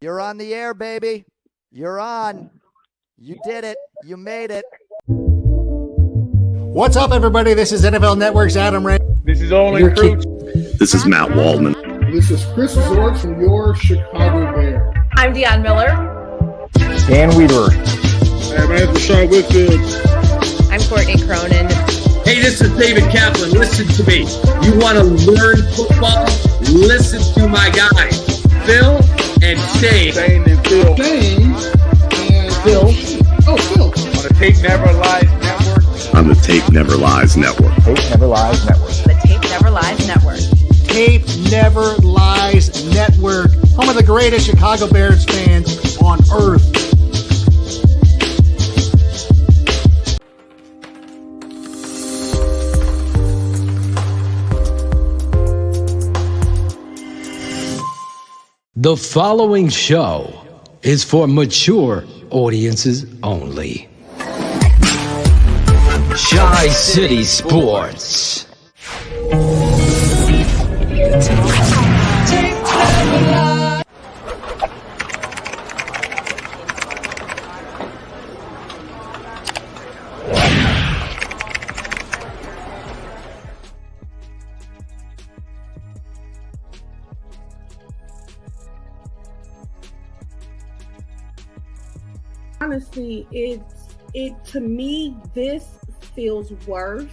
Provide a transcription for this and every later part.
You're on the air, baby. You're on. You did it. You made it. What's up, everybody? This is NFL Network's Adam Ray. This is Only Crouch. This is Matt Waldman. This is Chris Zork from your Chicago Bears. I'm Deion Miller. Dan Weeder. Hey, man, it's Rashad Whitfield. I'm Courtney Cronin. Hey, this is David Kaplan. Listen to me. You want to learn football? Listen to my guys, Phil and Shane. Shane and Phil. Shane and Phil. Oh, Phil. On the Tape Never Lies Network. On the Tape Never Lies Network. Tape Never Lies Network. The Tape Never Lies Network. Tape Never Lies Network, home of the greatest Chicago Bears fans on earth. The following show is for mature audiences only. Shy City Sports. Honestly, it to me, this feels worse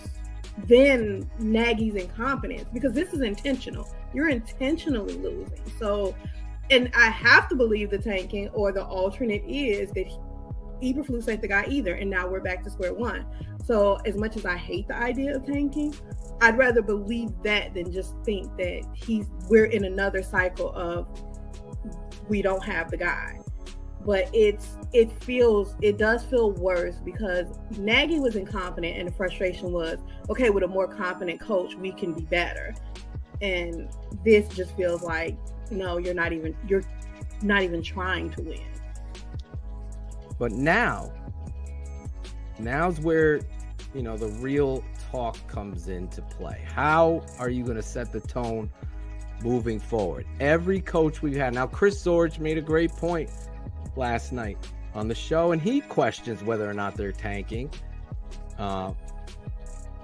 than Nagy's incompetence, because this is intentional. You're intentionally losing. So, and I have to believe the tanking or the alternate is that Eberflus ain't the guy either, and now we're back to square one. So as much as I hate the idea of tanking, I'd rather believe that than just think that we're in another cycle of we don't have the guy. But it does feel worse because Nagy was incompetent, and the frustration was, okay, with a more competent coach, we can be better. And this just feels like, no, you're not even trying to win. But now's where, the real talk comes into play. How are you going to set the tone moving forward? Every coach we've had, now Chris Zork made a great point last night on the show, and he questions whether or not they're tanking, and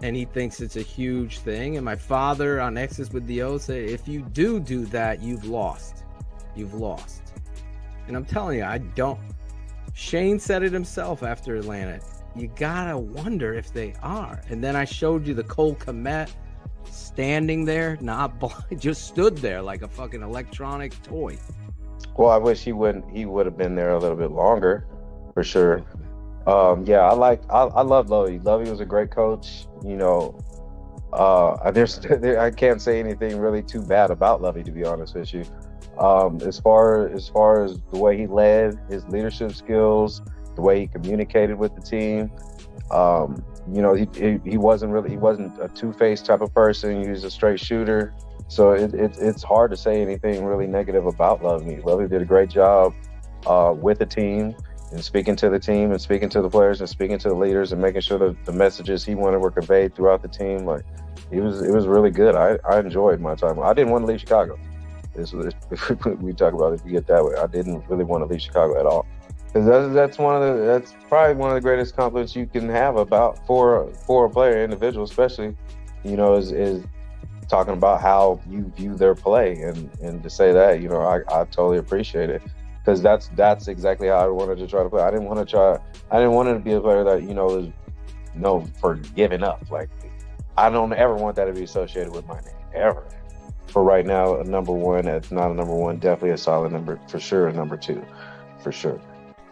he thinks it's a huge thing. And my father on X's with the O said, if you do that, you've lost. And I'm telling you, Shane said it himself after Atlanta, you gotta wonder if they are. And then I showed you the Cole Kmet standing there, not blind, just stood there like a fucking electronic toy. Well, I wish he would have been there a little bit longer, for sure. I love Lovie. Lovie was a great coach. I can't say anything really too bad about Lovie, to be honest with you. As far as the way he led, his leadership skills, the way he communicated with the team, he wasn't a two-faced type of person. He was a straight shooter. So it's hard to say anything really negative about Lovie. Lovie did a great job with the team and speaking to the team and speaking to the players and speaking to the leaders and making sure that the messages he wanted were conveyed throughout the team. Like it was really good. I enjoyed my time. I didn't want to leave Chicago. We talk about it, if you get that way. I didn't really want to leave Chicago at all. Because that's probably one of the greatest compliments you can have about for a player, individual especially, is talking about how you view their play, and to say that, I totally appreciate it, because that's exactly how I wanted to try to play. I didn't want it to be a player that is known for giving up. Like, I don't ever want that to be associated with my name ever. For right now, a number one, it's not a number one, definitely a solid number for sure, a number two for sure.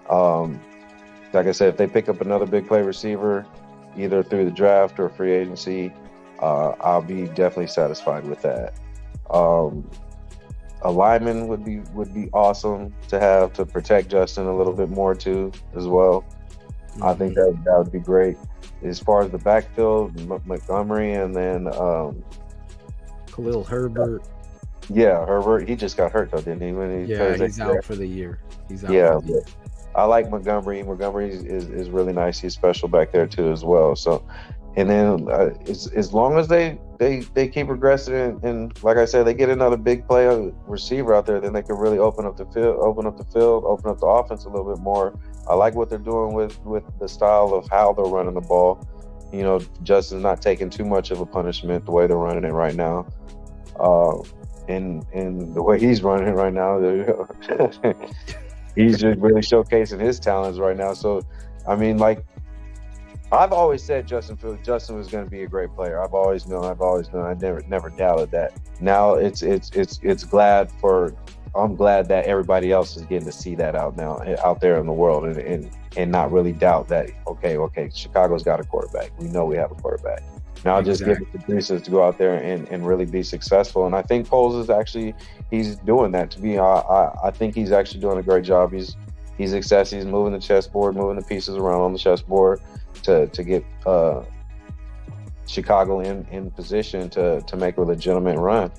Like I said, if they pick up another big play receiver, either through the draft or free agency, I'll be definitely satisfied with that. A lineman would be awesome to have to protect Justin a little bit more too, as well. Mm-hmm. I think that would be great. As far as the backfield, Montgomery, and then Khalil Herbert. Yeah, Herbert. He just got hurt though, didn't he? He's out for the year. I like Montgomery. Montgomery is really nice. He's special back there too as well. So And then as long as they keep progressing and like I said, they get another big play receiver out there, then they can really open up the field, open up the offense a little bit more. I like what they're doing with the style of how they're running the ball. You know, Justin's not taking too much of a punishment the way they're running it right now. And the way he's running it right now, he's just really showcasing his talents right now. So, I mean, like, I've always said Justin was going to be a great player. I've always known. I never doubted that. Now I'm glad that everybody else is getting to see that out there in the world and not really doubt that, okay, Chicago's got a quarterback. We know we have a quarterback. Now just give it to Brees to go out there and really be successful. And I think Poles he's doing that. To me, I think he's actually doing a great job. He's successful. He's moving the chessboard, moving the pieces around on the chessboard to get Chicago in position to make a legitimate run.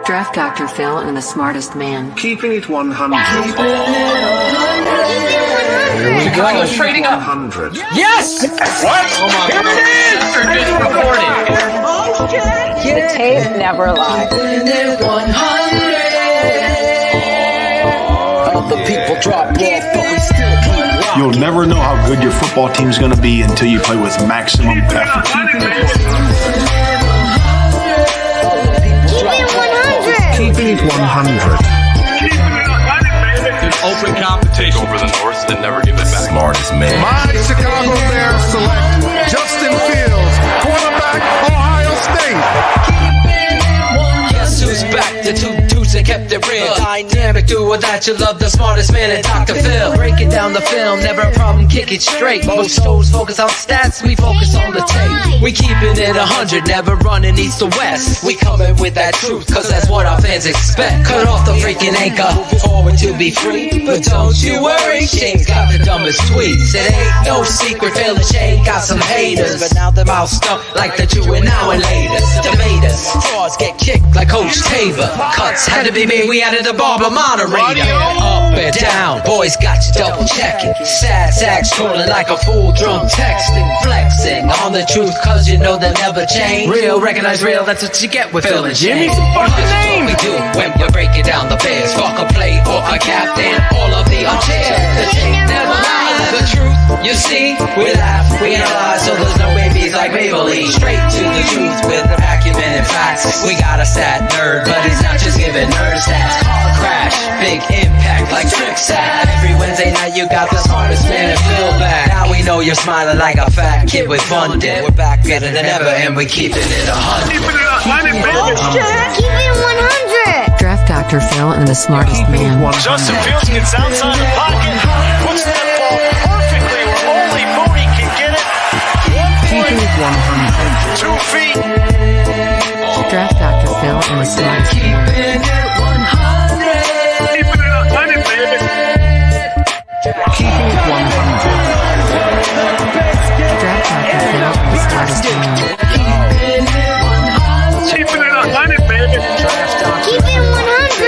Draft Dr. Phil and the smartest man. Keeping it 100. Chicago's trading up. 100. Yes! What? Oh my God. Here it is! Just reported. The tape never lies. All the people drop off, but we still keep rocking. You'll never know how good your football team's going to be until you play with maximum effort. Keeping it 100. An open competition over the North and never give it back. Smartest man. My Chicago Bears select Justin Fields, quarterback, Ohio State. Guess who's back? The two dudes that kept it real. Dynamic duo that you love, the smartest man at Dr. Phil. Breaking down the film, never a problem, kick it straight. Most shows focus on stats, we focus on the tape. We keeping it 100, never running east to west. We coming with that truth, cause that's what our fans expect. Cut off the freaking anchor, forward to be free. But don't you worry, Shane's got the dumbest tweets. It ain't no secret, Phil and Shane got some haters. But now they're all stuck like the Jew and now and later. Debaters, frauds get kicked like Coach Tabor. Cuts had to be made, we added a barber moderator. Up and down, boys got you double checking. Sad sacks trolling like a fool drunk texting. Flexing on the truth cause you know they never change. Real, recognize real, that's what you get with Phil and Jimmy. What we do when we're breaking down the Bears. Fuck a play or a captain, all of the unchair. The tape never lies, the truth, you see. We laugh, we analyze, so there's no babies like Maybelline. Straight to the truth with acumen and facts. We got a stat nerd, but he's not just giving nerd stats. Car crash, big impact like Trick Sack. Every Wednesday night you got the smartest man and Phil back. Now we know you're smiling like a fat kid with fun dip. We're back better than ever and we keeping it 100. Keeping it 100, Keep it 100. Draft Dr. Phil and the smartest man. Justin Fields gets outside the pocket, puts that ball perfectly where only Mooney can get it. 1 Keeping it 100. 2 feet. Draft Dr. Phil and the smartest man. Keeping it 100, baby. Keeping it 100. Draft Dr. Phil and the smartest man. Keeping it 100, baby. Keep it 100.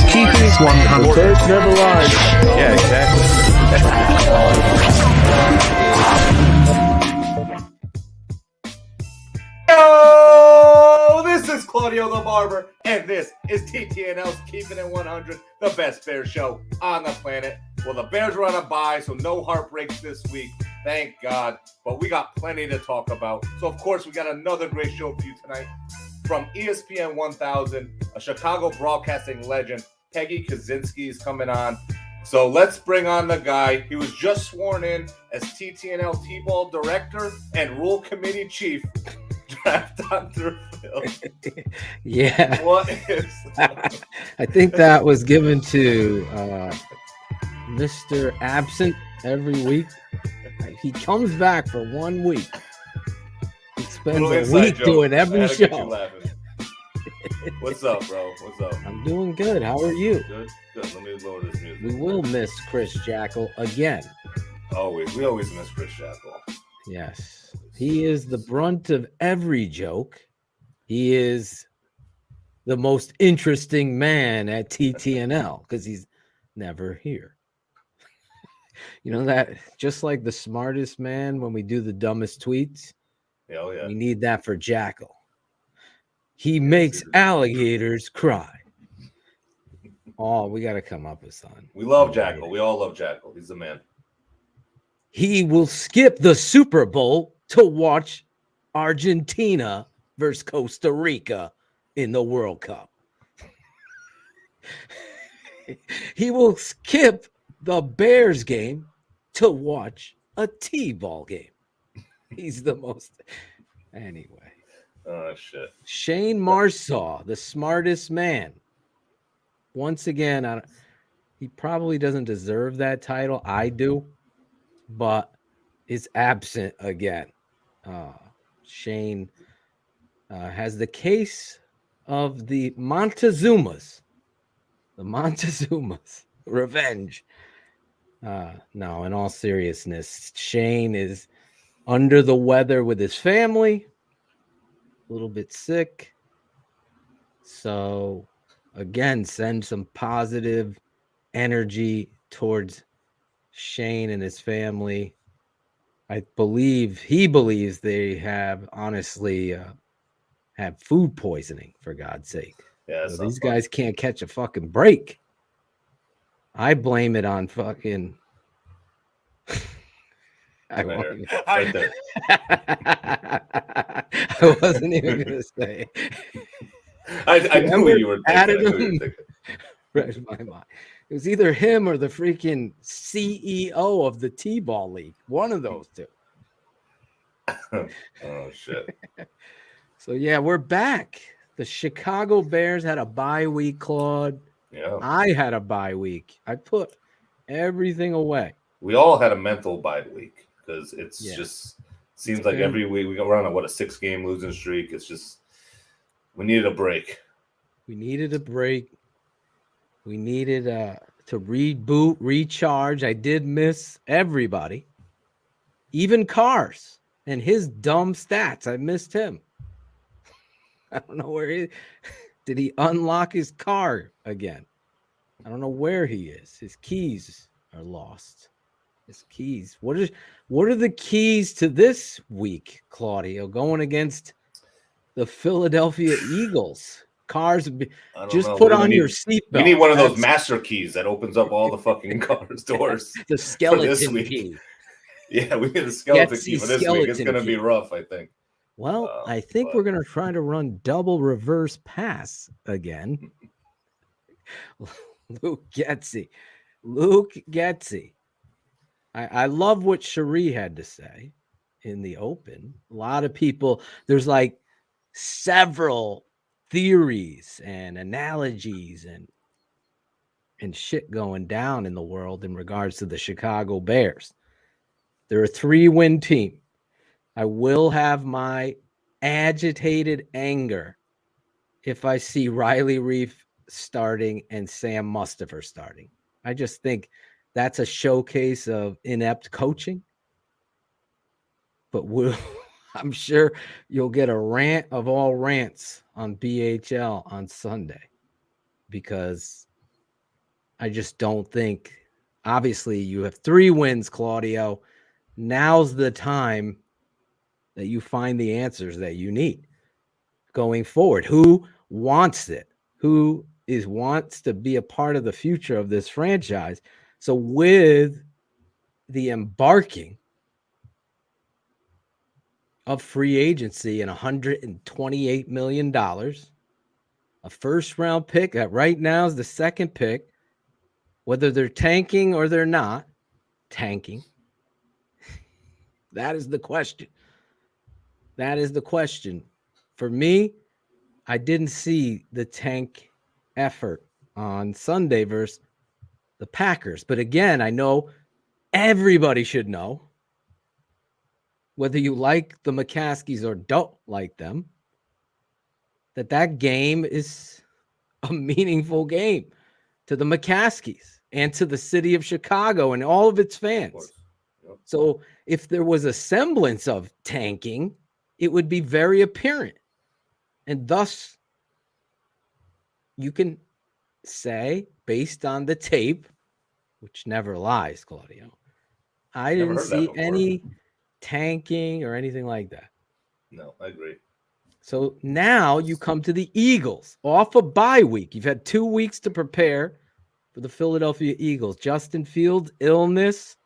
Keeping it 100. Tape never lies. Yeah, exactly. Yo, this is Claudio the Barber, and this is TTNL's Keepin' It 100, the best Bears show on the planet. Well, the Bears were on a bye, so no heartbreaks this week, thank God. But we got plenty to talk about. So, of course, we got another great show for you tonight. From ESPN 1000, a Chicago broadcasting legend, Peggy Kusinski is coming on. So let's bring on the guy. He was just sworn in as TTNL T-Ball Director and Rule Committee Chief. Draft Dr. Phil. Yeah. What is I think that was given to Mr. Absent every week. He comes back for 1 week. He spends a week doing every show. What's up, bro? What's up? I'm doing good. How are you? Good. Let me lower this music. We will miss Chris Jackal again. Always. We always miss Chris Jackal. Yes. He is the brunt of every joke. He is the most interesting man at TTNL because he's never here. You know that just like the smartest man when we do the dumbest tweets. Oh, yeah. We need that for Jackal. He makes alligators cry. Oh, we got to come up with something. We love Jackal. We all love Jackal. He's the man. He will skip the Super Bowl to watch Argentina versus Costa Rica in the World Cup. He will skip the Bears game to watch a T-ball game. He's the most... Anyway. Oh, shit. Shane Marsaw, the smartest man. Once again, he probably doesn't deserve that title. I do. But is absent again. Shane has the case of the Montezumas. The Montezumas. Revenge. No, in all seriousness, Shane is under the weather with his family. A little bit sick. So, again, send some positive energy towards Shane and his family. He believes they have honestly had food poisoning, for God's sake. Yeah, so these guys can't catch a fucking break. I blame it on fucking... Right there. I wasn't even going to say it. I knew what you were thinking. Read my mind. It was either him or the freaking CEO of the T-ball league. One of those two. Oh, shit. So, yeah, we're back. The Chicago Bears had a bye week, Claude. Yeah. I had a bye week. I put everything away. We all had a mental bye week because it's just seems like every week we're on a 6-game losing streak. It's just we needed a break. We needed a break. We needed to reboot, recharge. I did miss everybody, even Cars and his dumb stats. I missed him. I don't know where did he unlock his car again? I don't know where he is. His keys are lost. His keys. What are the keys to this week, Claudio? Going against the Philadelphia Eagles. Cars, just put on your seatbelt. We need one of those master keys that opens up all the fucking cars doors. The skeleton key. Yeah, we need a skeleton key for this week. It's going to be rough, I think. Well, I think we're going to try to run double reverse pass again. Luke Getsy. I love what Cherie had to say in the open. A lot of people, there's like several theories and analogies and shit going down in the world in regards to the Chicago Bears. They're a 3-win team. I will have my agitated anger if I see Riley Reif starting and Sam Mustipher starting. I just think that's a showcase of inept coaching. But I'm sure you'll get a rant of all rants on BHL on Sunday because I just don't think, obviously you have 3 wins, Claudio. Now's the time that you find the answers that you need going forward. Who wants it? Who wants to be a part of the future of this franchise? So with the embarking of free agency and $128 million, a first-round pick that right now is the second pick, whether they're tanking or they're not tanking, that is the question. That is the question. For me, I didn't see the tank effort on Sunday versus the Packers. But again, I know everybody should know, whether you like the McCaskies or don't like them, that game is a meaningful game to the McCaskies and to the city of Chicago and all of its fans. Yep. So if there was a semblance of tanking, it would be very apparent. And thus, you can say, based on the tape, which never lies, Claudio, I didn't see any tanking or anything like that. No, I agree. So now you come to the Eagles off a bye week. You've had 2 weeks to prepare for the Philadelphia Eagles. Justin Fields, illness.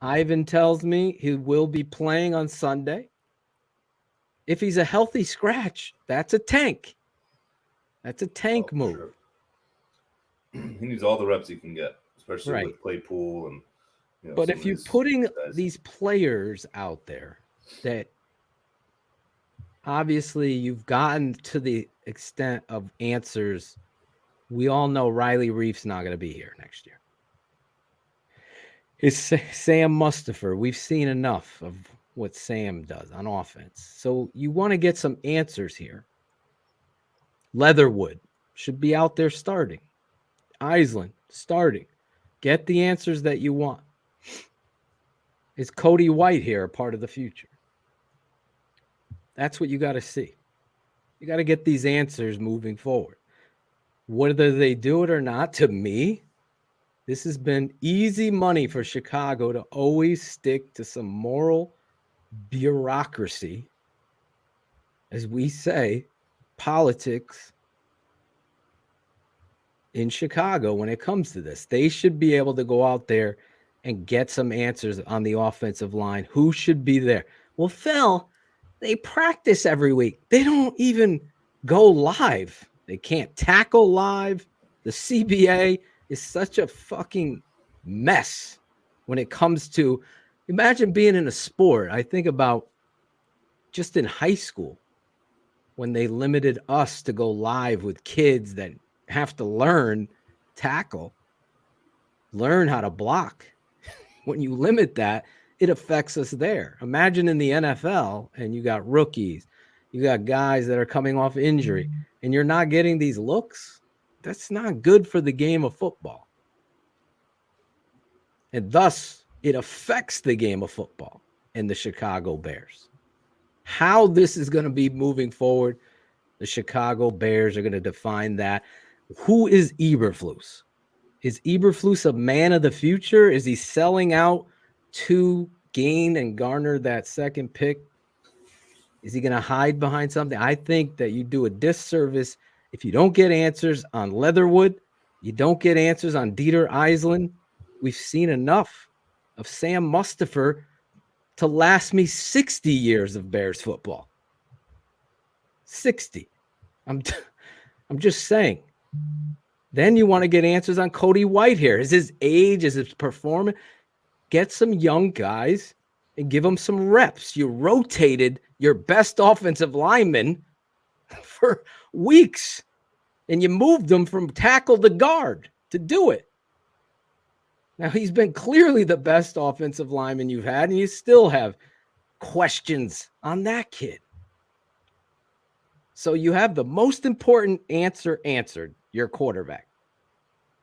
Ivan tells me he will be playing on Sunday. If he's a healthy scratch, that's a tank. That's a tank move. Sure. He needs all the reps he can get, especially with Claypool and. But if you're putting these players out there that obviously you've gotten to the extent of answers, we all know Riley Reif's not going to be here next year. It's Sam Mustipher. We've seen enough of what Sam does on offense. So you want to get some answers here. Leatherwood should be out there starting. Island starting. Get the answers that you want. Is Cody White here a part of the future? That's what you got to see. You got to get these answers moving forward. Whether they do it or not, to me, this has been easy money for Chicago to always stick to some moral bureaucracy. As we say, politics in Chicago when it comes to this. They should be able to go out there and get some answers on the offensive line. Who should be there? Well, Phil, they practice every week. They don't even go live. They can't tackle live. The CBA is such a fucking mess when it comes to, imagine being in a sport. I think about just in high school when they limited us to go live with kids that have to learn tackle, learn how to block. When you limit that, it affects us there. Imagine in the NFL and you got rookies, you got guys that are coming off injury, and you're not getting these looks. That's not good for the game of football. And thus, it affects the game of football and the Chicago Bears. How this is going to be moving forward, the Chicago Bears are going to define that. Who is Eberflus? Is Eberflus a man of the future? Is he selling out to gain and garner that second pick? Is he going to hide behind something? I think that you do a disservice if you don't get answers on Leatherwood. You don't get answers on Dieter Eisland. We've seen enough of Sam Mustipher to last me 60 years of Bears football. 60. I'm just saying. Then you want to get answers on Cody White here. Is his age? Is his performance? Get some young guys and give them some reps. You rotated your best offensive lineman for weeks, and you moved them from tackle to guard to do it. Now, he's been clearly the best offensive lineman you've had, and you still have questions on that kid. So you have the most important answer answered, your quarterback.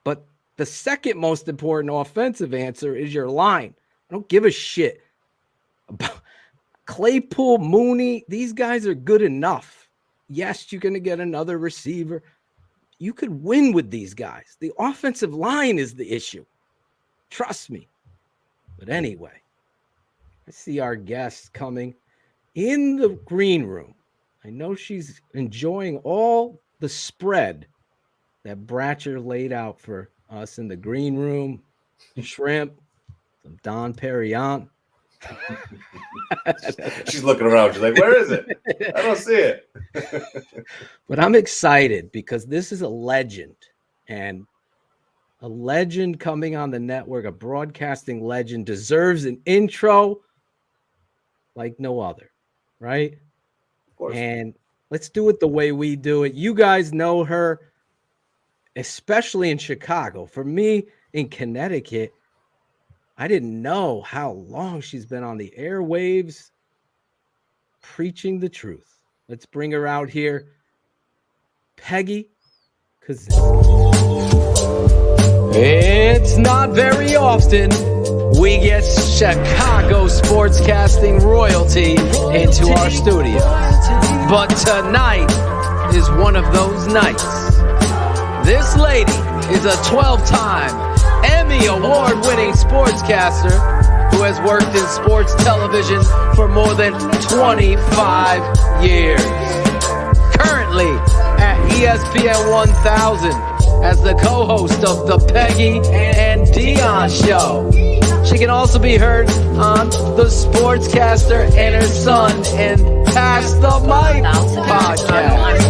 But the second most important offensive answer is your line. I don't give a shit about Claypool, Mooney. These guys are good enough. Yes, you're going to get another receiver. You could win with these guys. The offensive line is the issue. Trust me. But anyway, I see our guest coming in the green room. I know she's enjoying all the spread that Bratcher laid out for us in the green room. Shrimp, some Don Perignon. She's looking around. She's like, where is it? I don't see it. But I'm excited because this is a legend. And a legend coming on the network, a broadcasting legend, deserves an intro like no other, right? Of course. And let's do it the way we do it. You guys know her, especially in Chicago. For me, in Connecticut, I didn't know how long she's been on the airwaves preaching the truth. Let's bring her out here. Peggy Kusinski. It's not very often we get Chicago sportscasting royalty into our studio. But tonight is one of those nights. This lady is a 12-time Emmy award-winning sportscaster who has worked in sports television for more than 25 years. Currently at ESPN 1000 as the co-host of the Peggy and Dion Show. She can also be heard on the Sportscaster and Her Son and Pass the Mic podcast.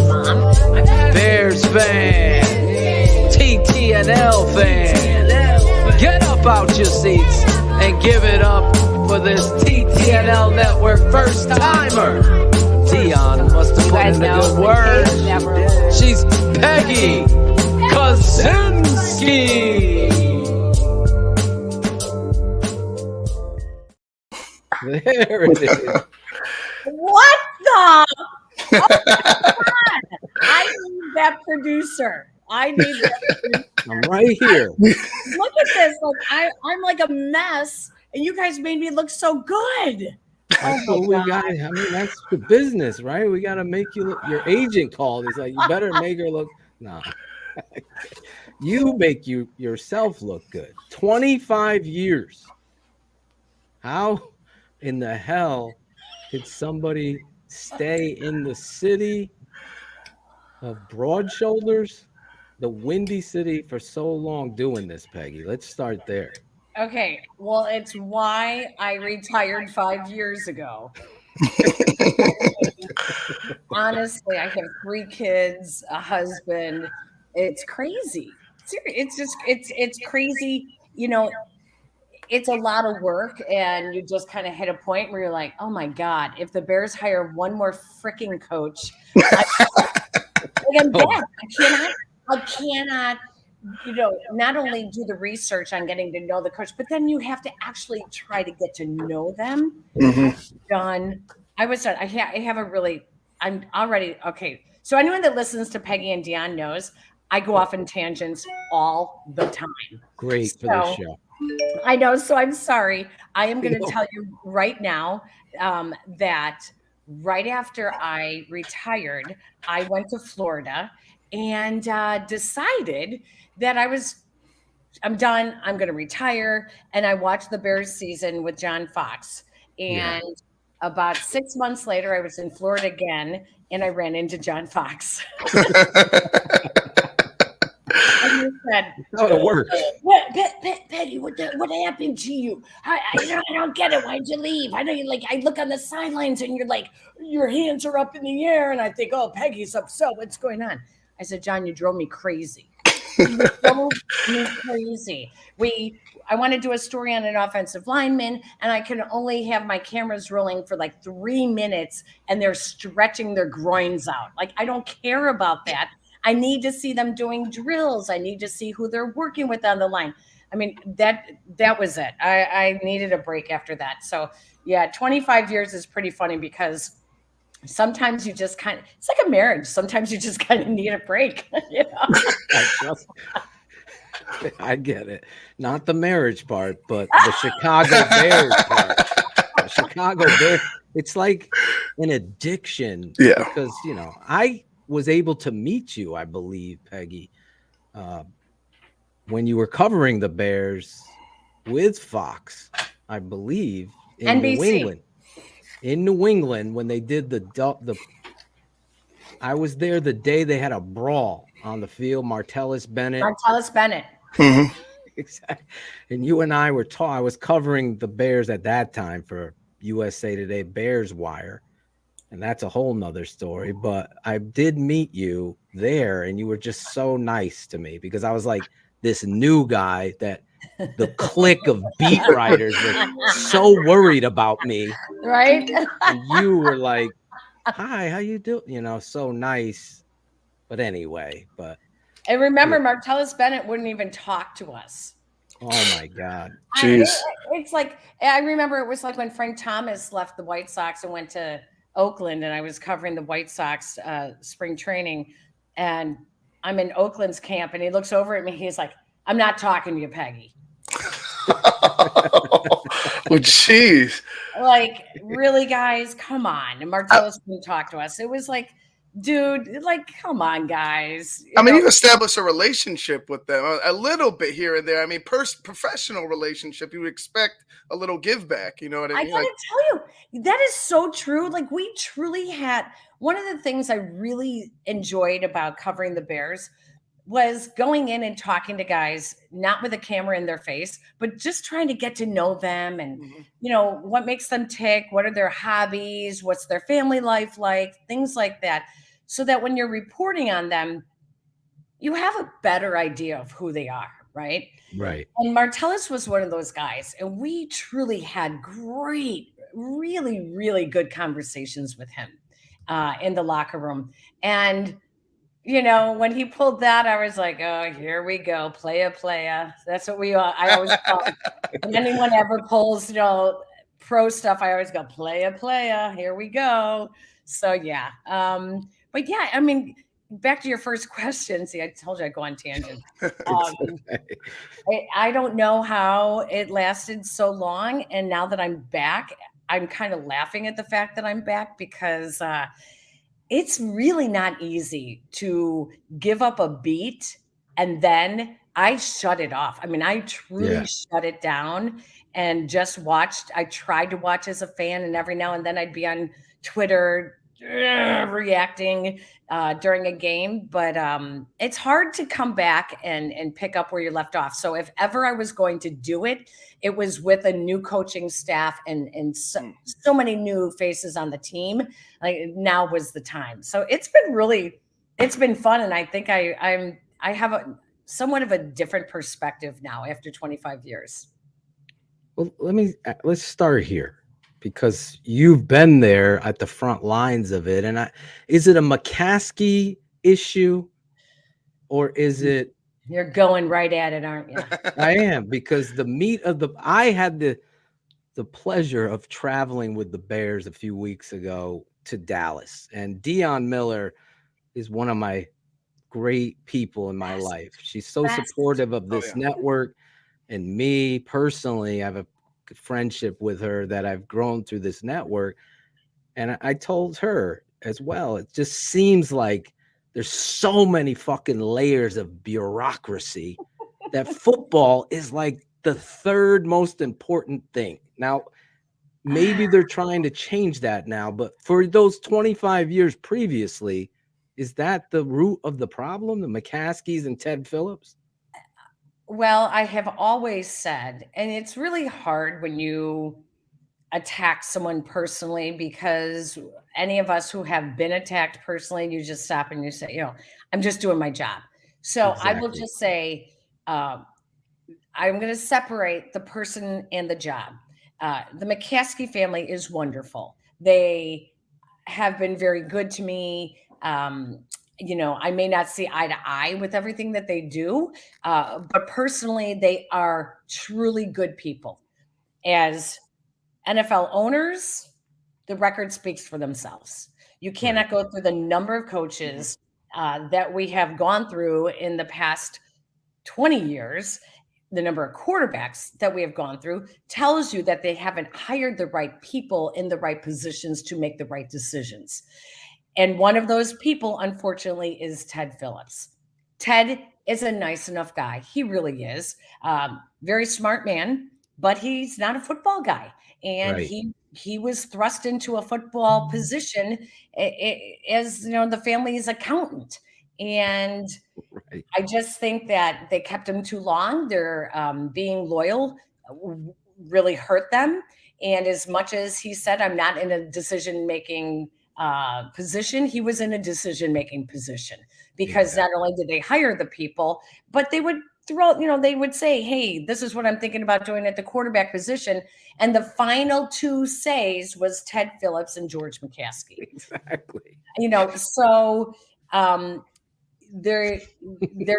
Bears fan, TTNL fan, get up out your seats and give it up for this TTNL Network first timer. Dion must have put in a good word. She's Peggy Kusinski. There it is. What the? Oh my God. I need that producer. I need that. I'm right here. Look at this. Like I'm like a mess, and you guys made me look so good. That's what we got. I mean, that's the business, right? We got to make you look. Your agent called. He's like, you better make her look. No, you make yourself look good. 25 years. How in the hell did somebody stay in the city of Broad Shoulders, the Windy City, for so long doing this, Peggy? Let's start there. Okay, well, it's why I retired 5 years ago. Honestly, I have 3 kids, a husband. It's crazy. It's just it's crazy. You know, it's a lot of work, and you just kind of hit a point where you're like, oh my God, if the Bears hire one more freaking coach, I'm back. I cannot, you know, not only do the research on getting to know the coach, but then you have to actually try to get to know them. I was done. I have a really, I'm already, okay. So anyone that listens to Peggy and Dion knows I go off in tangents all the time. Great for this show. I know. So I'm sorry. I am going to tell you right now that right after I retired, I went to Florida and decided that I'm done. I'm going to retire. And I watched the Bears season with John Fox. And about 6 months later, I was in Florida again, and I ran into John Fox. And he said, "How it works? Peggy, what happened to you? I don't get it. Why'd you leave? I know you like. I look on the sidelines, and you're like, your hands are up in the air, and I think, oh, Peggy's upset. What's going on?" I said, "John, you drove me crazy. You drove me crazy. I want to do a story on an offensive lineman, and I can only have my cameras rolling for like 3 minutes, and they're stretching their groins out. Like, I don't care about that. I need to see them doing drills. I need to see who they're working with on the line." I mean, that was it. I needed a break after that. So yeah, 25 years is pretty funny because sometimes you just it's like a marriage. Sometimes you just kind of need a break. You know? I get it. Not the marriage part, but the Chicago Bears part. The Chicago Bears. It's like an addiction. Yeah. Because, you know, I was able to meet you, I believe, Peggy, when you were covering the Bears with Fox, I believe, in NBC. New England. In New England, when they did the I was there the day they had a brawl on the field. Martellus Bennett. Mm-hmm. Exactly. And you and I were I was covering the Bears at that time for USA Today Bears Wire. And that's a whole nother story. But I did meet you there, and you were just so nice to me because I was like this new guy that the clique of beat writers were so worried about me. Right? And you were like, "Hi, how you doing?" You know, so nice. But anyway, and remember, Martellus Bennett wouldn't even talk to us. Oh my God. Jeez. It's like, I remember it was like when Frank Thomas left the White Sox and went to Oakland, and I was covering the White Sox spring training, and I'm in Oakland's camp, and he looks over at me. He's like, "I'm not talking to you, Peggy." Oh, jeez. Like, really, guys? Come on. And Martellus wouldn't talk to us. It was like, dude, like, come on, guys. I mean, you've established a relationship with them a little bit here and there. I mean, professional relationship, you would expect a little give back. You know what I mean? I gotta tell you, that is so true. Like, we truly had one of the things I really enjoyed about covering the Bears was going in and talking to guys, not with a camera in their face, but just trying to get to know them and, you know, what makes them tick, what are their hobbies, what's their family life like, things like that. So that when you're reporting on them, you have a better idea of who they are, right? Right. And Martellus was one of those guys, and we truly had great, really, really good conversations with him in the locker room. And you know, when he pulled that, I was like, "Oh, here we go, playa." That's what I always call it. When anyone ever pulls, you know, pro stuff, I always go playa. Here we go. So yeah, but yeah, I mean, back to your first question. See, I told you I'd go on tangent. I don't know how it lasted so long, and now that I'm back, I'm kind of laughing at the fact that I'm back because. It's really not easy to give up a beat and then I shut it off. I mean, I truly shut it down and just watched. I tried to watch as a fan, and every now and then I'd be on Twitter reacting during a game, but it's hard to come back and pick up where you left off. So if ever I was going to do it, it was with a new coaching staff and so many new faces on the team. Like now was the time. So it's been fun, and I think I have a somewhat of a different perspective now after 25 years. Well, let's start here. Because you've been there at the front lines of it. And is it a McCaskey issue or is it? You're going right at it, aren't you? I am, because I had the pleasure of traveling with the Bears a few weeks ago to Dallas, and Dion Miller is one of my great people in my life. She's so supportive of this network and me personally. I have a friendship with her that I've grown through this network. And I told her as well, it just seems like there's so many fucking layers of bureaucracy that football is like the third most important thing. Now, maybe they're trying to change that now, but for those 25 years previously, is that the root of the problem, the McCaskies and Ted Phillips? Well, I have always said, and it's really hard when you attack someone personally, because any of us who have been attacked personally, you just stop and you say, you know, I'm just doing my job. So I will just say, I'm going to separate the person and the job. The McCaskey family is wonderful. They have been very good to me. You know, I may not see eye to eye with everything that they do, but personally, they are truly good people. As NFL owners, the record speaks for themselves. You cannot go through the number of coaches that we have gone through in the past 20 years. The number of quarterbacks that we have gone through tells you that they haven't hired the right people in the right positions to make the right decisions. And one of those people, unfortunately, is Ted Phillips. Ted is a nice enough guy. He really is. Very smart man, but he's not a football guy. And he was thrust into a football position as, you know, the family's accountant. And I just think that they kept him too long. Their being loyal really hurt them. And as much as he said, I'm not in a decision-making position, he was in a decision-making position, because not only did they hire the people, but they would they would say, hey, this is what I'm thinking about doing at the quarterback position. And the final two says was Ted Phillips and George McCaskey. Exactly. You know, so they're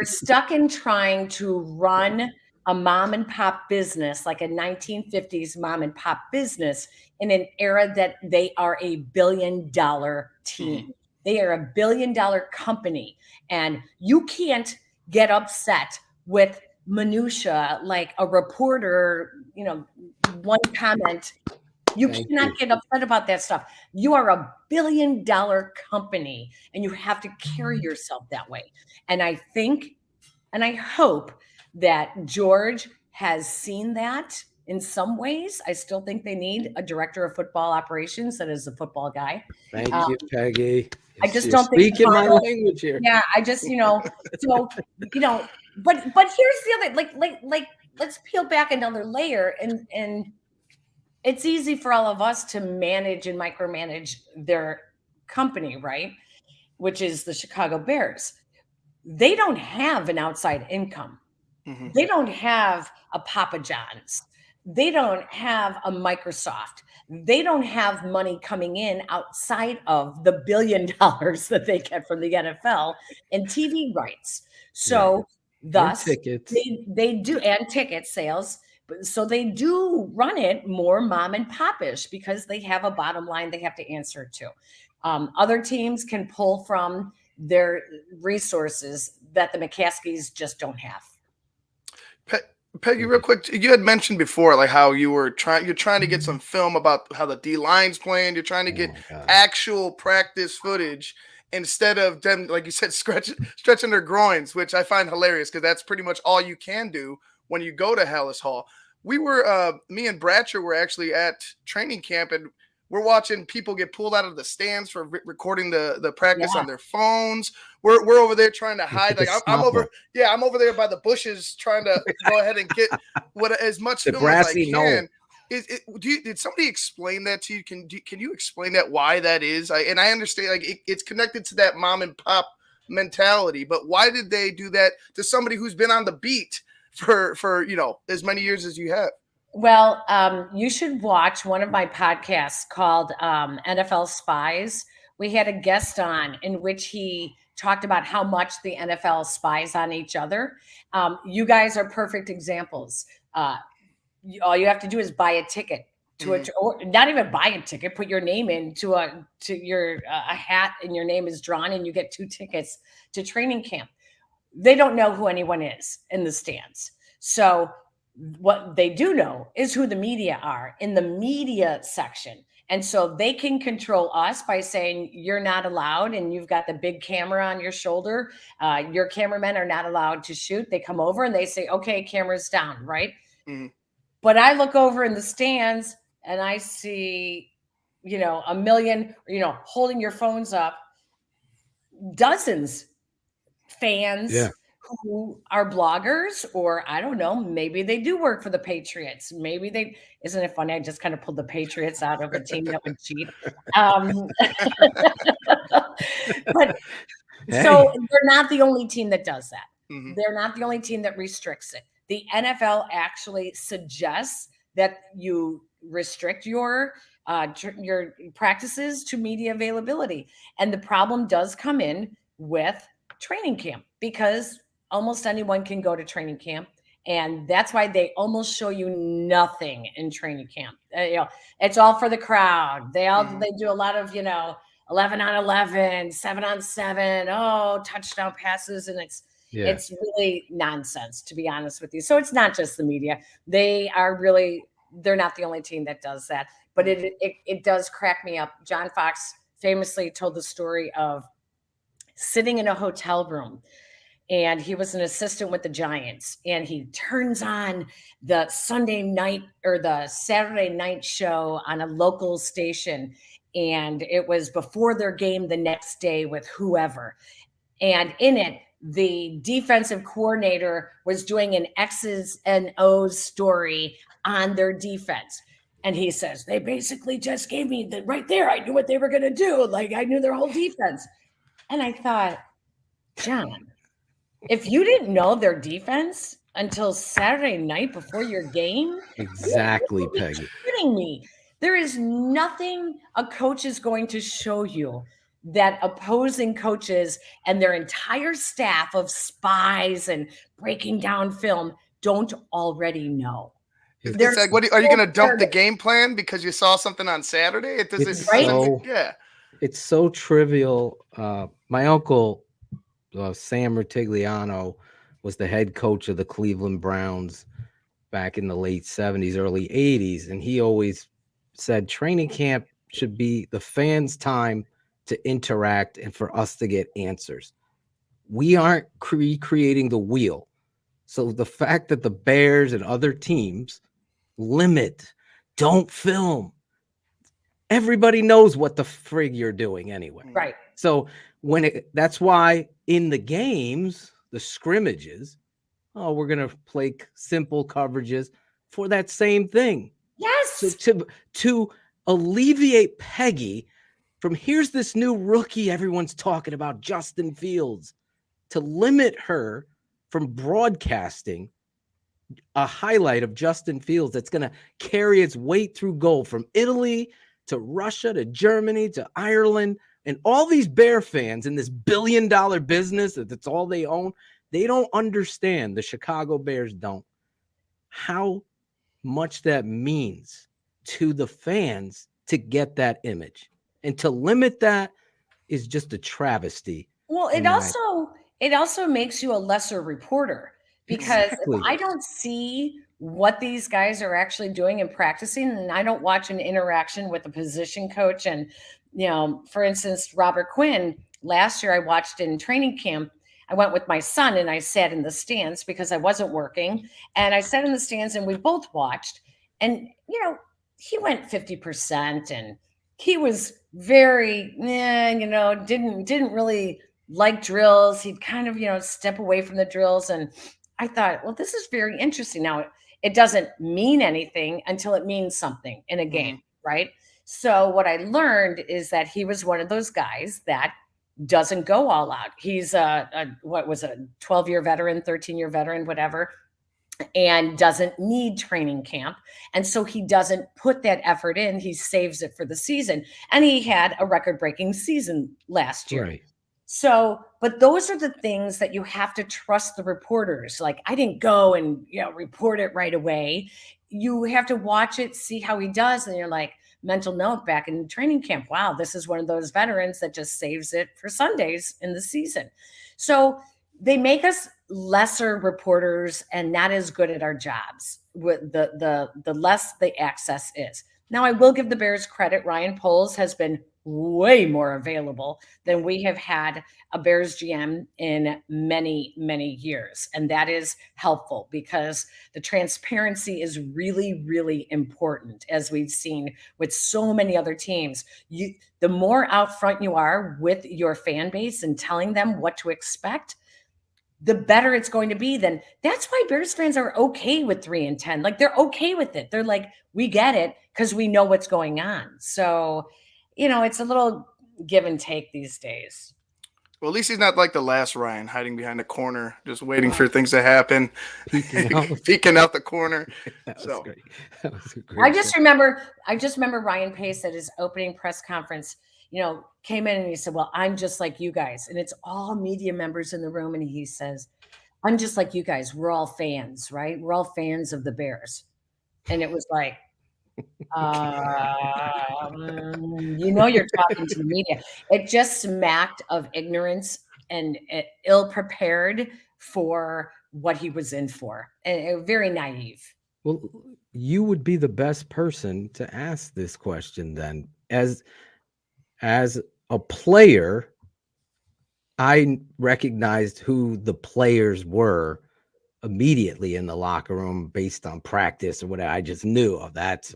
stuck in trying to run a mom and pop business, like a 1950s mom and pop business, in an era that they are $1 billion team. They are $1 billion company, and you can't get upset with minutia like a reporter, one comment. You cannot get upset about that stuff. You are $1 billion company, and you have to carry yourself that way. And I think, and I hope that George has seen that in some ways. I still think they need a director of football operations that is a football guy. Thank you, Peggy. I just don't think speaking my language here. Yeah, I just, so, but here's the other, like, let's peel back another layer, and it's easy for all of us to manage and micromanage their company, right? Which is the Chicago Bears. They don't have an outside income. They don't have a Papa John's. They don't have a Microsoft. They don't have money coming in outside of the $1 billion that they get from the NFL and TV rights. So thus they do, and ticket sales. So they do run it more mom and pop-ish because they have a bottom line they have to answer to. Other teams can pull from their resources that the McCaskies just don't have. Peggy, real quick, you had mentioned before, like how you're trying to get some film about how the D line's playing. You're trying to get actual practice footage instead of them, like you said, stretching their groins, which I find hilarious because that's pretty much all you can do when you go to Hallis Hall. We were, me and Bratcher were actually at training camp, and we're watching people get pulled out of the stands for recording the practice on their phones. We're over there trying to hide. Like I'm over there by the bushes trying to go ahead and get as much film as I can. Did somebody explain that to you? Can you explain that, why that is? I understand, like it's connected to that mom and pop mentality, but why did they do that to somebody who's been on the beat for as many years as you have? Well, you should watch one of my podcasts called NFL Spies. We had a guest on in which he talked about how much the NFL spies on each other. You guys are perfect examples. All you have to do is buy a ticket to it, or not even buy a ticket. Put your name in to your hat, and your name is drawn, and you get 2 tickets to training camp. They don't know who anyone is in the stands, so what they do know is who the media are in the media section. And so they can control us by saying, you're not allowed, and you've got the big camera on your shoulder. Your cameramen are not allowed to shoot. They come over and they say, okay, camera's down, right? But I look over in the stands and I see, a million, holding your phones up, dozens fans who are bloggers, or I don't know, maybe they do work for the Patriots. Maybe isn't it funny? I just kind of pulled the Patriots out of a team that would cheat. But so they're not the only team that does that. They're not the only team that restricts it. The NFL actually suggests that you restrict your practices to media availability. And the problem does come in with training camp, because almost anyone can go to training camp. And that's why they almost show you nothing in training camp. It's all for the crowd. They do a lot of, 11 on 11, 7 on 7, touchdown passes. And it's really nonsense, to be honest with you. So it's not just the media. They're not the only team that does that, but it does crack me up. John Fox famously told the story of sitting in a hotel room, and he was an assistant with the Giants, and he turns on the Sunday night or the Saturday night show on a local station. And it was before their game the next day with whoever. And in it, the defensive coordinator was doing an X's and O's story on their defense. And he says, they basically just gave me right there. I knew what they were going to do. Like, I knew their whole defense. And I thought, John, if you didn't know their defense until Saturday night before your game, exactly, Peggy. You're kidding me. There is nothing a coach is going to show you that opposing coaches and their entire staff of spies and breaking down film don't already know. It's like, are you going to dump the game plan because you saw something on Saturday? It doesn't. It's so, yeah. it's so trivial. My uncle, Sam Rutigliano, was the head coach of the Cleveland Browns back in the late 70s, early 80s. And he always said training camp should be the fans' time to interact and for us to get answers. We aren't recreating the wheel. So the fact that the Bears and other teams don't film, everybody knows what the frig you're doing anyway. Right. So that's why in the games, the scrimmages, we're going to play simple coverages for that same thing. Yes. To alleviate Peggy from here's this new rookie everyone's talking about, Justin Fields, to limit her from broadcasting a highlight of Justin Fields that's going to carry its weight through gold from Italy to Russia to Germany to Ireland. And all these Bear fans in this billion-dollar business, that's all they own, they don't understand, the Chicago Bears don't, how much that means to the fans to get that image. And to limit that is just a travesty. Well, it also makes you a lesser reporter, because Exactly. if I don't see what these guys are actually doing and practicing, and I don't watch an interaction with a position coach, and for instance, Robert Quinn, last year I watched in training camp. I went with my son and I sat in the stands because I wasn't working, and I sat in the stands and we both watched, and he went 50% and he was very didn't really like drills. He'd kind of step away from the drills, and I thought, well, this is very interesting. Now it doesn't mean anything until it means something in a game, right? So what I learned is that he was one of those guys that doesn't go all out. He's a 12-year veteran, 13-year veteran, whatever, and doesn't need training camp. And so he doesn't put that effort in. He saves it for the season. And he had a record-breaking season last year. Right. So, but those are the things that you have to trust the reporters. Like, I didn't go and report it right away. You have to watch it, see how he does. And you're like, mental note back in training camp, wow, this is one of those veterans that just saves it for Sundays in the season. So they make us lesser reporters and not as good at our jobs with the less the access is. Now, I will give the Bears credit. Ryan Poles has been way more available than we have had a Bears GM in many, many years. And that is helpful because the transparency is really, really important, as we've seen with so many other teams. The more out front you are with your fan base and telling them what to expect, the better it's going to be. Then that's why Bears fans are okay with 3-10. Like, they're okay with it. They're like, we get it because we know what's going on. So, it's a little give and take these days. Well, at least he's not like the last Ryan, hiding behind the corner, just waiting for things to happen, peeking out the corner. That was great. That was a great I just remember Ryan Pace at his opening press conference, came in and he said, well, I'm just like you guys. And it's all media members in the room. And he says, I'm just like you guys. We're all fans, right? We're all fans of the Bears. And it was like, you're talking to the media. It just smacked of ignorance and ill prepared for what he was in for, and very naive. Well, you would be the best person to ask this question then. As a player, I recognized who the players were immediately in the locker room based on practice or whatever. I just knew, that's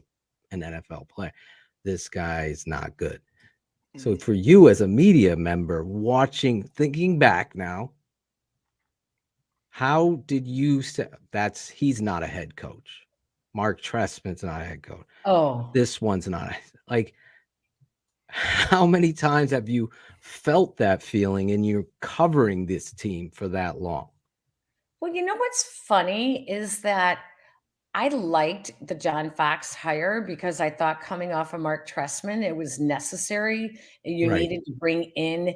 an NFL player. This guy is not good. So for you as a media member thinking back now, how did you say he's not a head coach? Mark Trestman's not a head coach. Oh, this one's not. Like, how many times have you felt that feeling and you're covering this team for that long? Well, what's funny is that I liked the John Fox hire because I thought coming off of Mark Trestman, it was necessary. You needed to bring in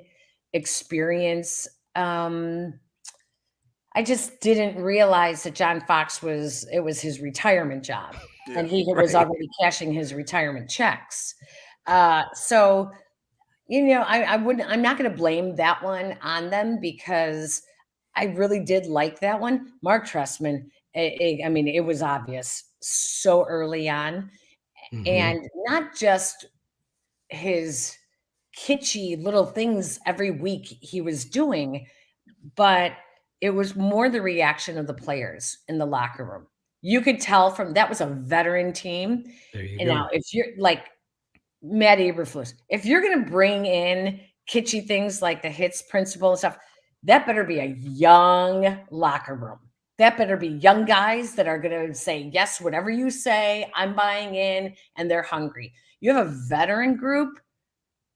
experience. I just didn't realize that John Fox was his retirement job, and he was already cashing his retirement checks. So, I'm not going to blame that one on them because I really did like that one. Mark Trestman, I mean, it was obvious so early on. And not just his kitschy little things every week he was doing, but it was more the reaction of the players in the locker room. You could tell from that was a veteran team. There you And go. now if you're like Matt Eberflus, if you're going to bring in kitschy things like the hits principle and stuff, that better be a young locker room. That better be young guys that are going to say, yes, whatever you say, I'm buying in, and they're hungry. You have a veteran group.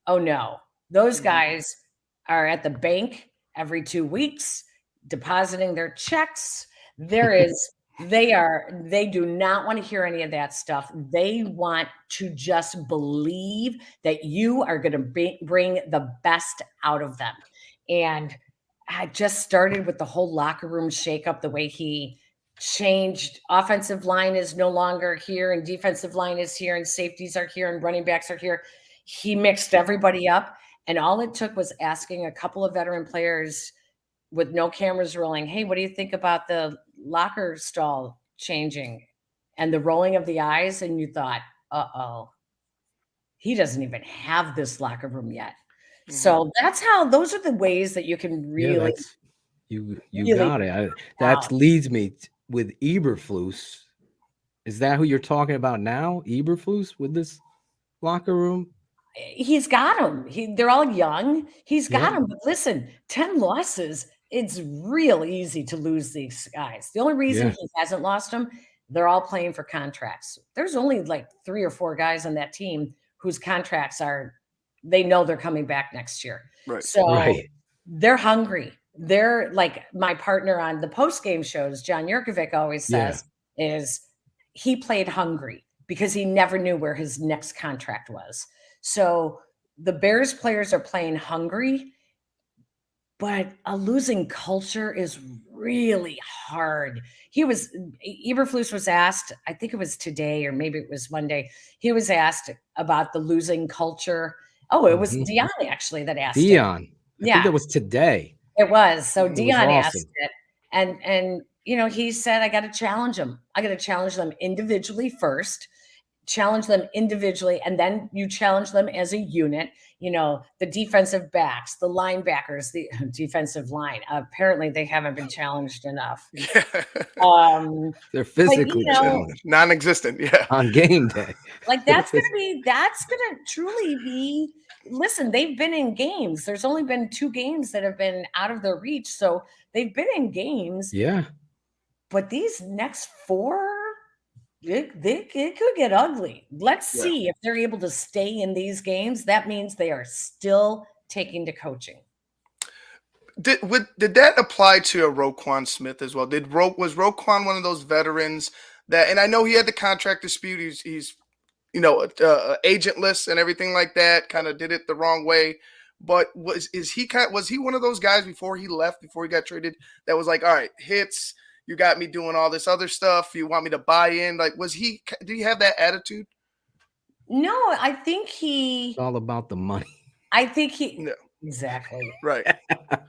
Oh no, those guys are at the bank every 2 weeks, depositing their checks. They do not want to hear any of that stuff. They want to just believe that you are going to bring the best out of them. And I just started with the whole locker room shakeup, the way he changed. Offensive line is no longer here, and defensive line is here, and safeties are here, and running backs are here. He mixed everybody up, and all it took was asking a couple of veteran players with no cameras rolling, hey, what do you think about the locker stall changing and the rolling of the eyes? And you thought, uh-oh, he doesn't even have this locker room yet. So those are the ways that you can really. Yeah, you really got it. That leads me with Eberflus. Is that who you're talking about now? Eberflus with this locker room? He's got them. They're all young. He's got them. But listen, 10 losses, it's real easy to lose these guys. The only reason he hasn't lost them, they're all playing for contracts. There's only like 3 or 4 guys on that team whose contracts they know they're coming back next year. Right. So they're hungry. They're like my partner on the post-game shows, John Yurkovic always says, is he played hungry because he never knew where his next contract was. So the Bears players are playing hungry, but a losing culture is really hard. Eberflus was asked, I think it was today or maybe it was Monday, he was asked about the losing culture. Oh, it was Dion actually that asked Dion. it. I think that was today. It was. So It Dion was asked it. And he said, I got to challenge them. I got to challenge them individually first. Challenge them individually, and then you challenge them as a unit. The defensive backs, the linebackers, the defensive line. Apparently, they haven't been challenged enough. They're physically challenged, non-existent. Yeah, on game day. Like that's gonna truly be. Listen, they've been in games. There's only been 2 games that have been out of their reach, so they've been in games. Yeah, but these next 4. It could get ugly. Let's see if they're able to stay in these games. That means they are still taking to coaching. Did that apply to a Roquan Smith as well? Was Roquan one of those veterans that? And I know he had the contract dispute. He's agentless and everything like that. Kind of did it the wrong way. But was he one of those guys before he left, before he got traded, that was like, all right, hits. You got me doing all this other stuff. You want me to buy in? Like, did he have that attitude? No, I think it's all about the money. I think exactly. Right.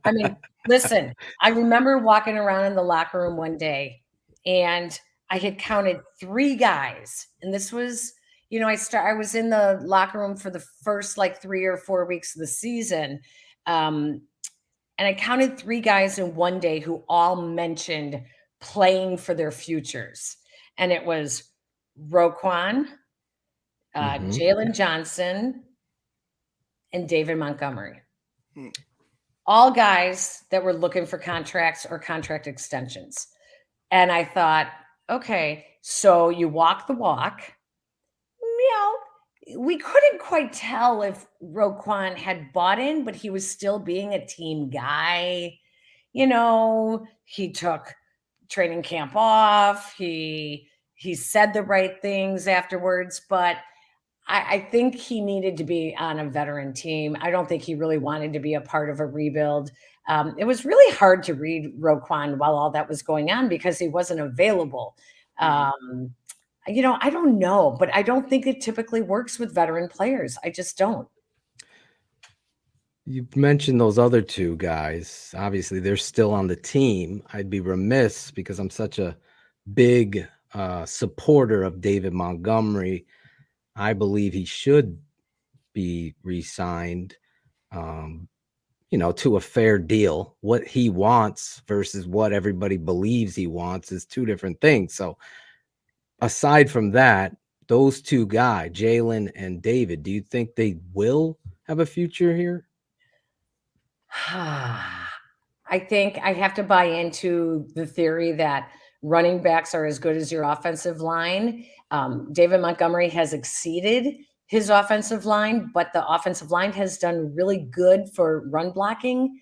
I mean, listen, I remember walking around in the locker room one day and I had counted 3 guys. And this was, I was in the locker room for the first 3 or 4 weeks of the season. And I counted 3 guys in one day who all mentioned playing for their futures. And it was Roquan, Jalen Johnson, and David Montgomery. All guys that were looking for contracts or contract extensions. And I thought, okay, so you walk the walk. We couldn't quite tell if Roquan had bought in, but he was still being a team guy. He took training camp off. He said the right things afterwards, but I think he needed to be on a veteran team. I don't think he really wanted to be a part of a rebuild. It was really hard to read Roquan while all that was going on because he wasn't available. I don't know, but I don't think it typically works with veteran players. I just don't. You mentioned those other two guys. Obviously, they're still on the team. I'd be remiss because I'm such a big supporter of David Montgomery. I believe he should be re-signed, to a fair deal. What he wants versus what everybody believes he wants is two different things. So aside from that, those two guys, Jalen and David, do you think they will have a future here? I think I have to buy into the theory that running backs are as good as your offensive line. David Montgomery has exceeded his offensive line, but the offensive line has done really good for run blocking,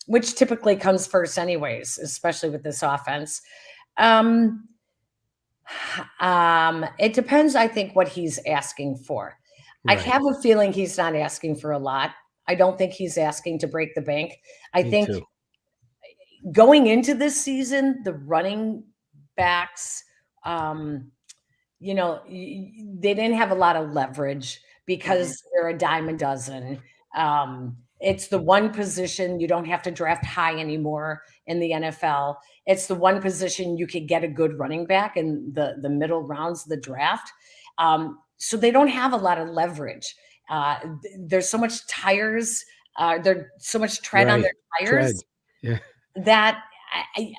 which typically comes first anyways, especially with this offense. It depends, I think, what he's asking for. Right. I have a feeling he's not asking for a lot. I don't think he's asking to break the bank. I Me think too. going into this season, the running backs, they didn't have a lot of leverage because they're a dime a dozen. It's the one position you don't have to draft high anymore in the NFL. It's the one position you could get a good running back in the middle rounds of the draft. So they don't have a lot of leverage. There's so much tires. There's so much tread on their tires that,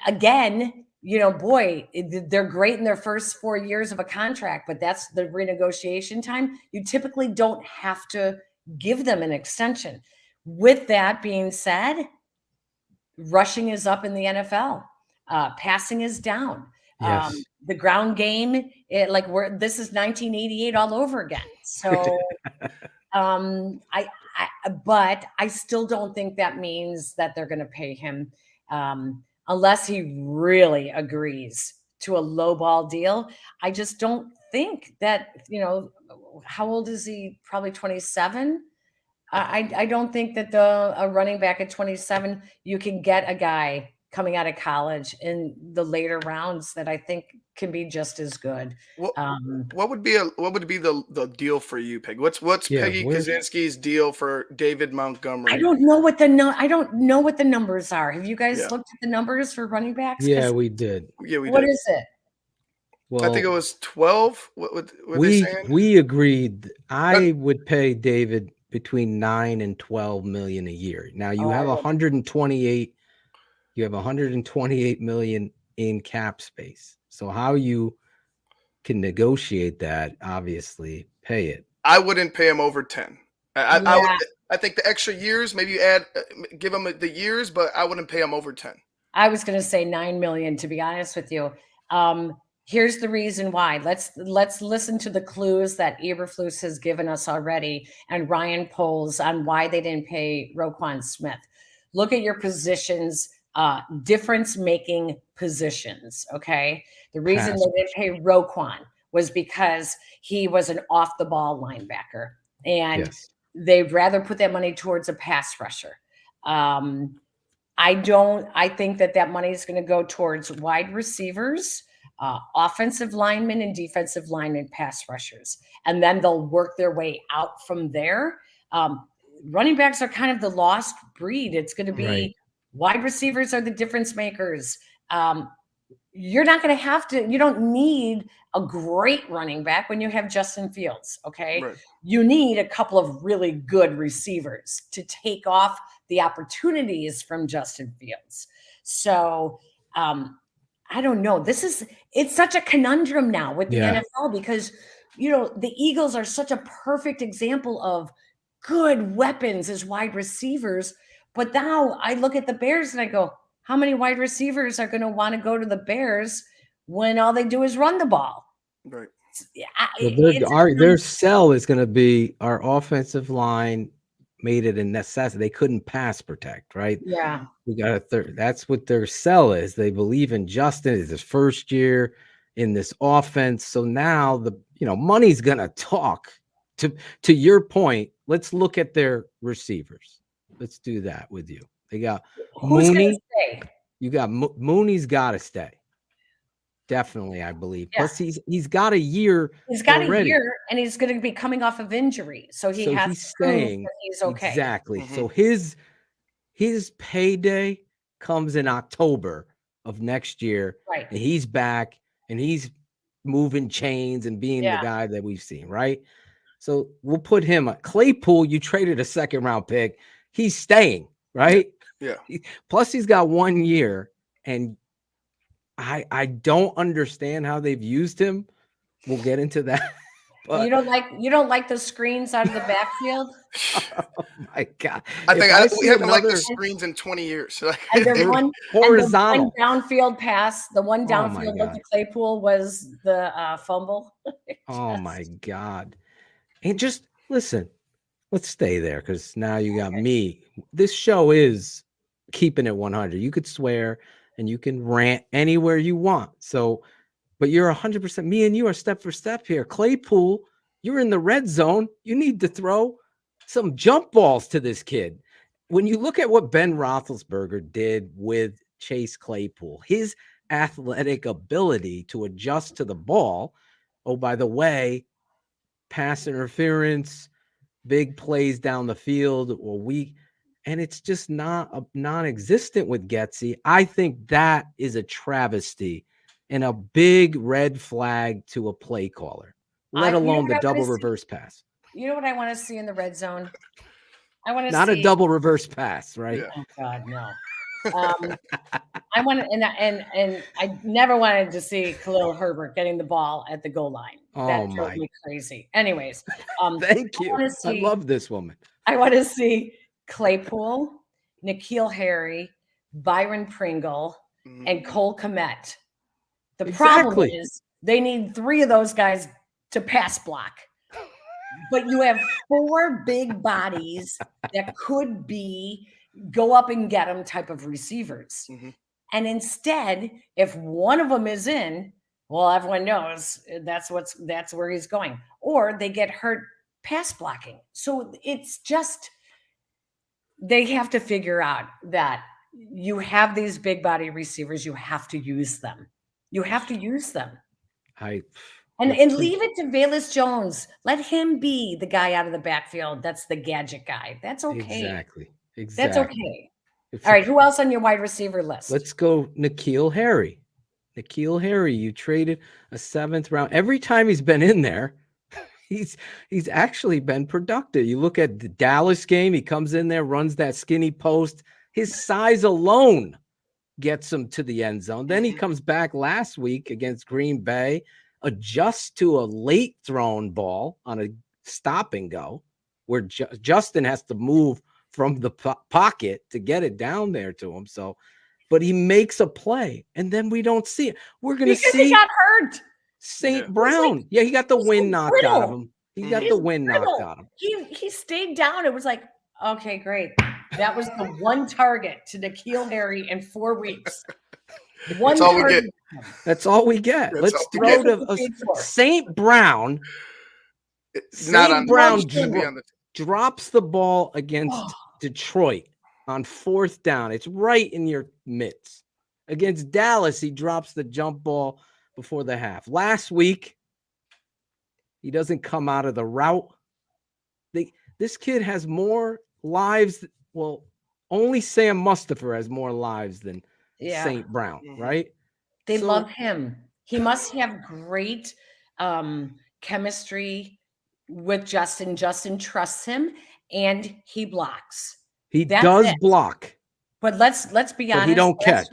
again, they're great in their first 4 years of a contract, but that's the renegotiation time. You typically don't have to give them an extension. With that being said, rushing is up in the NFL. Passing is down. Yes. The ground game, this is 1988 all over again. So, but I still don't think that means that they're going to pay him unless he really agrees to a lowball deal. I just don't think that, how old is he? Probably 27. I don't think that a running back at 27, you can get a guy coming out of college in the later rounds that I think can be just as good. What would be the deal for you, Peggy? What's Peggy Kusinski's deal for David Montgomery? I don't know what the numbers are. Have you guys looked at the numbers for running backs? Yeah, we did. Yeah, we did. What is it? Well, I think it was 12. What they saying? We agreed. I would pay David between 9 and 12 million a year. Now you have 128. You have 128 million in cap space. So how you can negotiate that? Obviously, pay it. I wouldn't pay him over 10. I think the extra years, maybe you give him the years, but I wouldn't pay him over 10. I was going to say 9 million, to be honest with you. Here's the reason why. Let's listen to the clues that Eberflus has given us already and Ryan Poles on why they didn't pay Roquan Smith. Look at your positions, difference-making positions, okay? The reason they didn't pay Roquan was because he was an off-the-ball linebacker, and they'd rather put that money towards a pass rusher. I think that money is going to go towards wide receivers, offensive linemen and defensive linemen, pass rushers, and then they'll work their way out from there. Running backs are kind of the lost breed. It's going to be wide receivers are the difference makers. You're not going to have to. You don't need a great running back when you have Justin Fields. Okay, you need a couple of really good receivers to take off the opportunities from Justin Fields. So. I don't know. It's such a conundrum now with the NFL because, the Eagles are such a perfect example of good weapons as wide receivers. But now I look at the Bears and I go, how many wide receivers are going to want to go to the Bears when all they do is run the ball? Right. Their sell is going to be our offensive line made it a necessity. They couldn't pass protect, right? Yeah. We got a third. That's what their sell is. They believe in Justin. It's his first year in this offense. So now money's gonna talk. To your point, let's look at their receivers. Let's do that with you. They got Who's Mooney. gonna stay? You got Mooney's got to stay. Definitely, I believe. Yeah. Plus, he's got a year. He's got already. a year, and he's going to be coming off of injury, so he has he's to prove staying. that he's okay. Exactly. So his payday comes in October of next year, Right? And he's back, and he's moving chains and being the guy that we've seen, right? So we'll put him. Claypool, you traded a second-round pick. He's staying, right? Yeah. Plus, he's got 1 year, and I don't understand how they've used him. We'll get into that. But you don't like the screens out of the backfield? Oh my God! We haven't liked the another screens in 20 years. And the one horizontal downfield pass, the one Oh my downfield God. look to Claypool was the fumble. Oh my God! And just listen. Let's stay there because now you got me. This show is keeping it 100. You could swear and you can rant anywhere you want. So, but you're 100%. Me and you are step for step here. Claypool, you're in the red zone. You need to throw some jump balls to this kid. When you look at what Ben Roethlisberger did with Chase Claypool, his athletic ability to adjust to the ball. Oh, by the way, pass interference, big plays down the field, or and it's just non-existent with Getsy. I think that is a travesty and a big red flag to a play caller, let alone the double reverse pass. You know what I want to see in the red zone? I want to Not see a double reverse pass, right? Oh God, no. I want to, and I never wanted to see Khalil Herbert getting the ball at the goal line. That drove me crazy. Anyways, thank you. I love this woman. I want to see Claypool, N'Keal Harry, Byron Pringle, and Cole Kmet. The problem is they need 3 of those guys to pass block. But you have 4 big bodies that could be go up and get them type of receivers. And instead, if one of them is in, well, everyone knows that's where he's going. Or they get hurt pass blocking. So it's just they have to figure out that you have these big body receivers, you have to use them. You have to use them. And leave it to Velus Jones. Let him be the guy out of the backfield. That's the gadget guy. That's okay. Exactly. That's okay. All right. Who else on your wide receiver list? Let's go N'Keal Harry. N'Keal Harry, you traded a 7th round. Every time he's been in there, he's actually been productive. You look at the Dallas game, he comes in there, runs that skinny post. His size alone gets him to the end zone. Then he comes back last week against Green Bay, adjusts to a late thrown ball on a stop and go where Justin has to move from the pocket to get it down there to him. So, but he makes a play and then we don't see it. We're going to see he got hurt. St. Brown. He got the wind knocked out of him. He got the wind knocked out of him. He stayed down. It was like, okay, great. That was the one target to N'Keal Harry in 4 weeks. That's all we get. That's all we get. Let's throw to St. Brown. St. Brown drops the ball against Detroit on 4th down. It's right in your midst. Against Dallas, he drops the jump ball before the half. Last week, he doesn't come out of the route. This kid has more lives. Well, only Sam Mustipher has more lives than St. Brown, right? They love him. He must have great chemistry with Justin. Justin trusts him, and he blocks. He does block. But let's be honest. He don't catch.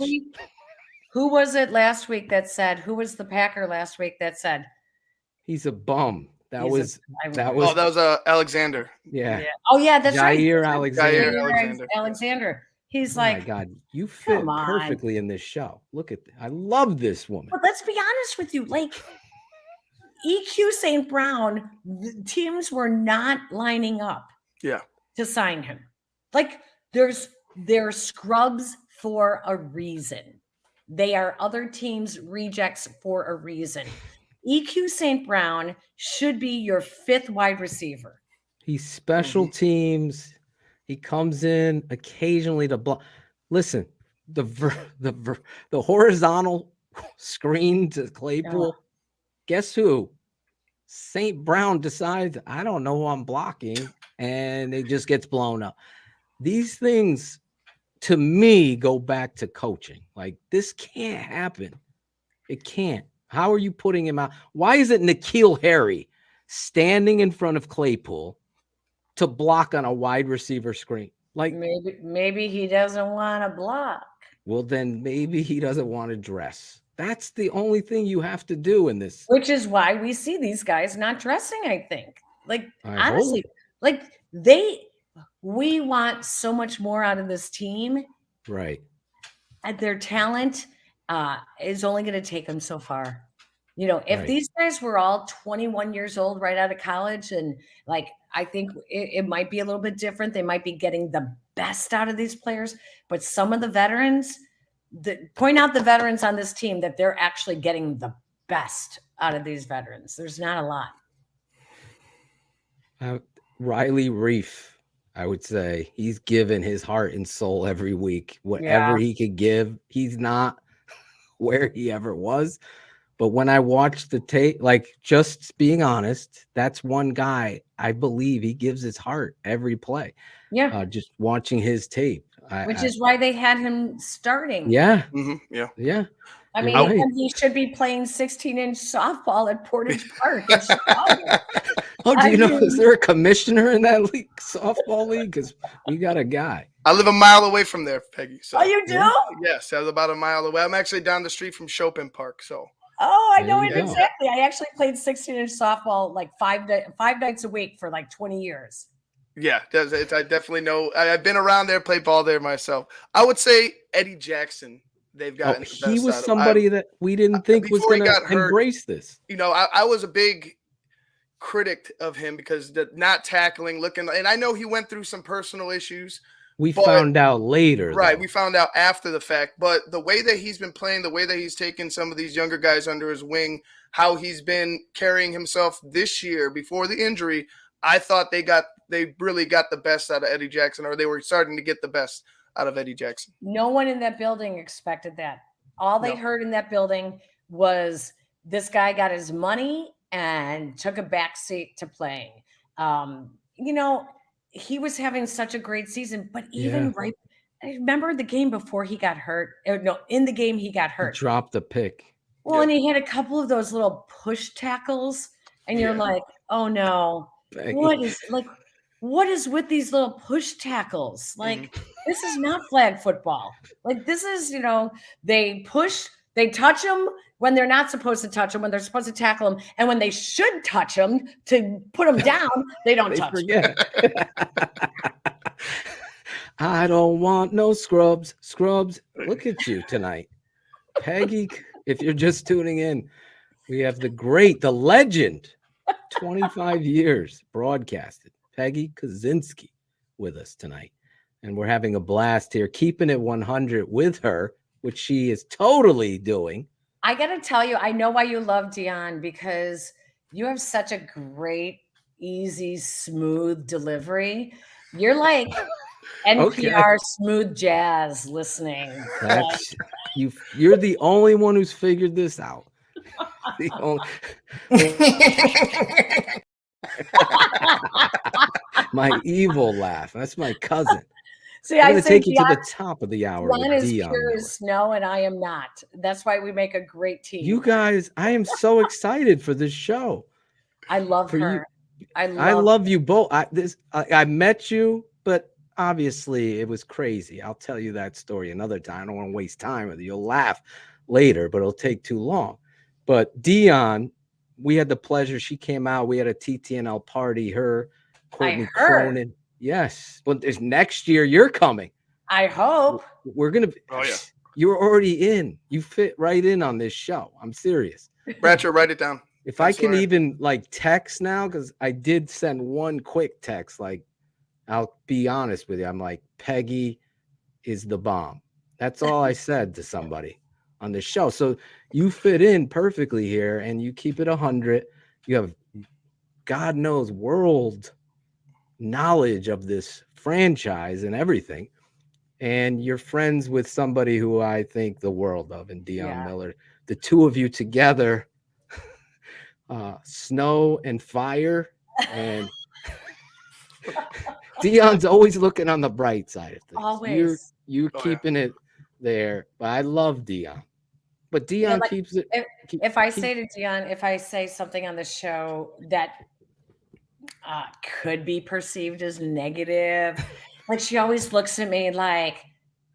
Who was it last week that said? Who was the Packer last week that said he's a bum? That was Alexander. Yeah. Oh yeah, that's right. Alexander. He's oh my God, you fit perfectly in this show. Look at I love this woman. But let's be honest with you, like EQ St. Brown, the teams were not lining up to sign him. Like they're scrubs for a reason. They are other teams' rejects for a reason. EQ St. Brown should be your 5th wide receiver. He's special teams. He comes in occasionally to block. Listen, the horizontal screen to Claypool. Guess who? St. Brown decides, I don't know who I'm blocking, and it just gets blown up. These things, to me, go back to coaching. Like, this can't happen. It can't. How are you putting him out? Why is it N'Keal Harry standing in front of Claypool to block on a wide receiver screen? Like, maybe he doesn't want to block. Well, then maybe he doesn't want to dress. That's the only thing you have to do in this. Which is why we see these guys not dressing, I think. Like, honestly, hope. we want so much more out of this team. Right. And their talent is only going to take them so far. You know, if these guys were all 21 years old right out of college, and like, I think it might be a little bit different. They might be getting the best out of these players, but some of the veterans, point out the veterans on this team that they're actually getting the best out of these veterans. There's not a lot. Riley Reef, I would say he's given his heart and soul every week. Whatever he could give, he's not where he ever was. But when I watched the tape, like, just being honest, that's one guy I believe he gives his heart every play. Yeah. Just watching his tape. Which is why they had him starting. Yeah. Mm-hmm. Yeah. I mean, and he should be playing 16-inch softball at Portage Park in Chicago. Do you know, is there a commissioner in that league, softball league? Because we got a guy. I live a mile away from there, Peggy. So. Oh, you do? Yes, I was about a mile away. I'm actually down the street from Chopin Park, so. Oh, I know it exactly. I actually played 16-inch softball like five nights a week for like 20 years. Yeah, I definitely know. I've been around there, played ball there myself. I would say Eddie Jackson. They've gotten the best he was out of. somebody that we didn't think was going to embrace this. You know, I was a big critic of him because the not tackling, and I know he went through some personal issues. We found out later. Right, we found out after the fact. But the way that he's been playing, the way that he's taken some of these younger guys under his wing, how he's been carrying himself this year before the injury, I thought they really got the best out of Eddie Jackson, or they were starting to get the best out of Eddie Jackson. No one in that building expected that. All they heard in that building was this guy got his money and took a backseat to playing. You know, he was having such a great season, but even I remember the game before he got hurt. No, in the game he got hurt. He dropped the pick. Well, and he had a couple of those little push tackles, and you're like, oh no, what is with these little push tackles? Like, this is not flag football. Like, this is, you know, they touch them when they're not supposed to touch them, when they're supposed to tackle them, and when they should touch them to put them down, they don't touch them. I don't want no scrubs. Scrubs, look at you tonight. Peggy, if you're just tuning in, we have the legend, 25 years broadcasted, Peggy Kusinski, with us tonight. And we're having a blast here, keeping it 100 with her, which she is totally doing. I got to tell you, I know why you love Dion, because you have such a great, easy, smooth delivery. You're like NPR smooth jazz listening. You're the only one who's figured this out. The only... My evil laugh. That's my cousin. See, I'm going to take you to the top of the hour. Dion is pure as snow, and I am not. That's why we make a great team. You guys, I am so excited for this show. I love her. I love you both. I met you, but obviously it was crazy. I'll tell you that story another time. I don't want to waste time with you. You'll laugh later, but it'll take too long. But Dion, we had the pleasure. She came out. We had a TTNL party. Her, Courtney Cronin. Yes. Well, there's next year you're coming. I hope. We're going to. Oh, yeah. You're already in. You fit right in on this show. I'm serious. Bradshaw, write it down. If I can even like text now, because I did send one quick text, like, I'll be honest with you. I'm like, Peggy is the bomb. That's all I said to somebody on the show. So you fit in perfectly here, and you keep it 100. You have, God knows, world knowledge of this franchise and everything. and you're friends with somebody who I think the world of, in Deion Yeah. Miller. The two of you together, snow and fire, and Deion's always looking on the bright side of things. Always. You're keeping it there, but I love Deion. But Deion like, keeps it. If I say to Deion, if I say something on the show that could be perceived as negative, like she always looks at me like,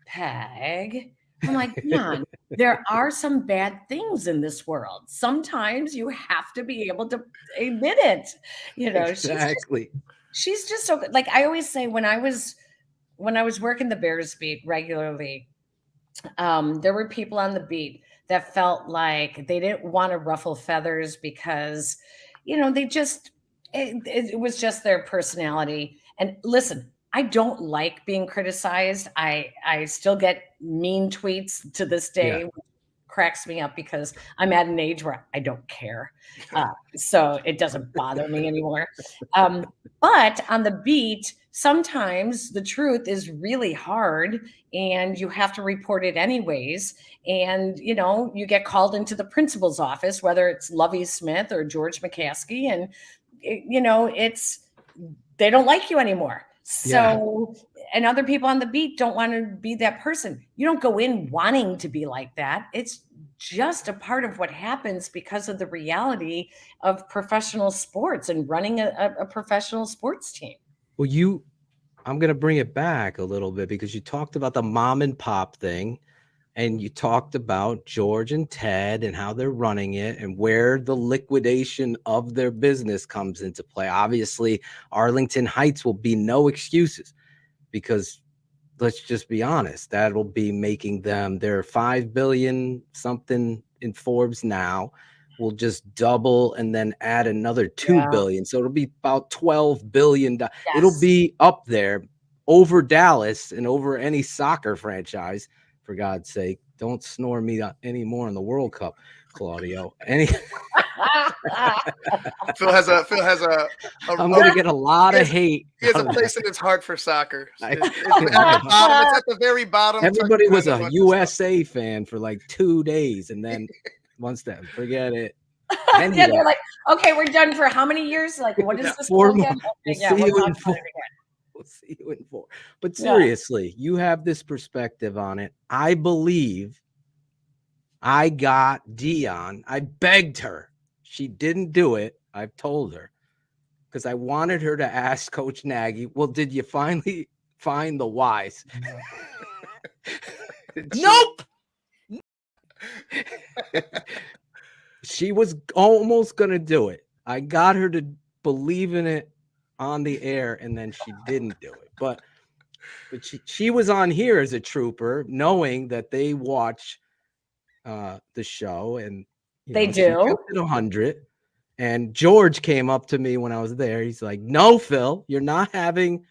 Peg. I'm like, Deion, there are some bad things in this world. Sometimes you have to be able to admit it. You know, Exactly. She's just so good. Like I always say, when I was working the Bears beat regularly, there were people on the beat that felt like they didn't want to ruffle feathers because, you know, they just it was just their personality. And listen, I don't like being criticized. I still get mean tweets to this day. Yeah. Cracks me up because I'm at an age where I don't care. So it doesn't bother me anymore. But on the beat, sometimes the truth is really hard and you have to report it anyways. And, you know, you get called into the principal's office, whether it's Lovie Smith or George McCaskey, and, you know, they don't like you anymore. So, and other people on the beat don't want to be that person. You don't go in wanting to be like that. It's just a part of what happens because of the reality of professional sports and running a professional sports team. Well, I'm going to bring it back a little bit because you talked about the mom and pop thing, and you talked about George and Ted and how they're running it and where the liquidation of their business comes into play. Obviously, Arlington Heights will be no excuses because let's just be honest, that'll be making them, they're $5 billion something in Forbes now, will just double and then add another $2 billion. So it'll be about $12 billion. Yes. It'll be up there over Dallas and over any soccer franchise. For God's sake, don't snore me anymore in the World Cup, Claudio. Phil has a I'm going to get a lot of hate. He has a place in his heart for soccer. It's at the very bottom. Everybody was a USA fan for like 2 days, and then once that, forget it. Anyway. Yeah, they're like, okay, we're done for how many years? Like, what is this? 4 months. We'll see you in 4. But seriously, you have this perspective on it. I believe I got Deion. I begged her. She didn't do it. I've told her because I wanted her to ask Coach Nagy, well, did you finally find the whys? Nope. She was almost going to do it. I got her to believe in it on the air, and then she didn't do it. But she was on here as a trooper, knowing that they watch the show, and they do. She kept it 100. And George came up to me when I was there. He's like, "No, Phil, you're not having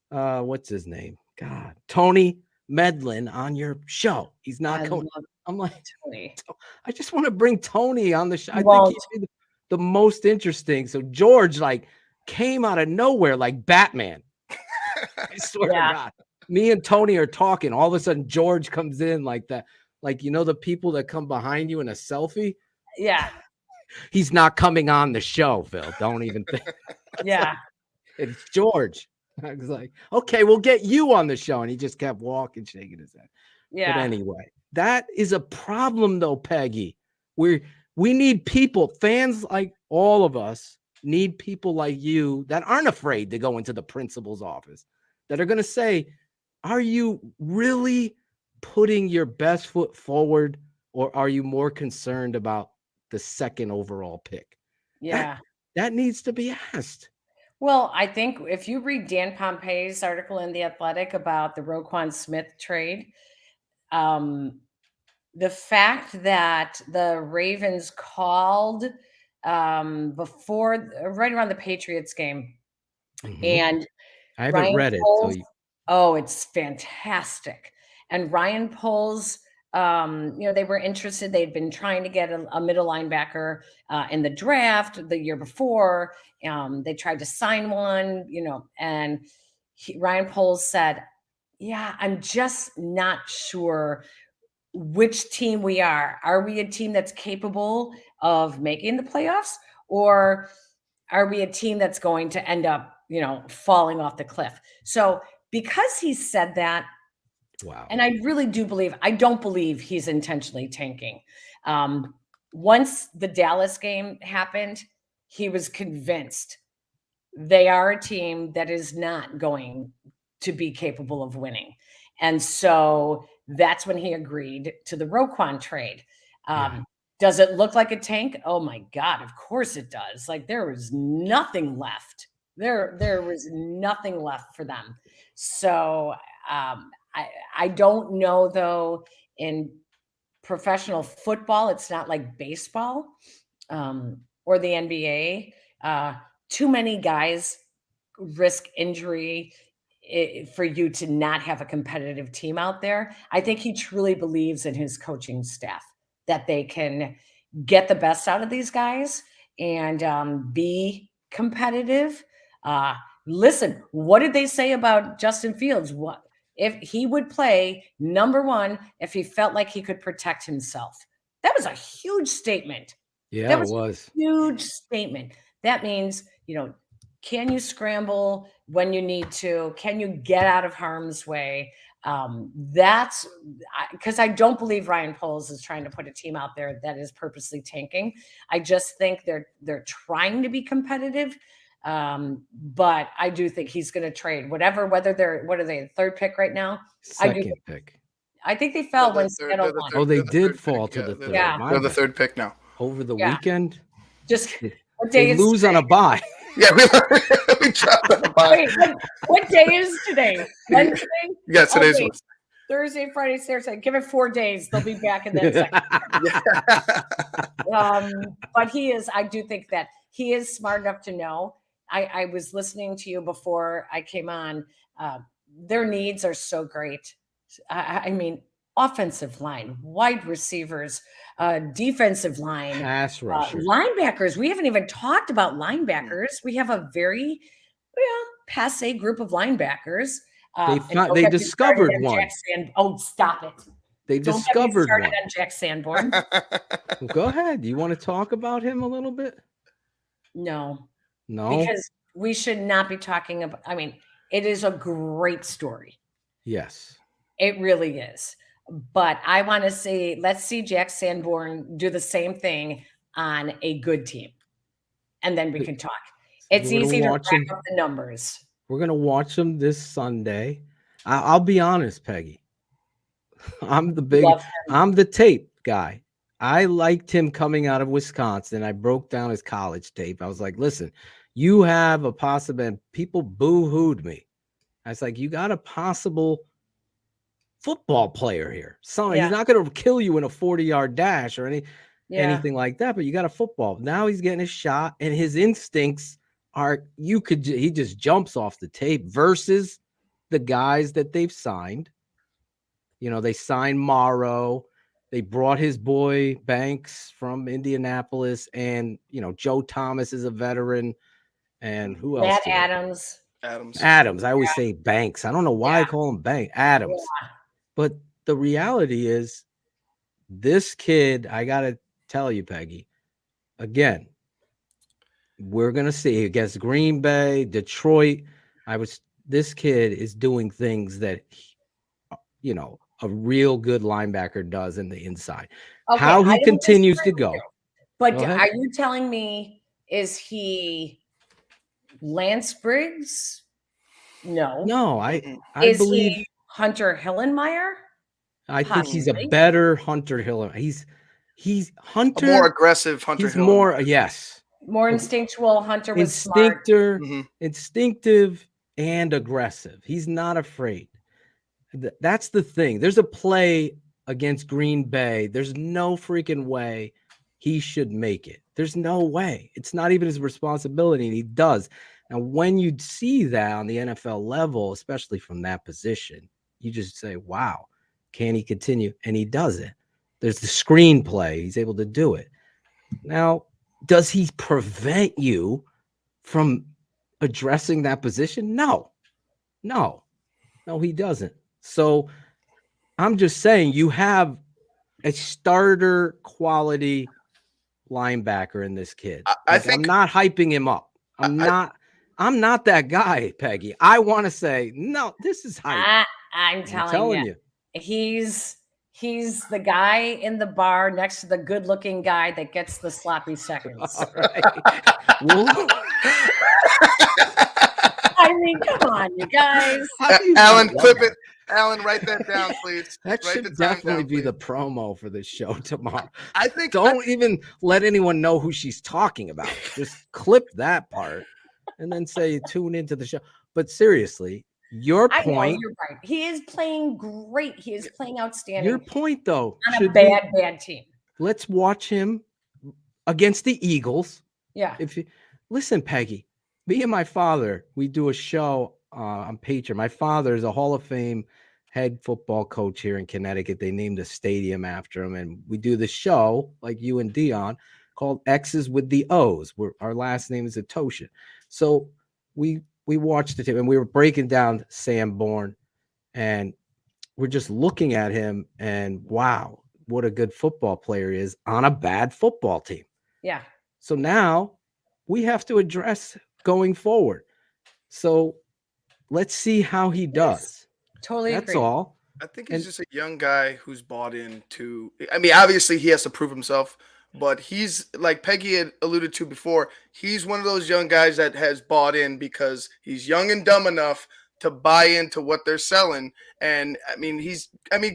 what's his name? God, Tony Medlin on your show. He's not going." I'm like, Tony. I just want to bring Tony on the show. I think he'd be the most interesting. So George came out of nowhere like Batman. I swear to God. Me and Tony are talking. All of a sudden, George comes in like that. Like, you know, the people that come behind you in a selfie? Yeah. He's not coming on the show, Phil. Don't even think. Yeah. It's George. I was like, okay, we'll get you on the show. And he just kept walking, shaking his head. Yeah. But anyway, that is a problem, though, Peggy. We need people, fans like all of us, need people like you that aren't afraid to go into the principal's office, that are going to say, are you really putting your best foot forward, or are you more concerned about the second overall pick? Yeah. That needs to be asked. Well, I think if you read Dan Pompei's article in The Athletic about the Roquan Smith trade, the fact that the Ravens called before, right around the Patriots game, and I haven't read it. Oh, it's fantastic. And Ryan Poles, you know, they were interested. They'd been trying to get a middle linebacker in the draft the year before. They tried to sign one, you know, and Ryan Poles said, Yeah, I'm just not sure which team we are. Are we a team that's capable of making the playoffs, or are we a team that's going to end up, falling off the cliff? So because he said that, wow. And I don't believe he's intentionally tanking. Once the Dallas game happened, he was convinced they are a team that is not going to be capable of winning. And so that's when he agreed to the Roquan trade. Does it look like a tank? Oh my God, of course it does. Like there was nothing left. There was nothing left for them. So I don't know though, in professional football, it's not like baseball or the NBA. Too many guys risk injury for you to not have a competitive team out there. I think he truly believes in his coaching staff that they can get the best out of these guys and be competitive. Listen, what did they say about Justin Fields? What if he would play number one if he felt like he could protect himself? That was a huge statement. Yeah, that it was a huge statement. That means, can you scramble when you need to? Can you get out of harm's way? That's because I don't believe Ryan Poles is trying to put a team out there that is purposely tanking. I just think they're trying to be competitive. But I do think he's going to trade whether what are they, third pick right now? Second pick. I think they fell when Seattle won. Oh, they did fall to the third. Yeah. They're the third pick now. Over the weekend? Just what day they is lose today? on a bye. Yeah, we dropped on a bye. Wait, what day is today? Wednesday? Yeah, today's Wednesday. Thursday, Friday, Saturday. Give it 4 days. They'll be back in that second. But I do think that he is smart enough to know. I was listening to you before I came on. Their needs are so great. I mean, offensive line, wide receivers, defensive line, pass rusher, linebackers. We haven't even talked about linebackers. We have a very passe group of linebackers. They discovered one. Stop it. They discovered one. On Jack Sanborn. Go ahead. You want to talk about him a little bit? No. Because we should not be talking about, it is a great story. Yes. It really is. But I want to say, let's see Jack Sanborn do the same thing on a good team. And then we can talk. It's easy to rack up the numbers. We're going to watch them this Sunday. I'll be honest, Peggy. I'm the tape guy. I liked him coming out of Wisconsin. I broke down his college tape. I was like, listen, you have a possible, people boo-hooed me. I was like, you got a possible football player here. He's not going to kill you in a 40-yard dash or anything like that, but you got a football. Now he's getting a shot, and his instincts are, he just jumps off the tape versus the guys that they've signed. They signed Morrow. They brought his boy Banks from Indianapolis, and Joe Thomas is a veteran, and who else? Matt Adams. I always say Banks. I don't know why I call him Adams. Yeah. But the reality is, this kid, I gotta tell you, Peggy, again, we're gonna see against Green Bay, Detroit. This kid is doing things that a real good linebacker does in the inside. Okay, how he continues to go. But are you telling me, is he Lance Briggs? No. No, I is believe he Hunter Hillenmeyer? I think he's a better Hunter Hillenmeyer. He's Hunter. A more aggressive Hunter Hillenmeyer. More instinctual. Hunter was instinctive and aggressive. He's not afraid. That's the thing. There's a play against Green Bay. There's no freaking way he should make it. There's no way. It's not even his responsibility, and he does. And when you see that on the NFL level, especially from that position, you just say, wow, can he continue? And he does it. There's the screenplay. He's able to do it. Now, does he prevent you from addressing that position? No, he doesn't. So I'm just saying you have a starter quality linebacker in this kid. I think I'm not hyping him up. I'm not that guy, Peggy. I want to say, no, this is hype. I'm telling you. He's the guy in the bar next to the good-looking guy that gets the sloppy seconds. All right. I mean, come on, you guys. Alan, clip it. Alan, write that down, please. That write should definitely be the promo for this show tomorrow. I think don't even let anyone know who she's talking about. Just clip that part and then say tune into the show. But seriously, your point. You're right. He is playing great. He is playing outstanding. Your point, though, on a bad team. Let's watch him against the Eagles. Yeah. Listen, Peggy, me and my father, we do a show on Patreon. My father is a Hall of Fame head football coach here in Connecticut. They named a stadium after him, and we do the show like you and Dion called X's with the O's. Our last name is Atosha. So we watched it and we were breaking down Sanborn, and we're just looking at him and wow, what a good football player he is on a bad football team. Yeah. So now we have to address going forward. So let's see how he does. Yes, totally. That's agree. all. I think he's just a young guy who's bought into. I mean, obviously he has to prove himself, but he's like Peggy had alluded to before. He's one of those young guys that has bought in because he's young and dumb enough to buy into what they're selling. And I mean,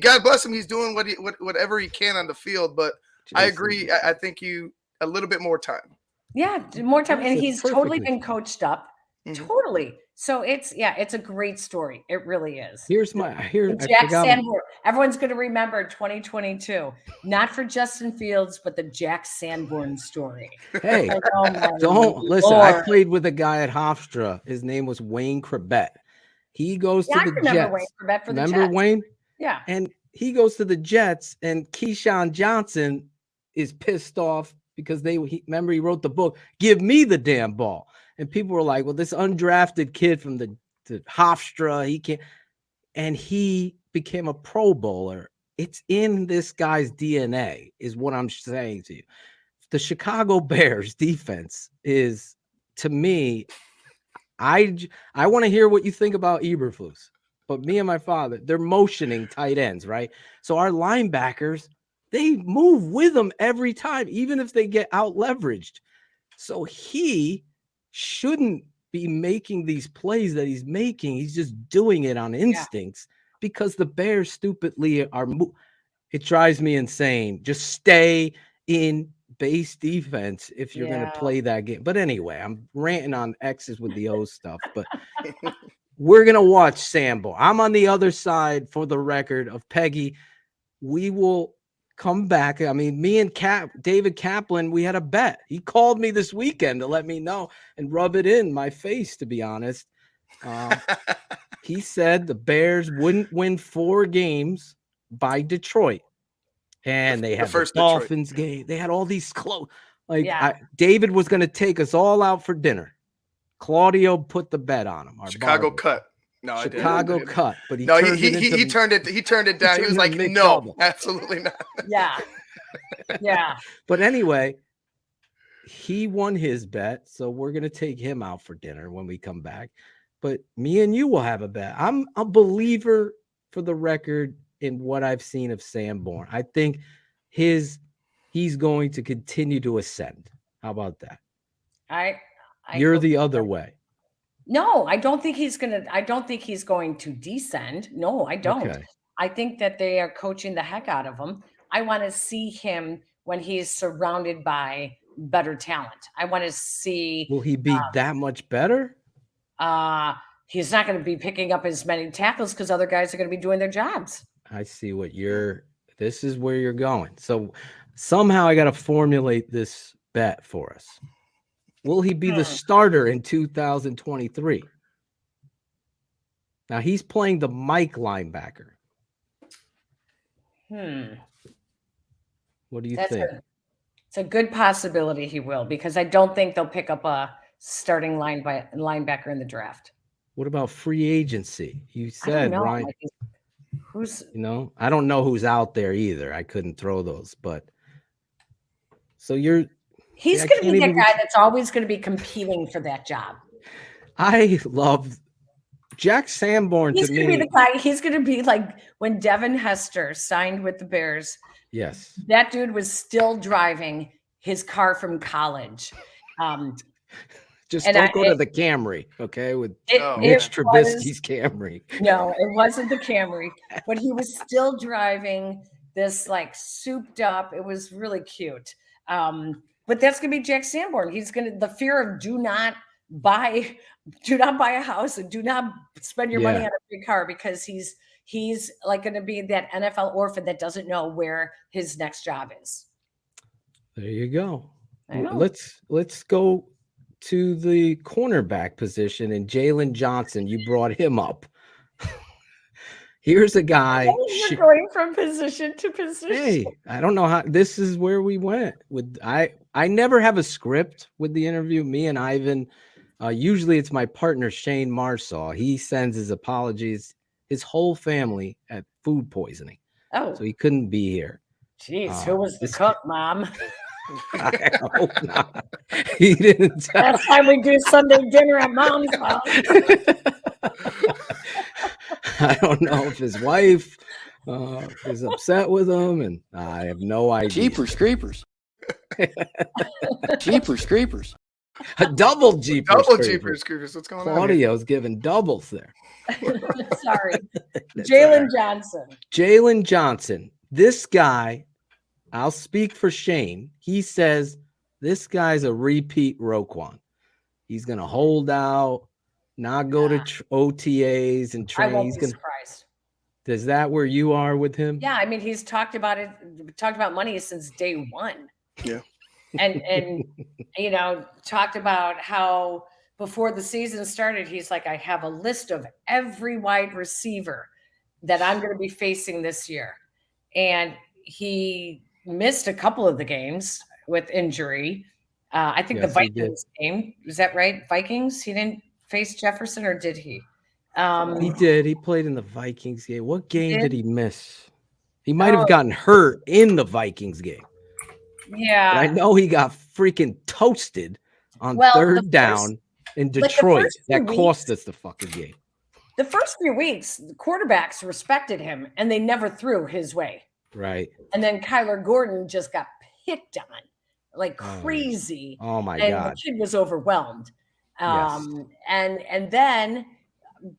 God bless him. He's doing whatever he can on the field. But I agree. I think a little bit more time. Yeah, more time, and he's totally perfectly been coached up. Totally. So it's a great story. It really is. Jack Sanborn. Everyone's going to remember 2022, not for Justin Fields, but the Jack Sanborn story. Hey, don't listen. I played with a guy at Hofstra. His name was Wayne Krebet. He goes to the Jets. Wayne Krebet for the remember Jets. Wayne? Yeah. And he goes to the Jets, and Keyshawn Johnson is pissed off because remember he wrote the book, Give Me the Damn Ball. And people were like, well, this undrafted kid from the Hofstra, he can't. And he became a Pro Bowler. It's in this guy's DNA, is what I'm saying to you. The Chicago Bears defense is, to me, I want to hear what you think about Eberflus. But me and my father, they're motioning tight ends, right? So our linebackers, they move with them every time, even if they get out leveraged. So he shouldn't be making these plays that he's making. He's just doing it on instincts because the Bears stupidly are. It drives me insane. Just stay in base defense if you're going to play that game. But anyway, I'm ranting on X's with the O stuff, but we're going to watch Sambo. I'm on the other side, for the record, of Peggy. We will come back. I mean, me and David Kaplan, we had a bet. He called me this weekend to let me know and rub it in my face, to be honest. He said the Bears wouldn't win 4 games by Detroit. And they had the Dolphins game. They had all these close. David was going to take us all out for dinner. Claudio put the bet on him. Chicago cut. No, Chicago cut, but he turned it down. He was like, no, absolutely not. Yeah. But anyway, he won his bet, so we're gonna take him out for dinner when we come back. But me and you will have a bet. I'm a believer, for the record, in what I've seen of Sanborn. I think he's going to continue to ascend. How about that? You're the other way. No, I don't think he's going to descend. No, I don't. Okay. I think that they are coaching the heck out of him. I want to see him when he's surrounded by better talent. I want to see. Will he be that much better? He's not going to be picking up as many tackles because other guys are going to be doing their jobs. I see this is where you're going. So somehow I got to formulate this bet for us. Will he be the starter in 2023? Now he's playing the Mike linebacker. What do you think? It's a good possibility he will, because I don't think they'll pick up a starting linebacker in the draft. What about free agency? You said, Ryan. Who's I don't know who's out there either. I couldn't throw those, but so he's going to be that guy that's always going to be competing for that job. I love Jack Sanborn. He's to going me, to be the guy. He's going to be like when Devin Hester signed with the Bears. Yes, that dude was still driving his car from college. Just don't go to the Camry, okay? With Mitch Trubisky's Camry. No, it wasn't the Camry, but he was still driving this like souped up. It was really cute. But that's gonna be Jack Sanborn. He's the fear of do not buy a house and do not spend your money on a big car, because he's like gonna be that NFL orphan that doesn't know where his next job is. There you go. Let's go to the cornerback position, and Jalen Johnson. You brought him up. Here's a guy. You're going from position to position. Hey, I don't know how this is where we went with. I never have a script with the interview. Me and Ivan. Usually it's my partner Shane Marsaw. He sends his apologies. His whole family had food poisoning. Oh, so he couldn't be here. Jeez, who was the cook, Mom? I hope not. He didn't. That's why we do Sunday dinner at Mom's house. I don't know if his wife is upset with him, and I have no idea. Jeepers creepers. Jeepers creepers. A double Jeepers creepers. What's going on? Claudio's giving doubles there. Sorry. Jalen Johnson. Jalen Johnson. This guy, I'll speak for Shane. He says this guy's a repeat Roquan. He's going to hold out, not go to OTAs and train. I won't be surprised. Is that where you are with him? Yeah, I mean, he's talked about money since day one. Yeah. And talked about how before the season started, he's like, I have a list of every wide receiver that I'm going to be facing this year. And he missed a couple of the games with injury. I think the Vikings game, is that right? Vikings? He didn't face Jefferson, or did he? He did. He played in the Vikings game. What game did he miss? He might have gotten hurt in the Vikings game. Yeah. But I know he got freaking toasted on third down in Detroit. That cost us the fucking game. The first few weeks, the quarterbacks respected him, and they never threw his way. Right. And then Kyler Gordon just got picked on like crazy. Oh my God. God. The kid was overwhelmed. Yes. And then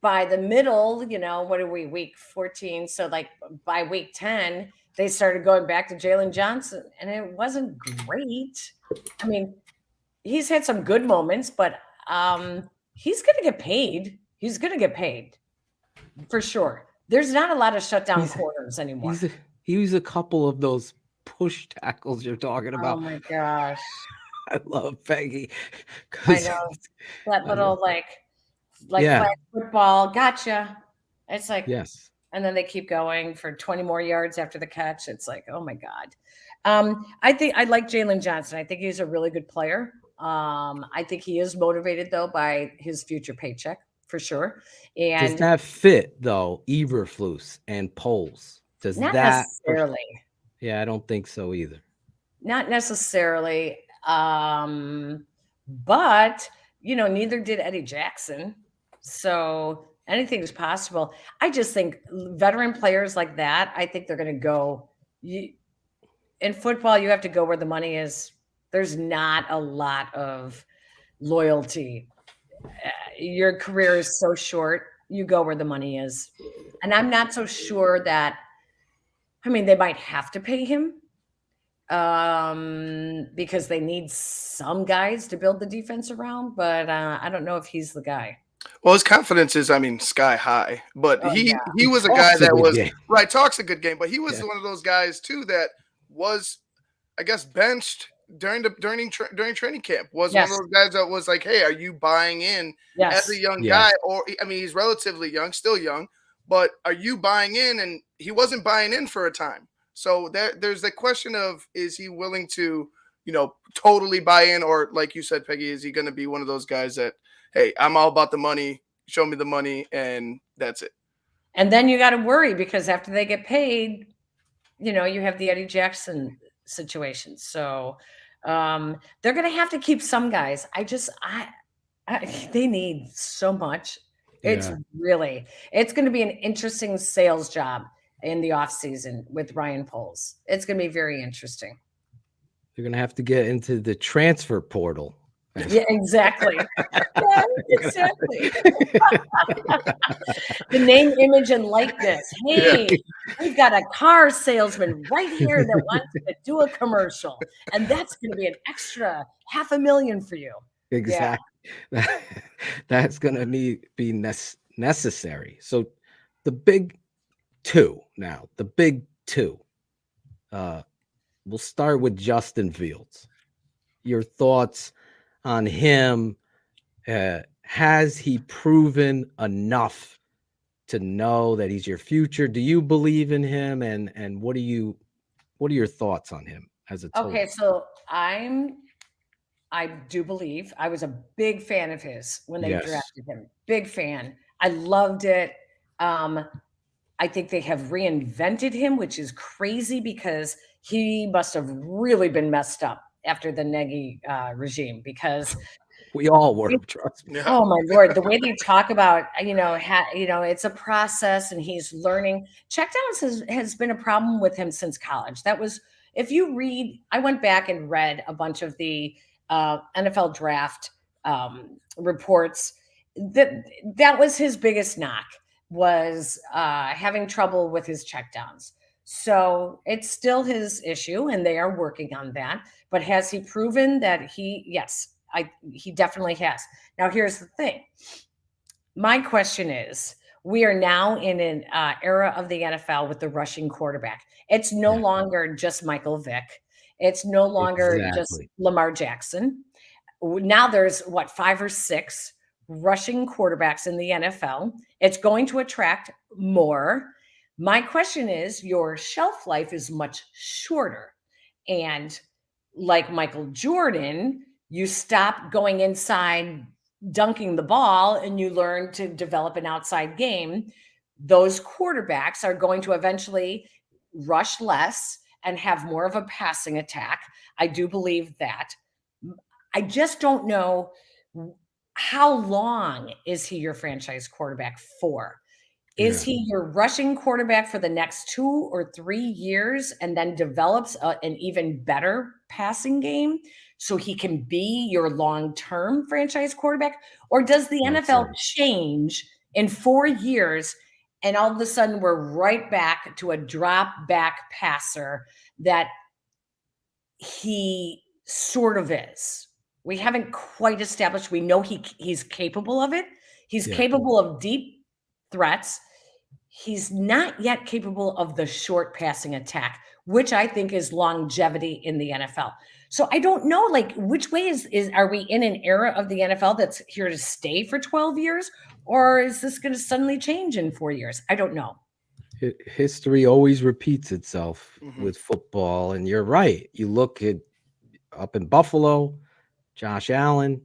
by the middle, what are we, week 14? So like by week 10, they started going back to Jalen Johnson, and it wasn't great. I mean, he's had some good moments, but he's going to get paid. He's going to get paid for sure. There's not a lot of shutdown corners anymore. He was a couple of those push tackles you're talking about. Oh my gosh. I love Peggy. I know. That little like flag football. Gotcha. It's like, yes. And then they keep going for 20 more yards after the catch. It's like, oh my God. I think I like Jalen Johnson. I think he's a really good player. I think he is motivated though by his future paycheck for sure. And does that fit though? Eberflus and Poles. Does not that necessarily? Yeah, I don't think so either. Not necessarily. But neither did Eddie Jackson. So anything is possible. I just think veteran players like that, I think they're going to go. In football, you have to go where the money is. There's not a lot of loyalty. Your career is so short. You go where the money is. And I'm not so sure that, they might have to pay him because they need some guys to build the defense around. But I don't know if he's the guy. Well, his confidence is, sky high. But he was a guy that was right. Talks a good game, but he was one of those guys too that was, I guess, benched during training camp. Was one of those guys that was like, "Hey, are you buying in as a young guy?" Or he's relatively young, still young, but are you buying in? And he wasn't buying in for a time. So there's the question of, is he willing to, totally buy in, or like you said, Peggy, is he going to be one of those guys that, hey, I'm all about the money, show me the money, and that's it? And then you got to worry because after they get paid, you have the Eddie Jackson situation. So they're going to have to keep some guys. They need so much. It's going to be an interesting sales job in the off season with Ryan Poles. It's going to be very interesting. You're going to have to get into the transfer portal. Yeah, exactly. Yeah, exactly. The name, image, and likeness. Hey, we've got a car salesman right here that wants to do a commercial, and that's going to be an extra $500,000 for you. Exactly. Yeah. That's going to be necessary. So the big two now, we'll start with Justin Fields. Your thoughts on him? Has he proven enough to know that he's your future? Do you believe in him? And what are your thoughts on him as a total? Okay, so I do believe I was a big fan of his when they drafted him. Big fan. I loved it. I think they have reinvented him, which is crazy because he must have really been messed up after the Nagy regime, because we all were. Trust me. Oh my Lord, the way they talk about it's a process and he's learning. Checkdowns has been a problem with him since college. That was, if you read, I went back and read a bunch of the NFL draft reports. That was his biggest knock, was having trouble with his checkdowns. So it's still his issue, and they are working on that. But has he proven that yes, he definitely has. Now, here's the thing. My question is, we are now in an era of the NFL with the rushing quarterback. It's no longer just Michael Vick. It's no longer just Lamar Jackson. Now there's 5 or 6 rushing quarterbacks in the NFL. It's going to attract more. My question is, your shelf life is much shorter. And like Michael Jordan, you stop going inside, dunking the ball, and you learn to develop an outside game. Those quarterbacks are going to eventually rush less and have more of a passing attack. I do believe that. I just don't know, how long is he your franchise quarterback for? Is he your rushing quarterback for the next 2 or 3 years and then develops an even better passing game so he can be your long-term franchise quarterback? Or does the NFL change in 4 years and all of a sudden we're right back to a drop-back passer that he sort of is? We haven't quite established. We know he's capable of it. He's capable of deep threats. He's not yet capable of the short passing attack, which I think is longevity in the NFL. So I don't know, which way are we in an era of the NFL that's here to stay for 12 years? Or is this going to suddenly change in 4 years? I don't know. History always repeats itself with football. And you're right. You look at up in Buffalo, Josh Allen,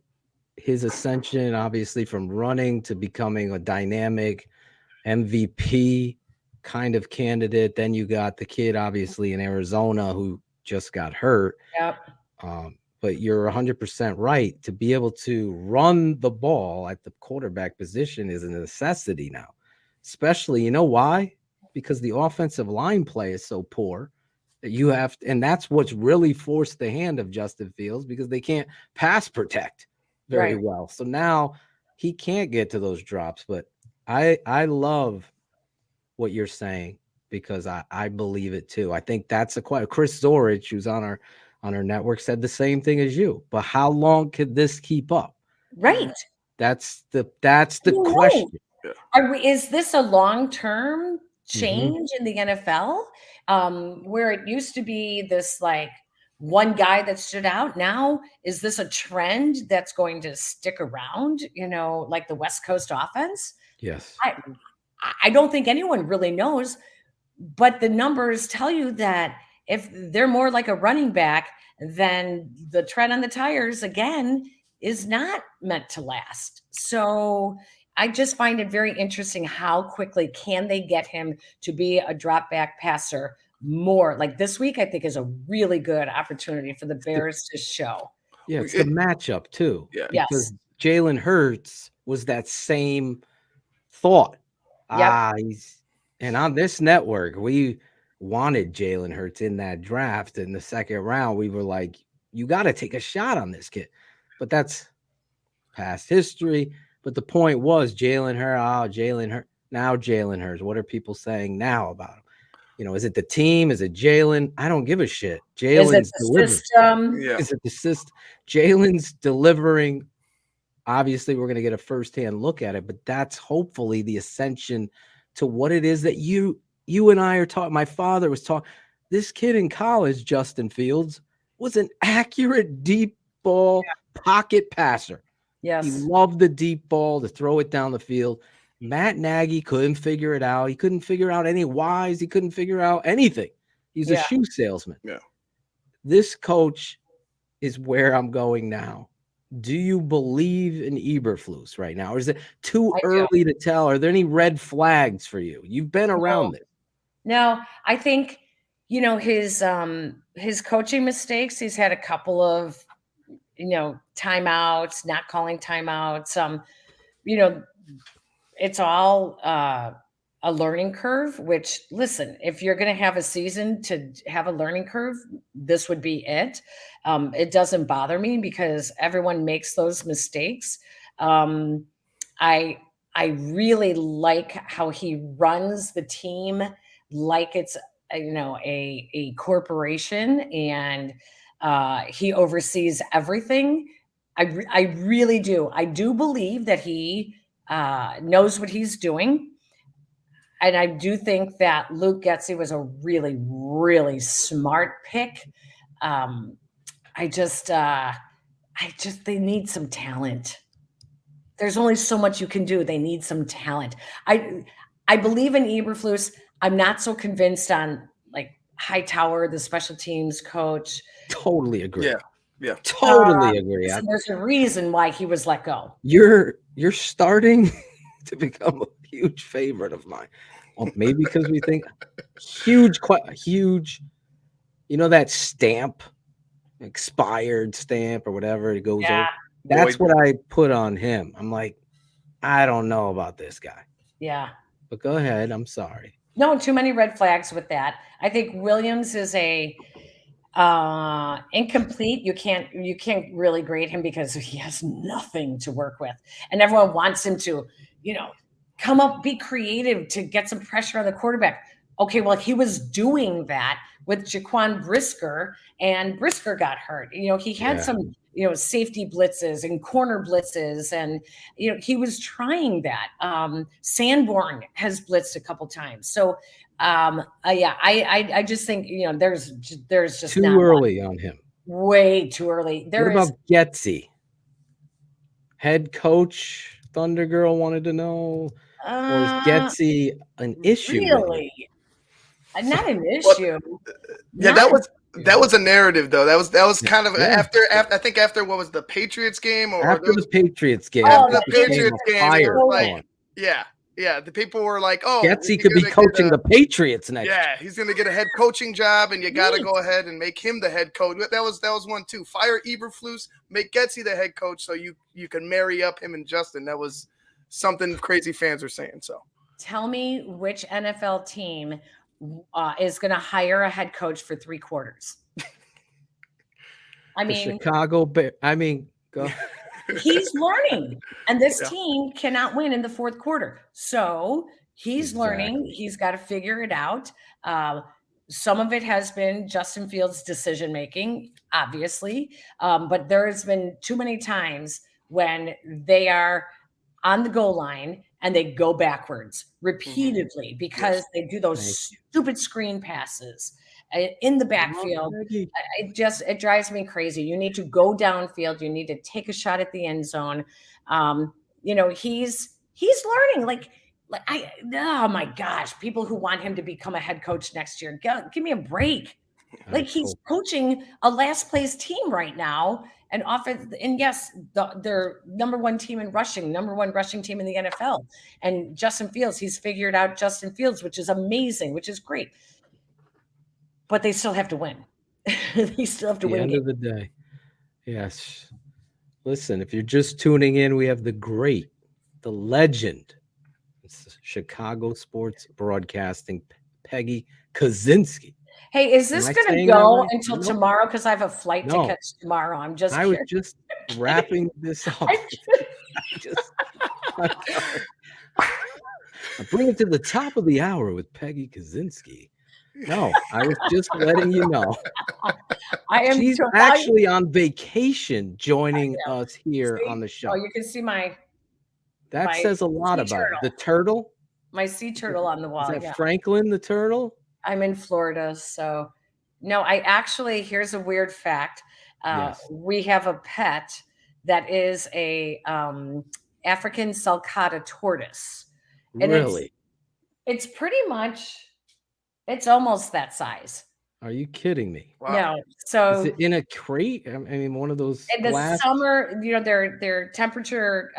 his ascension, obviously from running to becoming a dynamic MVP kind of candidate. Then you got the kid, obviously, in Arizona who just got hurt. Yep. But you're 100% right. To be able to run the ball at the quarterback position is a necessity now. Especially, you know why? Because the offensive line play is so poor. You have, and that's what's really forced the hand of Justin Fields, because they can't pass protect very well. So now he can't get to those drops. But I love what you're saying, because I believe it too. I think that's a quite Chris Zorich, who's on our network, said the same thing as you. But how long could this keep up? Right. That's the question. Is this a long-term change in the NFL, where it used to be this one guy that stood out? Now, is this a trend that's going to stick around, like the West Coast offense? Yes. I don't think anyone really knows, but the numbers tell you that if they're more like a running back, then the tread on the tires, again, is not meant to last. So I just find it very interesting how quickly can they get him to be a drop back passer more. Like this week, I think is a really good opportunity for the Bears to show. Yeah, it's the matchup too. Yeah. Because Yes. Jalen Hurts was that same thought. Yep. And on this network, we wanted Jalen Hurts in that draft in the second round. We were like, you got to take a shot on this kid. But that's past history. But the point was Jalen Hurts. Now Jalen Hurts. What are people saying now about him? You know, is it the team? Is it Jalen? I don't give a shit. Jalen's delivering. System? Yeah. Is it the system? Jalen's delivering. Obviously, we're going to get a firsthand look at it, but that's hopefully the ascension to what it is that you and I are taught. My father was taught. This kid in college, Justin Fields, was an accurate deep ball pocket passer. Yes. He loved the deep ball to throw it down the field. Matt Nagy couldn't figure it out. He couldn't figure out any whys. He couldn't figure out anything. He's a shoe salesman. Yeah. This coach is where I'm going now. Do you believe in Eberflus right now? Or is it too early to tell? Are there any red flags for you? You've been around this. No, I think, you know, his coaching mistakes, he's had a couple of, you know, timeouts, not calling timeouts. You know, it's all a learning curve, which, listen, if you're going to have a season to have a learning curve, this would be it. It doesn't bother me because everyone makes those mistakes. I really like how he runs the team like it's, you know, a corporation, and he oversees everything. I really do. I do believe that he knows what he's doing. And I do think that Luke Getsy was a really, really smart pick. They need some talent. There's only so much you can do. They need some talent. I believe in Eberflus. I'm not so convinced on like Hightower, the special teams coach. Totally agree. Yeah. Totally agree. So there's a reason why he was let go. You're starting to become a huge favorite of mine. Well, maybe because we think huge, you know, that stamp, expired stamp or whatever it goes over. That's what I put on him. I'm like, I don't know about this guy. Yeah. But go ahead. I'm sorry. No, too many red flags with that. I think Williams is a incomplete. You can't really grade him because he has nothing to work with, and everyone wants him to, you know, come up, be creative to get some pressure on the quarterback. Okay, well, he was doing that with Jaquan Brisker, and Brisker got hurt. You know, he had some, you know, safety blitzes and corner blitzes, and, you know, he was trying that. Sanborn has blitzed a couple times. So, I just think, you know, there's just too not early on him. Way too early. What about Getsy? Head coach, Thunder Girl wanted to know. Or is Getsy an issue? Really? Not an issue. Yeah, that was a narrative though. That was kind of after I think after what was the Patriots game or after the Patriots game. After the Patriots game, like, the people were like, "Oh, Getsy could be coaching the Patriots next." Yeah, he's going to get a head coaching job, and you got to go ahead and make him the head coach. That was one too. Fire Eberflus, make Getsy the head coach, so you can marry up him and Justin. That was something crazy fans were saying. So, tell me which NFL team is going to hire a head coach for 3 quarters. I mean, Chicago Bear. I mean, go. He's learning, and this team cannot win in the 4th quarter. So he's learning. He's got to figure it out. Some of it has been Justin Fields' decision making, obviously, but there has been too many times when they are on the goal line and they go backwards repeatedly because they do those stupid screen passes in the backfield. It drives me crazy. You need to go downfield. You need to take a shot at the end zone. You know, he's learning. Oh my gosh, people who want him to become a head coach next year, give me a break. Like, he's coaching a last place team right now, and offense. And yes, they're number one team in rushing, number one rushing team in the NFL. And Justin Fields, he's figured out Justin Fields, which is amazing, which is great. But they still have to win. They still have to win. At the end of the day. Yes. Listen, if you're just tuning in, we have the great, the legend, it's Chicago sports broadcasting, Peggy Kusinski. Hey, is this going to go until tomorrow? Because I have a flight to catch tomorrow. I'm just. I was just wrapping this up. I bring it to the top of the hour with Peggy Kusinski. No, I was just letting you know. She's actually on vacation joining us here on the show. Oh, you can see my. That says a lot about it. The turtle? My sea turtle on the wall. Is that Franklin the turtle? I'm in Florida, so no, I actually, here's a weird fact. We have a pet that is a African sulcata tortoise. And really? It's pretty much, it's almost that size. Are you kidding me? Wow. No. So is it in a crate? I mean, one of those in the summer, they're temperature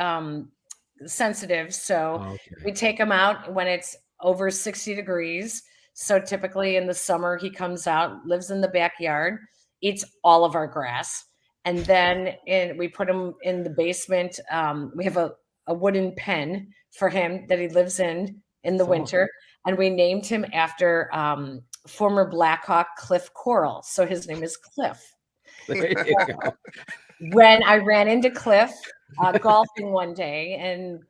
sensitive. So we take them out when it's over 60 degrees. So typically in the summer, he comes out, lives in the backyard, eats all of our grass. And then we put him in the basement. We have a wooden pen for him that he lives in the winter. And we named him after former Blackhawk Cliff Coral. So his name is Cliff. There you go. When I ran into Cliff golfing one day, and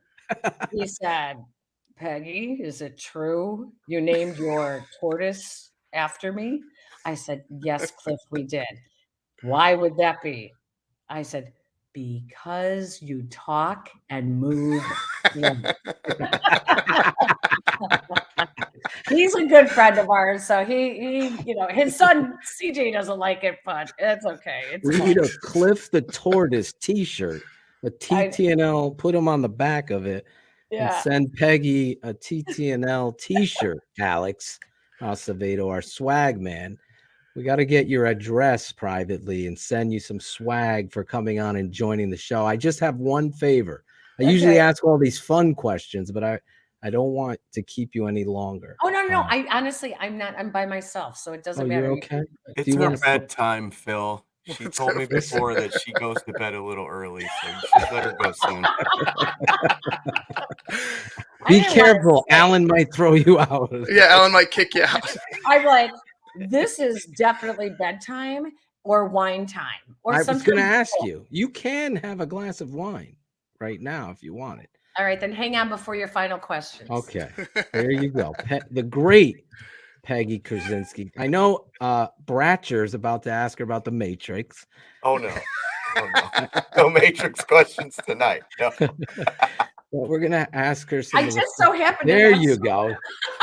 he said, "Peggy, is it true you named your tortoise after me?" I said, "Yes, Cliff, we did." "Why would that be?" I said, "Because you talk and move." He's a good friend of ours, so he his son CJ doesn't like it, but it's okay. We need a Cliff the Tortoise T-shirt, a TTNL. Put him on the back of it. And send Peggy a TTNL T-shirt, Alex Acevedo, our swag man. We got to get your address privately and send you some swag for coming on and joining the show. I just have one favor. I usually ask all these fun questions, but I don't want to keep you any longer. Oh, no. I honestly, I'm by myself, so it doesn't matter. You're okay? It's her bedtime, Phil. She told me before that she goes to bed a little early, so you should let her go soon. Be careful. Alan might throw you out. Yeah, Alan might kick you out. I'm like, this is definitely bedtime or wine time. Or I was going to ask you. You can have a glass of wine right now if you want it. All right, then hang on before your final questions. Okay, there you go. The great Peggy Kusinski. I know Bratcher's about to ask her about the Matrix. Oh, no. No Matrix questions tonight. No. Well, we're going to ask her. I just so happen There you go.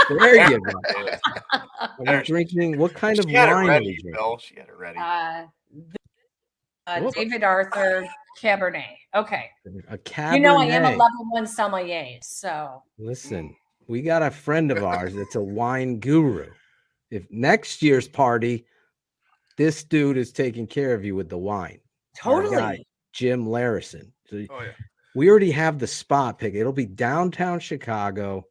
There you go. Are you drinking? What kind of wine are you drinking? Bill. She had it ready. David Arthur Cabernet. Okay. A Cabernet. You know, I am a level 1 sommelier, so. Listen, we got a friend of ours that's a wine guru. If next year's party, this dude is taking care of you with the wine. Totally. Our guy, Jim Larison. So we already have the spot pick. It'll be downtown Chicago,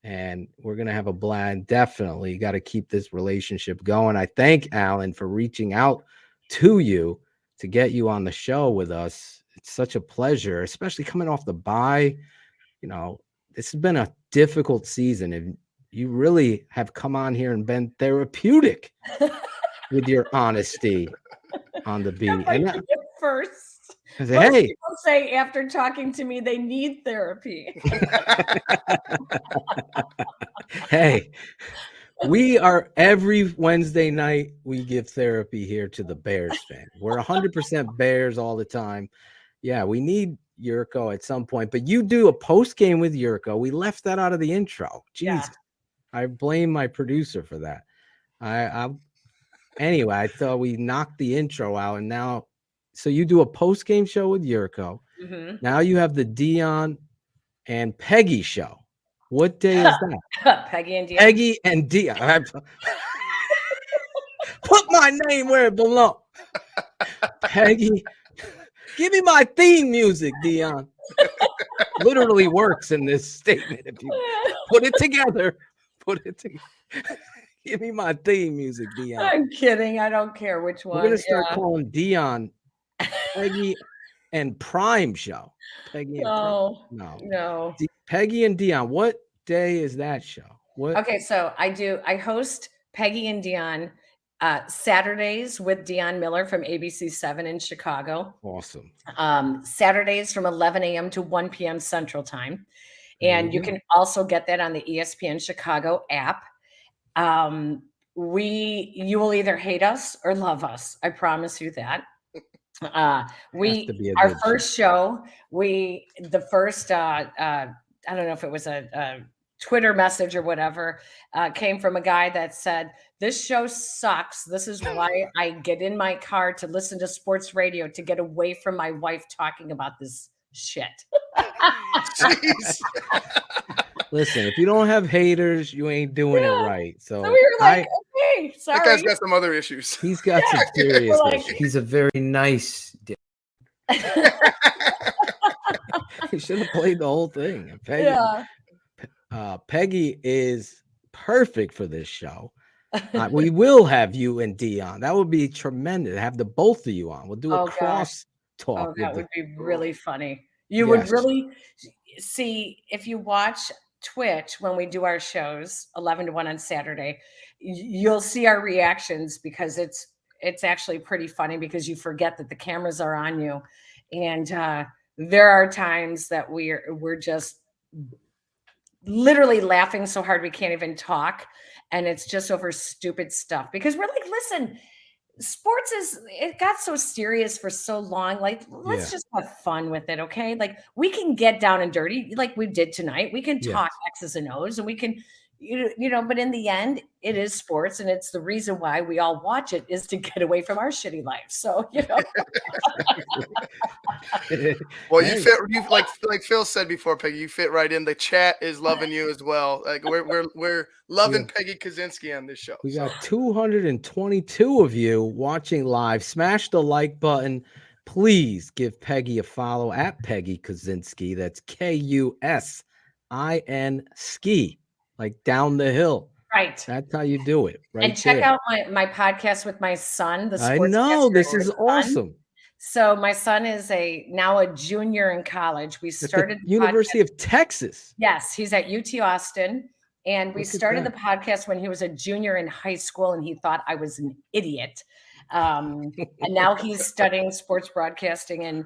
and we're going to have a blast. Definitely got to keep this relationship going. I thank Alan for reaching out to you to get you on the show with us. It's such a pleasure, especially coming off the bye. You know, this has been a difficult season, and you really have come on here and been therapeutic with your honesty on the beat. And first, hey, people say after talking to me, they need therapy. Hey, we are every Wednesday night. We give therapy here to the Bears fan. We're 100% Bears all the time. Yeah, we need Yurko at some point, but you do a post game with Yurko. We left that out of the intro. Jesus, I blame my producer for that. Anyway, I thought we knocked the intro out, and now, so you do a post game show with Yurko. Mm-hmm. Now you have the Dion and Peggy show. What day is that? Peggy and Dion. Peggy and Dion. Put my name where it belongs. Peggy Give me my theme music, Dion. Literally works in this statement. If you put it together, Give me my theme music, Dion. I'm kidding. I don't care which one. We're gonna start calling Dion Peggy and Prime Show. Peggy and Prime. No. Peggy and Dion. What day is that show? What? Okay, so I host Peggy and Dion Saturdays with Dion Miller from ABC7 in Chicago. Awesome. Saturdays from 11 a.m. to 1 p.m. Central Time. And you can also get that on the ESPN Chicago app. You will either hate us or love us. I promise you that. Our first show, I don't know if it was a Twitter message or whatever, came from a guy that said, "This show sucks. This is why I get in my car to listen to sports radio to get away from my wife talking about this shit." Listen, if you don't have haters, you ain't doing it right. So we were like, okay, sorry. That guy's got some other issues. He's got some serious issues. He's a very nice dick. He should have played the whole thing. Peggy is perfect for this show. We will have you and Dion. That would be tremendous. Have the both of you on. We'll do a cross talk. That would be really funny. You would really see if you watch Twitch when we do our shows 11 to 1 on Saturday, you'll see our reactions because it's actually pretty funny because you forget that the cameras are on you. And there are times that we're just literally laughing so hard we can't even talk. And it's just over stupid stuff because we're like, listen, sports it got so serious for so long. Like, let's just have fun with it. Okay. Like we can get down and dirty like we did tonight. We can talk X's and O's and we can, but in the end, it is sports. And it's the reason why we all watch it is to get away from our shitty life. So, Well, you fit like Phil said before, Peggy, you fit right in. The chat is loving you as well. Like we're loving Peggy Kusinski on this show. We got 222 of you watching live. Smash the like button. Please give Peggy a follow at Peggy Kusinski. That's Kusin ski, like down the hill. Right. That's how you do it. Right. And check out my podcast with my son. I know this is awesome. So my son is now a junior in college. We started the University of Texas. Yes, he's at UT Austin. And we started the podcast when he was a junior in high school and he thought I was an idiot. And now he's studying sports broadcasting and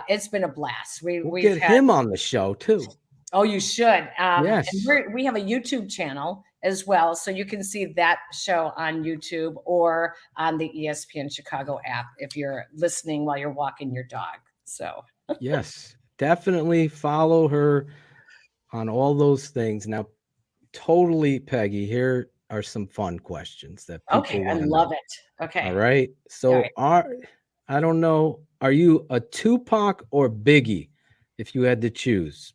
it's been a blast. We'll get him on the show too. Oh, you should. Yes. And we have a YouTube channel as well. So you can see that show on YouTube or on the ESPN Chicago app if you're listening while you're walking your dog. So yes, definitely follow her on all those things. Now, totally, Peggy, here are some fun questions that people I love it. Okay. All right. So I don't know, are you a Tupac or Biggie if you had to choose?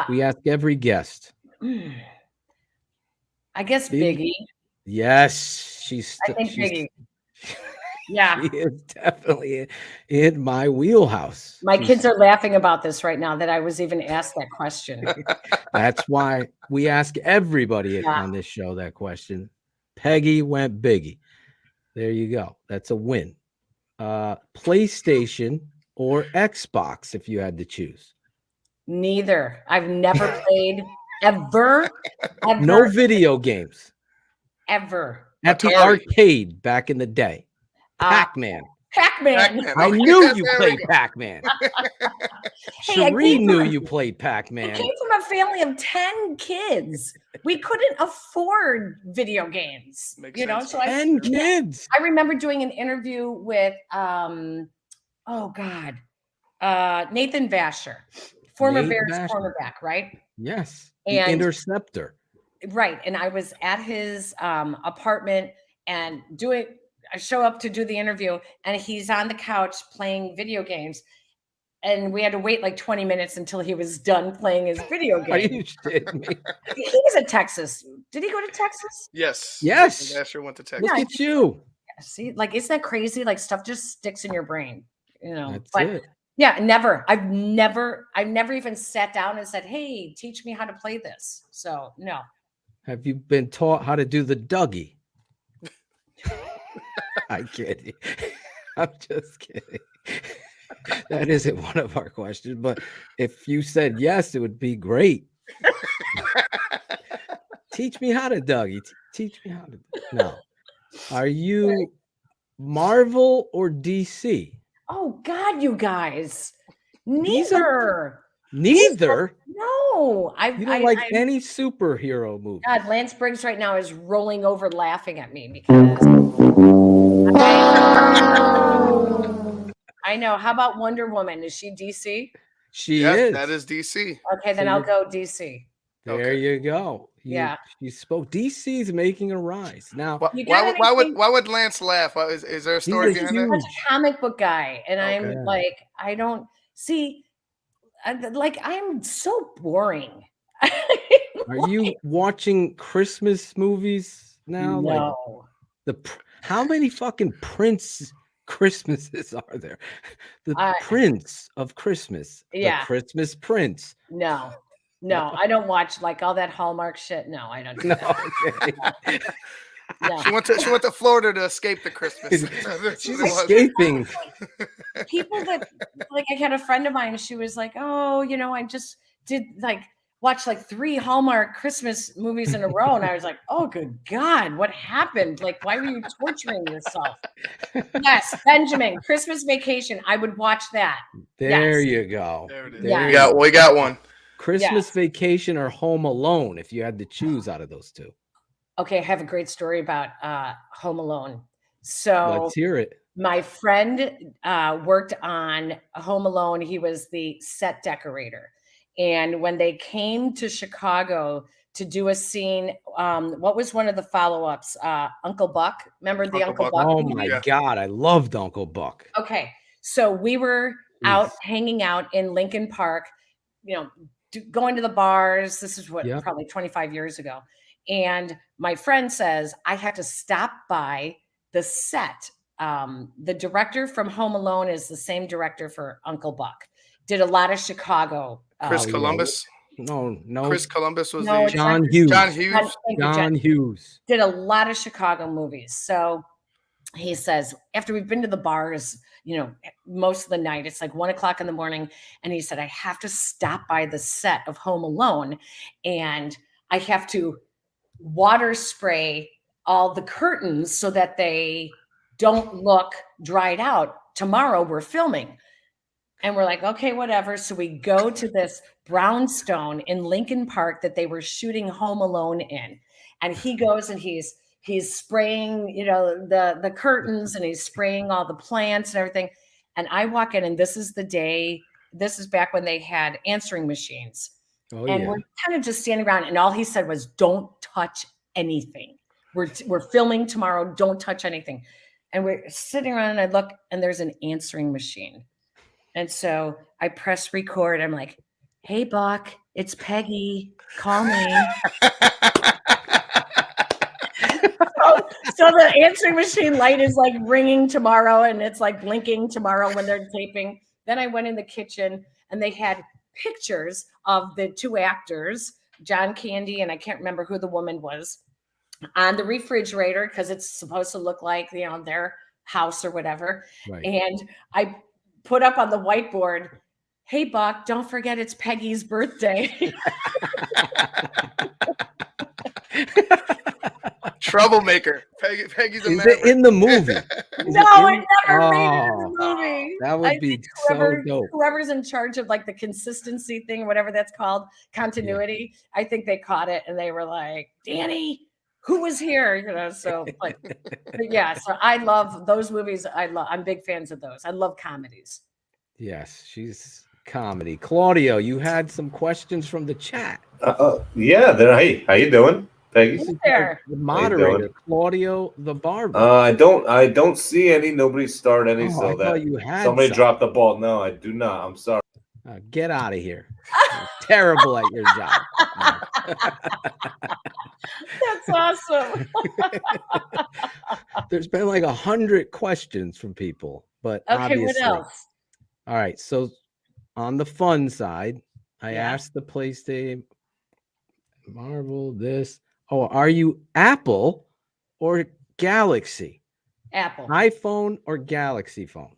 We ask every guest. I guess Biggie. Yes, I think Biggie. Yeah, she is definitely in my wheelhouse. My kids are laughing about this right now that I was even asked that question. That's why we ask everybody on this show that question. Peggy went Biggie. There you go. That's a win. PlayStation or Xbox if you had to choose. Neither. I've never played ever. No video games. Ever. At the arcade back in the day. Pac-Man. Pac-Man. I knew you played Pac-Man. Cherie knew you played Pac-Man. I came from a family of 10 kids. We couldn't afford video games. So 10 kids. I remember doing an interview with Nathan Vasher. Former Bears cornerback, right? Yes. The interceptor. Right. And I was at his apartment and I show up to do the interview and he's on the couch playing video games. And we had to wait like 20 minutes until he was done playing his video game. Are you kidding me? He was at Texas. Did he go to Texas? Yes. Yes. Asher went to Texas. Look at you. See, like, isn't that crazy? Like stuff just sticks in your brain. That's but it. yeah, never. I've never even sat down and said, "Hey, teach me how to play this." So no. Have you been taught how to do the Dougie? I kid. I'm just kidding. That isn't one of our questions, but if you said yes, it would be great. Teach me how to Dougie. Teach me how to. No. Are you Marvel or DC? Oh God, you guys. These are- Neither. Neither? No. You don't like any superhero movie. God, Lance Briggs right now is rolling over laughing at me because I know. How about Wonder Woman? Is she DC? She Yes, is. that is DC. Okay, then So I'll you're- go DC. There you go. Yeah. You spoke. DC's making a rise. Now, Why would Lance laugh? Is there a story behind that? Such a comic book guy, and I'm Okay. like, I don't see. I'm so boring. are you watching Christmas movies now? No. How many fucking Prince Christmases are there? The Prince of Christmas. Yeah. The Christmas Prince. No, I don't watch like all that Hallmark shit. No, I don't. Do No, that. okay. No. She went to Florida to escape the Christmas. She's escaping. People that like, I had a friend of mine. She was like, "Oh, I just did watch 3 Hallmark Christmas movies in a row," and I was like, "Oh, good God, what happened? Like, why were you torturing yourself?" Yes, Benjamin, Christmas Vacation. I would watch that. There Yes. you go. There it is. Yeah. We got one. Christmas Yes. Vacation or Home Alone, if you had to choose out of those two. Okay, I have a great story about Home Alone. So Let's hear it. my friend worked on Home Alone. He was the set decorator. And when they came to Chicago to do a scene, what was one of the follow-ups? Uncle Buck. Remember the Uncle Buck? Oh movie? my God, I loved Uncle Buck. Okay. So we were out hanging out in Lincoln Park, going to the bars. This is probably 25 years ago. And my friend says, I had to stop by the set. The director from Home Alone is the same director for Uncle Buck. Did a lot of Chicago. Chris Columbus. No. Chris Columbus was John Hughes. John Hughes. John Hughes. Did a lot of Chicago movies. So he says, after we've been to the bars, most of the night, it's like 1 o'clock in the morning. And he said, I have to stop by the set of Home Alone and I have to water spray all the curtains so that they don't look dried out. Tomorrow we're filming. And we're like, okay, whatever. So we go to this brownstone in Lincoln Park that they were shooting Home Alone in. And he goes and he's spraying, the curtains and he's spraying all the plants and everything. And I walk in and this is back when they had answering machines. Oh, and we're kind of just standing around and all he said was, don't touch anything. We're filming tomorrow. Don't touch anything. And we're sitting around and I look and there's an answering machine. And so I press record. I'm like, hey, Buck, it's Peggy. Call me. So the answering machine light is like ringing tomorrow and it's like blinking tomorrow when they're taping. Then I went in the kitchen and they had pictures of the 2 actors, John Candy, and I can't remember who the woman was, on the refrigerator because it's supposed to look like, their house or whatever. Right. And I put up on the whiteboard, hey, Buck, don't forget it's Peggy's birthday. Troublemaker. Peggy's a Is maverick. it in the movie? No, I never made it in the movie. That would be so dope. Whoever's in charge of like the consistency thing, whatever that's called, continuity, I think they caught it and they were like, Danny, who was here? So like, but yeah, so I love those movies. I'm big fans of those. I love comedies. Yes, she's comedy. Claudio, you had some questions from the chat. Yeah, hey, how you doing, Peggy? The moderator, Claudio the barber. I don't see any. Nobody started any. I So thought that you had somebody some. dropped the ball. No, I do not. I'm sorry. Get out of here. You're terrible at your job. That's awesome. There's been like 100 questions from people, but Okay, what obviously else? All right. So on the fun side, I Yeah. asked the PlayStation, Marvel, this. Oh, are you Apple or Galaxy? Apple. iPhone or Galaxy phone?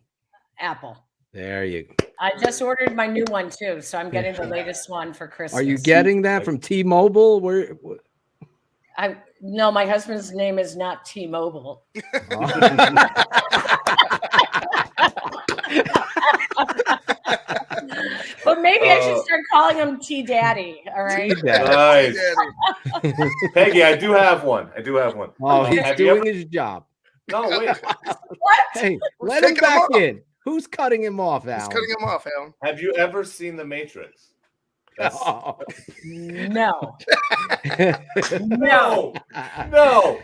Apple. There you go. I just ordered my new one too, so I'm getting the latest one for Christmas. Are you getting that from T-Mobile? Where? No, my husband's name is not T-Mobile. But maybe I should start calling him T-Daddy. All right. Nice. Peggy, I do have one. Oh, he's doing his job. No, wait. What? Hey, let him back in. Who's cutting him off, Alan? Who's cutting him off, Alan? Have you ever seen The Matrix? No. No. No. No.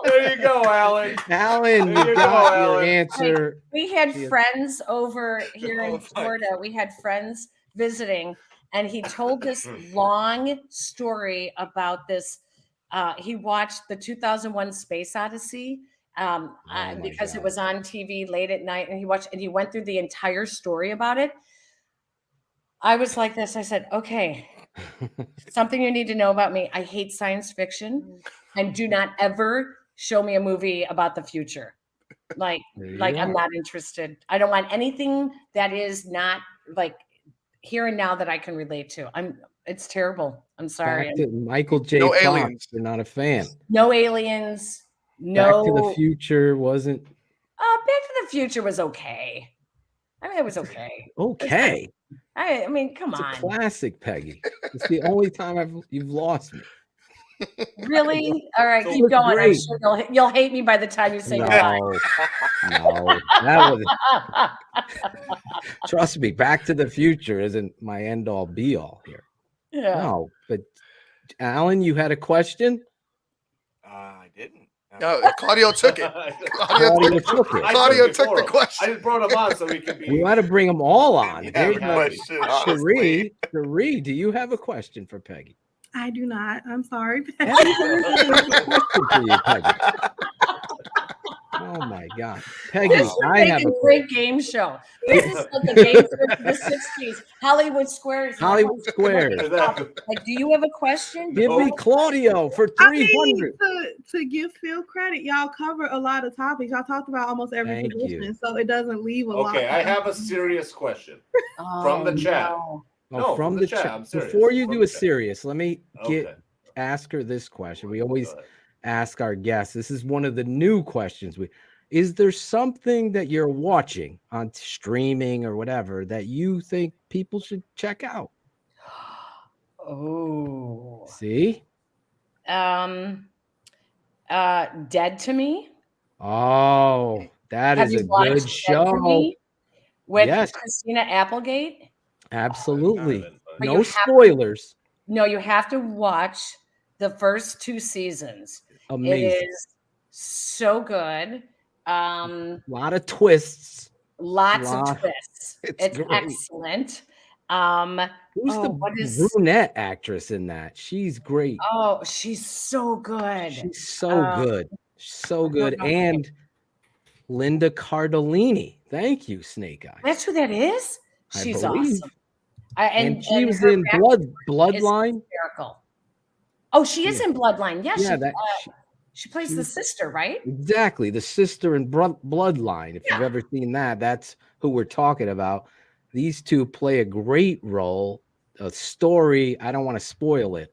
There you go, Alan. Alan, There you you got go, your Alan. answer. We had friends over here in Florida. We had friends visiting, and he told this long story about this. He watched the 2001 Space Odyssey because it was on TV late at night, and he went through the entire story about it. I was like this. I said, okay, something you need to know about me. I hate science fiction, and do not ever show me a movie about the future. Like I'm not interested. I don't want anything that is not like here and now that I can relate to. It's terrible. I'm sorry. Back to Michael J. No Fox. aliens. You're not a fan. No aliens. No. Back to the Future wasn't Back to the Future was okay. I mean, it was okay. okay. I mean, come It's on. a classic, Peggy. It's the only time you've lost me. Really? All right, So keep it's going. I'm great. sure you'll hate me by the time you say goodbye. No, that was. Trust me, Back to the Future isn't my end all be all here. Yeah. No, but Alan, you had a question? I didn't. No, Claudio took it. Claudio took it. Claudio took the question. I just brought him on so he could be. We got to bring them all on. Yeah, There you go. question, honestly. Cherie, do you have a question for Peggy? I do not. I'm sorry. Everybody has a question for you, Peggy. Oh my God, Peggy! This would I make have a a great game show. This is like the games of the 60s. Hollywood Squares. Hollywood Squares. Like, do you have a question? Give me Claudio for I mean, 300. to give Phil credit, y'all cover a lot of topics. Y'all talked about almost every Thank position, you. so it doesn't leave a lot. Okay, I have a serious question from the chat. No. No, from the chat. I'm serious. Before you From do the a chat. serious, let me Okay. ask her this question. We always ask our guests. This is one of the new questions. Is there something that you're watching on streaming or whatever that you think people should check out? Oh. See? Dead to Me. Oh, that Have is you a watched good Dead to show. Me with Yes. Christina Applegate? Absolutely. But you No have- spoilers. No, you have to watch the first 2 seasons. Amazing. It is so good. A lot of twists. Lots Lot- of twists. It's It's great. excellent. Who's what the is? brunette actress in that? She's great. Oh, she's so good. She's so good. So good. know. And Linda Cardellini. Thank you, Snake Eye. That's who that is. I She's believe. awesome. And she was her in backstory Bloodline. is hysterical. Oh, she is in Bloodline. Yeah, Yeah, she plays the sister, right? Exactly. The sister in Bloodline. If you've ever seen that, that's who we're talking about. These two play a great role. A story, I don't want to spoil it,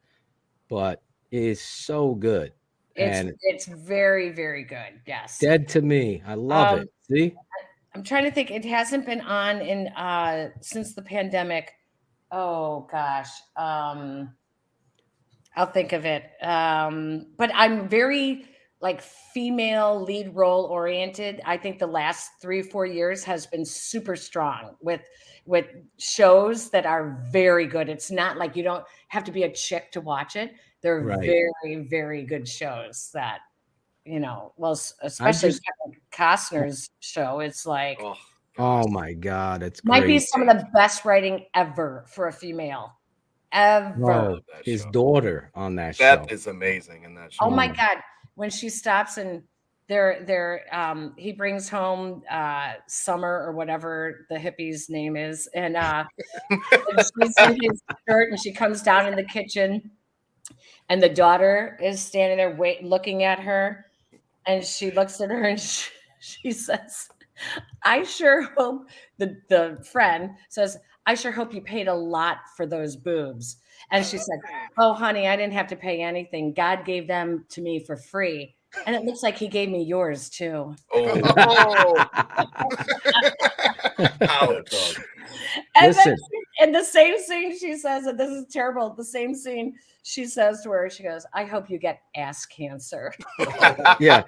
but it is so good. And It's very, very good. Yes. Dead to Me. I love it. See? I'm trying to think. It hasn't been on in since the pandemic. Oh gosh. I'll think of it. But I'm very like female lead role oriented. I think the last 3 or 4 years has been super strong with shows that are very good. It's not like you don't have to be a chick to watch it. They're Right. very, very good shows that, well, especially Kevin Costner's show. It's like, Oh my God. It's might be great. some of the best writing ever for a female. Ever. Oh, his daughter on that show. That is amazing in that show. Oh my God. When she stops and he brings home Summer or whatever the hippie's name is, and she's in his shirt, and she comes down in the kitchen, and the daughter is standing there looking at her, and she looks at her and she says, I sure hope the friend says, I sure hope you paid a lot for those boobs. And she said, oh, honey, I didn't have to pay anything. God gave them to me for free. And it looks like he gave me yours too. Oh. Ouch. And then in the same scene, she says, and this is terrible, the same scene, she says to her, she goes, I hope you get ass cancer. Yeah.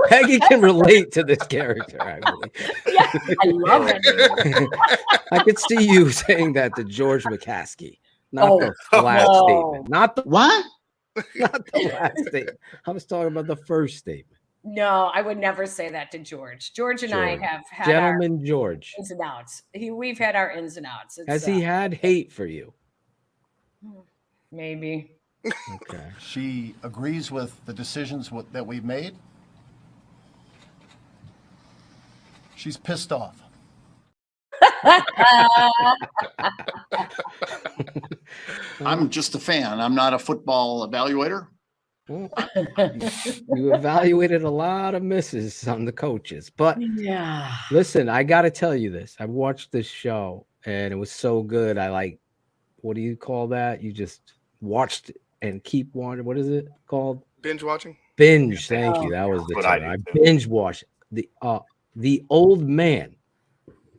Peggy can relate to this character, I believe. Yeah, I love it. I could see you saying that to George McCaskey, not the last statement. Not the what? Not the last statement. I was talking about the first statement. No, I would never say that to George. George and I have had Gentleman our George. ins and outs. We've had our ins and outs. Has he had hate for you? Maybe. Okay. She agrees with the decisions that we've made. She's pissed off. I'm just a fan. I'm not a football evaluator. You evaluated a lot of misses on the coaches, but yeah. Listen, I got to tell you this. I watched this show and it was so good. What do you call that? You just watched and keep watching. What is it called? Binge watching. Binge. Thank you. That was the term. I binge watched The Old Man.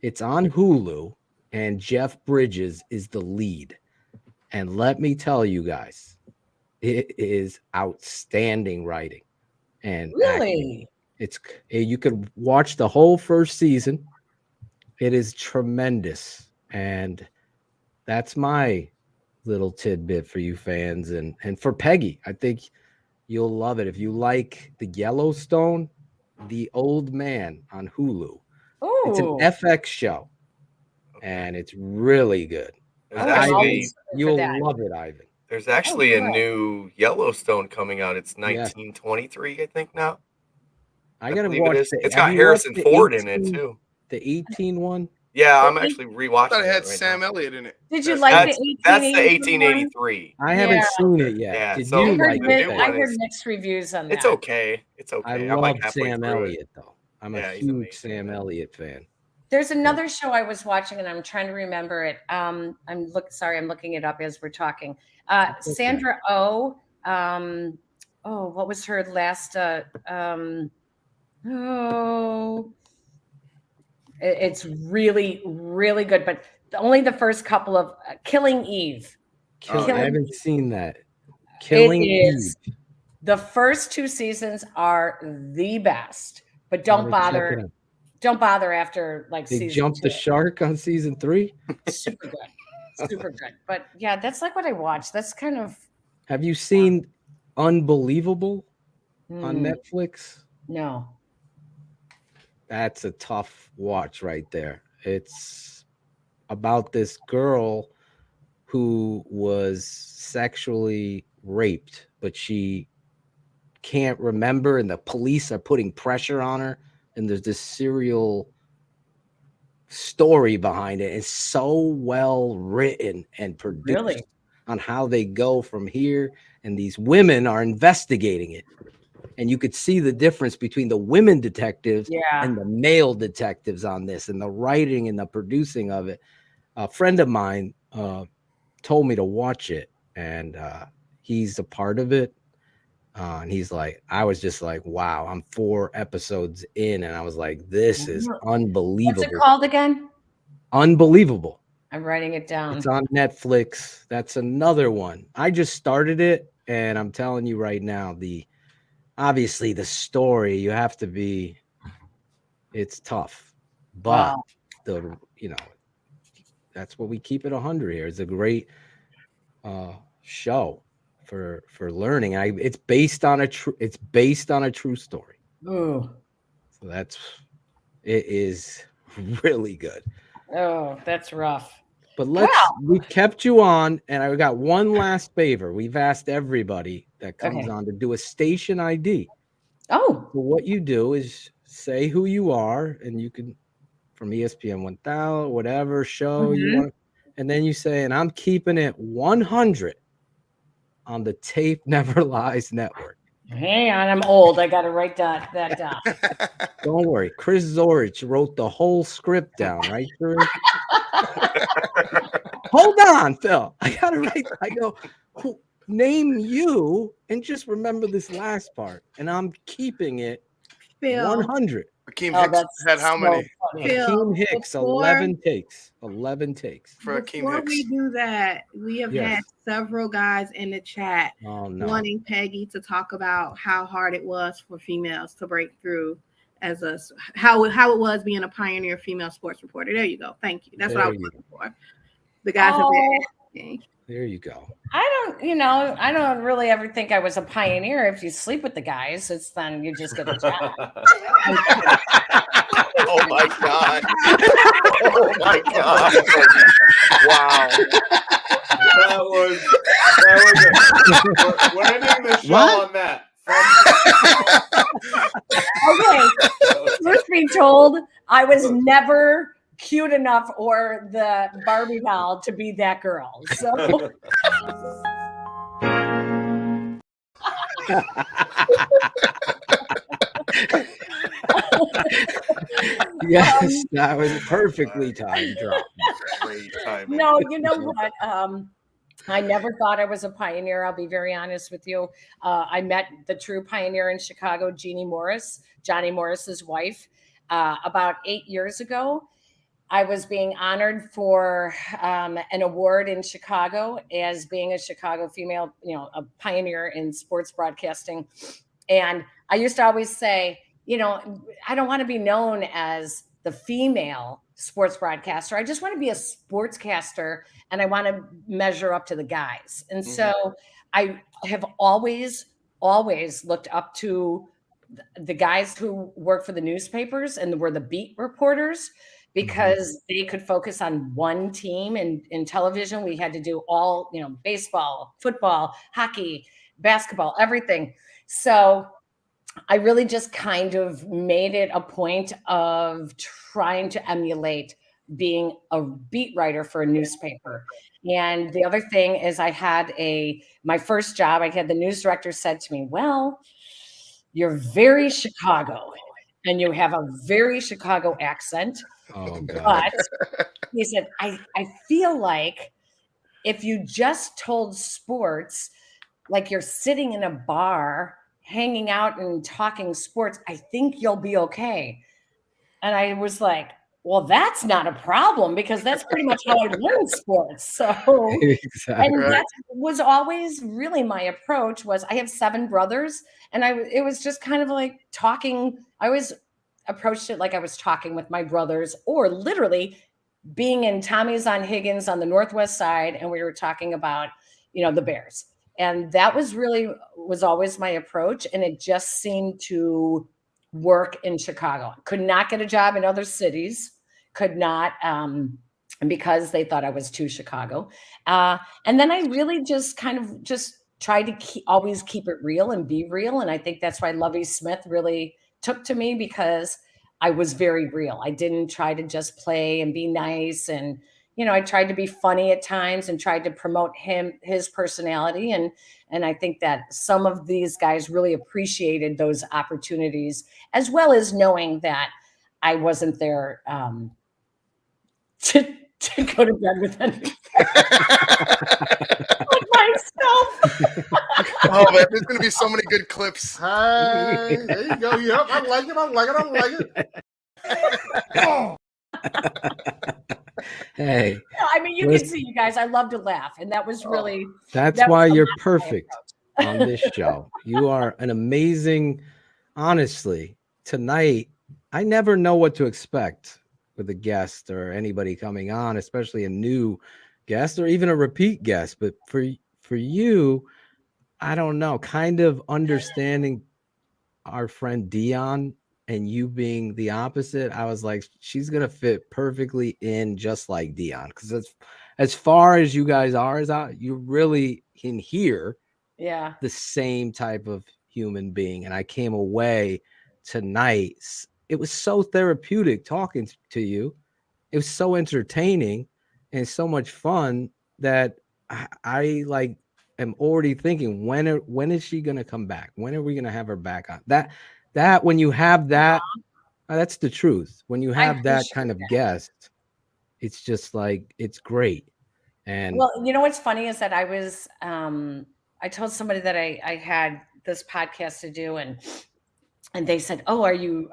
It's on Hulu, and Jeff Bridges is the lead. And let me tell you guys, it is outstanding writing and really acting. You could watch the whole first season. It is tremendous, and that's my little tidbit for you fans and for Peggy. I think you'll love it if you like the Yellowstone, The Old Man on Hulu. Ooh. It's an FX show, and it's really good. You'll love it, Ivan. There's actually a new Yellowstone coming out. It's 1923, I think now. I gotta watch it. It's got Harrison Ford in it too. The 18 one. Yeah, I'm actually rewatching. I thought it had right Sam now. Elliott in it. Did you like the 1883? That's the 1883. I haven't seen it yet. Yeah, Did so you the like new it? one I heard is- mixed reviews on that. It's okay. It's okay. I I'm love like halfway Sam through it. Elliott though. I'm a he's huge amazing. Sam Elliott fan. There's another show I was watching, and I'm trying to remember it. I'm looking it up as we're talking. Sandra Oh. What was her last? It's really, really good, but only the first couple of Killing Eve. I haven't seen that. Killing Eve. The first 2 seasons are the best, but don't bother. Don't bother after like They season jumped 2. the shark on season 3. Super good. Super good. But yeah, that's like what I watched. That's kind of. Have you seen Unbelievable on Netflix? No. That's a tough watch right there. It's about this girl who was sexually raped, but she can't remember, and the police are putting pressure on her. And there's this serial story behind it. It's so well written and produced on how they go from here. And these women are investigating it. And you could see the difference between the women detectives and the male detectives on this, and the writing and the producing of it. A friend of mine told me to watch it, and he's a part of it. And he's like, I was just like, wow, I'm 4 episodes in, and I was like, this is unbelievable. What's it called again? Unbelievable. I'm writing it down. It's on Netflix. That's another one. I just started it, and I'm telling you right now, obviously the story, you have to be, it's tough, but that's what we keep it 100 here. It's a great show for learning. It's based on a true story. Ooh. So it is really good. Oh, that's rough. But we kept you on, and I got one last favor. We've asked everybody that comes on to do a station ID. Oh. So what you do is say who you are, and you can from ESPN 1000, whatever show you want, and then you say, and I'm keeping it 100 on the Tape Never Lies Network. Hang on, I'm old. I got to write that down. Don't worry. Chris Zorich wrote the whole script down, right, Drew? Hold on, Phil. I got to write. I go, name you, and just remember this last part. And I'm keeping it Phil. 100. Akeem Hicks had how many? Akeem Hicks, 11 takes. 11 takes. For Akeem Before Hicks. we do that, we have had several guys in the chat wanting Peggy to talk about how hard it was for females to break through as how it was being a pioneer female sports reporter. There you go. Thank you. That's what I was looking for. The guys have been asking. There you go. I don't really ever think I was a pioneer. If you sleep with the guys, then you just get a job. Oh my God. Oh my God. Wow. That was it. We're ending the show on that. Okay. Truth be told, I was never cute enough or the Barbie doll to be that girl. So Yes, that was a perfectly timed drop. Great timing. No, you know what? I never thought I was a pioneer. I'll be very honest with you. I met the true pioneer in Chicago, Jeannie Morris, Johnny Morris's wife, about 8 years ago. I was being honored for an award in Chicago as being a Chicago female, a pioneer in sports broadcasting. And I used to always say, I don't want to be known as the female sports broadcaster. I just want to be a sportscaster, and I want to measure up to the guys. And so I have always looked up to the guys who work for the newspapers and were the beat reporters, because they could focus on one team. And in television, we had to do all, baseball, football, hockey, basketball, everything. So I really just kind of made it a point of trying to emulate being a beat writer for a newspaper. And the other thing is my first job, I had the news director said to me, well, you're very Chicago and you have a very Chicago accent. Oh, God. But he said, I feel like if you just told sports, like you're sitting in a bar, hanging out and talking sports, I think you'll be okay. And I was like, well, that's not a problem, because that's pretty much how I learned sports. So, and that was always really my approach. Was I have 7 brothers, and it was just kind of like talking. I always approached it like I was talking with my brothers, or literally being in Tommy's on Higgins on the Northwest Side, and we were talking about, the Bears. And that was always my approach. And it just seemed to work in Chicago. Could not get a job in other cities, could not, because they thought I was too Chicago. And then I really just kind of tried to always keep it real and be real. And I think that's why Lovie Smith really took to me, because I was very real. I didn't try to just play and be nice. And, I tried to be funny at times and tried to promote his personality. And I think that some of these guys really appreciated those opportunities, as well as knowing that I wasn't there to go to bed with anyone. Myself. Oh man, there's gonna be so many good clips. Hey, there you go. Yep, I like it. Hey. I mean, you can see, you guys, I love to laugh. And that was really. That's why you're perfect on this show. You are an amazing, honestly, tonight, I never know what to expect with a guest or anybody coming on, especially a new guest or even a repeat guest. But for you, I don't know, kind of understanding our friend Dion and you being the opposite, I was like, she's gonna fit perfectly in just like Dion, because as far as you guys are, you really can hear Yeah. the same type of human being. And I came away tonight. It was so therapeutic talking to you. It was so entertaining and so much fun that I like am already thinking, when is she going to come back? When are we going to have her back on? That when you have that, that's the truth. When you have that kind of guest, it's just like, it's great. And well, you know what's funny is that I was I told somebody that I had this podcast to do, and they said, "Oh, are you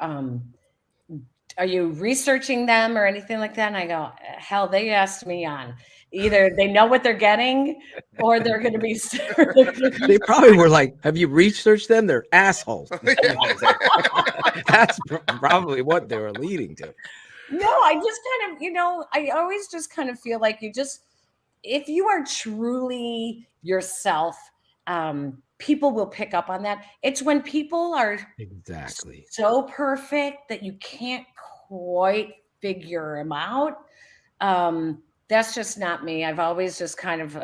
researching them or anything like that?" And I go, "Hell, they asked me on. Either they know what they're getting, or they're going to be." They probably were like, "Have you researched them? They're assholes." That's probably what they were leading to. No, I just kind of, I always just kind of feel like if you are truly yourself, people will pick up on that. It's when people are exactly so perfect that you can't quite figure them out. That's just not me. I've always just kind of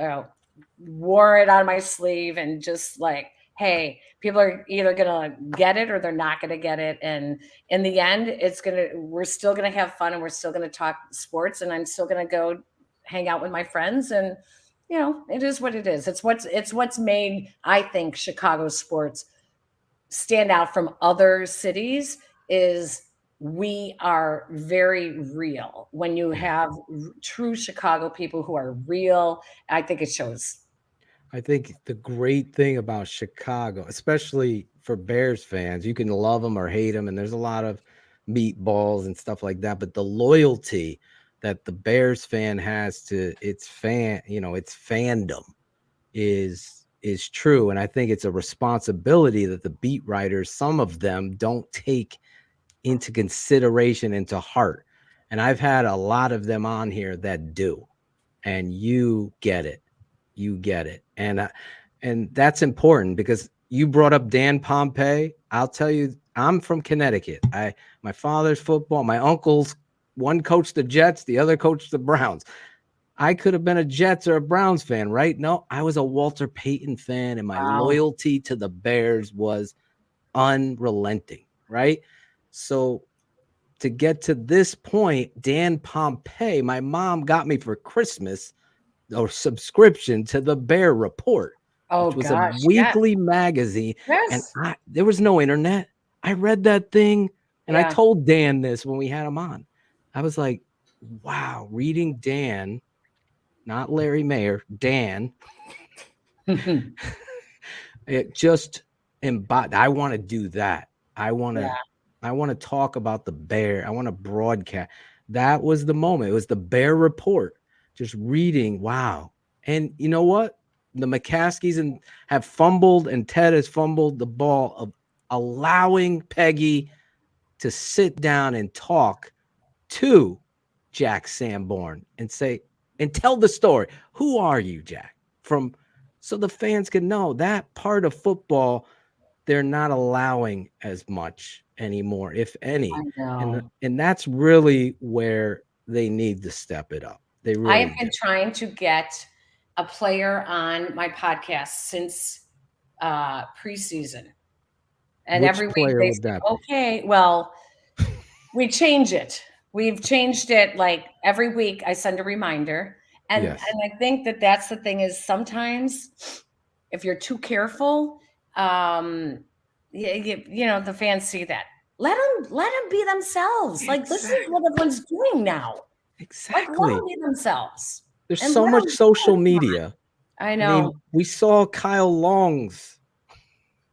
wore it on my sleeve and just like, hey, people are either gonna get it or they're not gonna get it. And in the end, we're still gonna have fun and we're still gonna talk sports, and I'm still gonna go hang out with my friends, and it is what it is. It's what's made, I think, Chicago sports stand out from other cities is we are very real. When you have true Chicago people who are real, I think it shows. I think the great thing about Chicago, especially for Bears fans, you can love them or hate them, and there's a lot of meatballs and stuff like that, but the loyalty that the Bears fan has to its fandom is true. And I think it's a responsibility that the beat writers, some of them, don't take into consideration, into heart. And I've had a lot of them on here that do, and you get it. And that's important, because you brought up Dan Pompei. I'll tell you, I'm from Connecticut. My father's football, my uncles, one coached the Jets, the other coached the Browns. I could have been a Jets or a Browns fan, right? No, I was a Walter Payton fan, and my loyalty to the Bears was unrelenting, right? So to get to this point, Dan Pompei, my mom got me for Christmas a subscription to the Bear Report, which was a weekly magazine. Yes. And there was no internet. I read that thing, and I told Dan this when we had him on. I was like, wow, reading Dan, not Larry Mayer, Dan. It just embodied. I want to do that. I want to talk about the Bear. I want to broadcast. That was the moment. It was the Bear Report. Just reading. Wow. And you know what? The McCaskies have fumbled, and Ted has fumbled the ball of allowing Peggy to sit down and talk to Jack Sanborn and tell the story. Who are you, Jack? So the fans can know that part of football they're not allowing as much anymore, if any. And that's really where they need to step it up. They really I've been trying to get a player on my podcast since preseason. And Which every week player they would say, that be? okay, well, we change it. We've changed it like every week. I send a reminder. And I think that's the thing is sometimes if you're too careful, the fans see that. Let them be themselves. Like this is what everyone's doing now. Exactly. Like let them be themselves. There's so much social media. I know. I mean, we saw Kyle Long's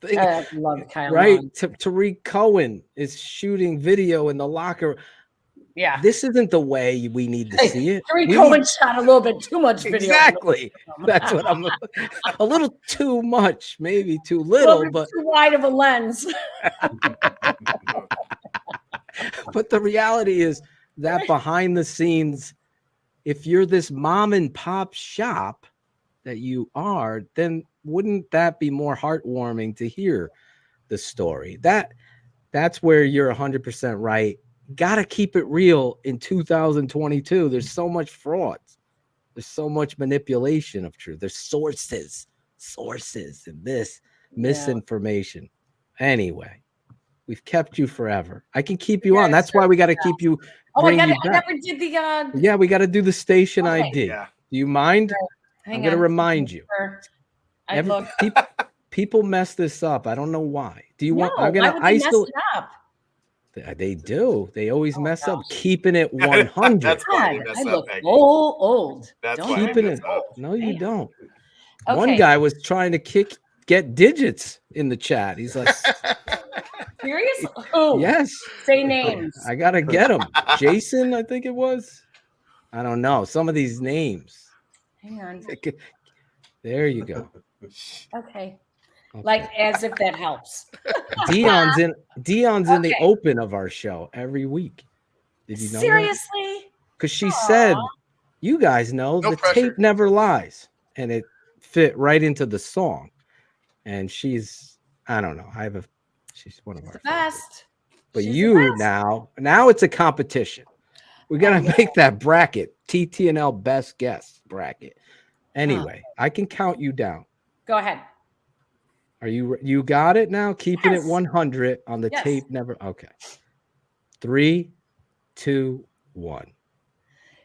thing, I love Kyle right? Long. Tariq Cohen is shooting video in the locker. Yeah. This isn't the way we need to see it. Tariq Cohen shot a little bit too much video. Exactly. That's what I'm a little too much, maybe too little, but too wide of a lens. But the reality is that behind the scenes, if you're this mom and pop shop that you are, then wouldn't that be more heartwarming to hear the story? That's where you're 100% right. Got to keep it real in 2022. There's so much fraud. There's so much manipulation of truth. There's sources, and this misinformation. Anyway, we've kept you forever. I can keep you on. That's why we got to keep you. I back. never did the. Yeah, we got to do the station ID. Yeah. Do you mind? Hang I'm going to on. remind you. People mess this up. I don't know why. Do you want? I'm going to isolate. They do. They always mess up. Keeping it 100. That's why they God, mess I up, look Peggy. old. That's Don't why Keeping they it. mess up. No, you don't. Okay. One guy was trying to get digits in the chat. He's like, Serious? Who? yes. Say names. I gotta get him. Jason, I think it was. I don't know. Some of these names. Hang on. There you go. Okay. Like as if that helps. Dion's in the open of our show every week. Did you know? Seriously? Because she said, you guys know the tape never lies. And it fit right into the song. And she's, I don't know. She's one of our best. But now it's a competition. We gotta make that bracket. TTNL best guest bracket. Anyway, I can count you down. Go ahead. Are you got it now? Keeping it 100 on the tape never. Okay. 3, 2, 1.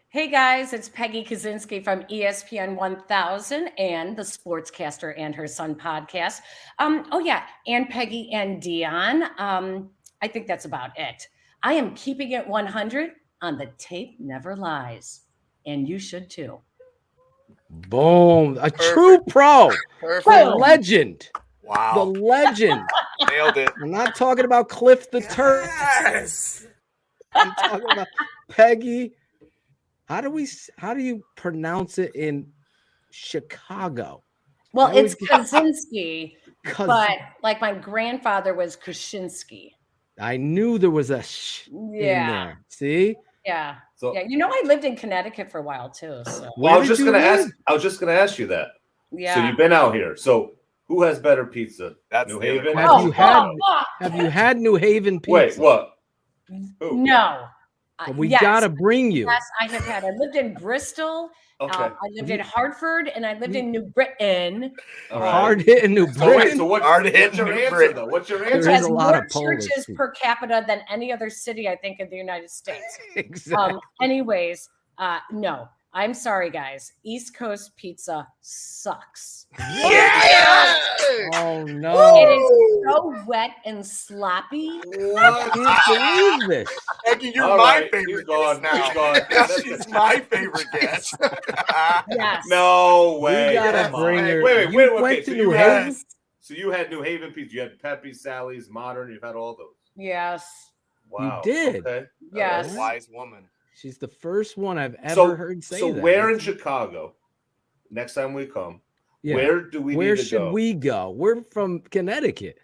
Hey guys, it's Peggy Kusinski from ESPN 1000 and the Sportscaster and Her Son podcast. And Peggy and Dion. I think that's about it. I am keeping it 100 on the tape never lies, and you should too. Boom! A true pro, the legend. Wow, the legend. Nailed it. I'm not talking about Cliff the Turk. Yes. I'm talking about Peggy. How do you pronounce it in Chicago? Well, it's Kusinski, but like my grandfather was Kusinski. I knew there was a in there. See? Yeah. I lived in Connecticut for a while too. So I was just gonna ask you that. Yeah. So you've been out here. So who has better pizza? That's New Haven. Have you had New Haven pizza? Wait, what? Who? No. We gotta bring you. Yes, I have had. I lived in Bristol. Okay. I lived in Hartford, and I lived in New Britain. Hard hitting New Britain. So what's your answer though? What's your answer? There is has a lot more of Polish churches per capita than any other city, I think, in the United States. Exactly. Anyways, no. I'm sorry, guys. East Coast pizza sucks. Yeah! Oh no! It is so wet and sloppy. I can't believe this. Peggy, you're my favorite guest now. She's my favorite guest. Yes. No way. We gotta bring her. Wait. Went Okay, to New Haven. So you had New Haven pizza. You had Peppy, Sally's, Modern. You've had all those. Yes. Wow. You did. Okay. Yes. Wise woman. She's the first one I've ever heard say that. So where in Chicago, next time we come, where do we need to go? Where should we go? We're from Connecticut.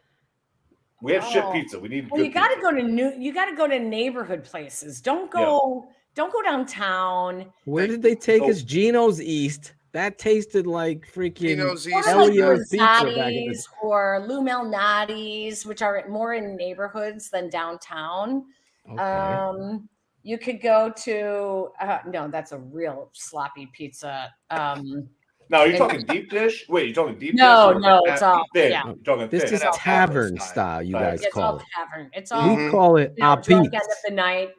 We have shit pizza. We need. Well, you got to go to You got to go to neighborhood places. Don't go downtown. Where did they take us? Geno's East. That tasted like freaking Geno's East. Elio's pizza back in the... or Lou Malnati's, which are more in neighborhoods than downtown. Okay. You could go to no, that's a real sloppy pizza. No, you're talking deep dish? Wait, you're talking deep dish? No, it's all thin. yeah. You're talking this thin. is tavern style, you guys It's call all it. tavern. It's all We call it a drunk pizza. end of the night,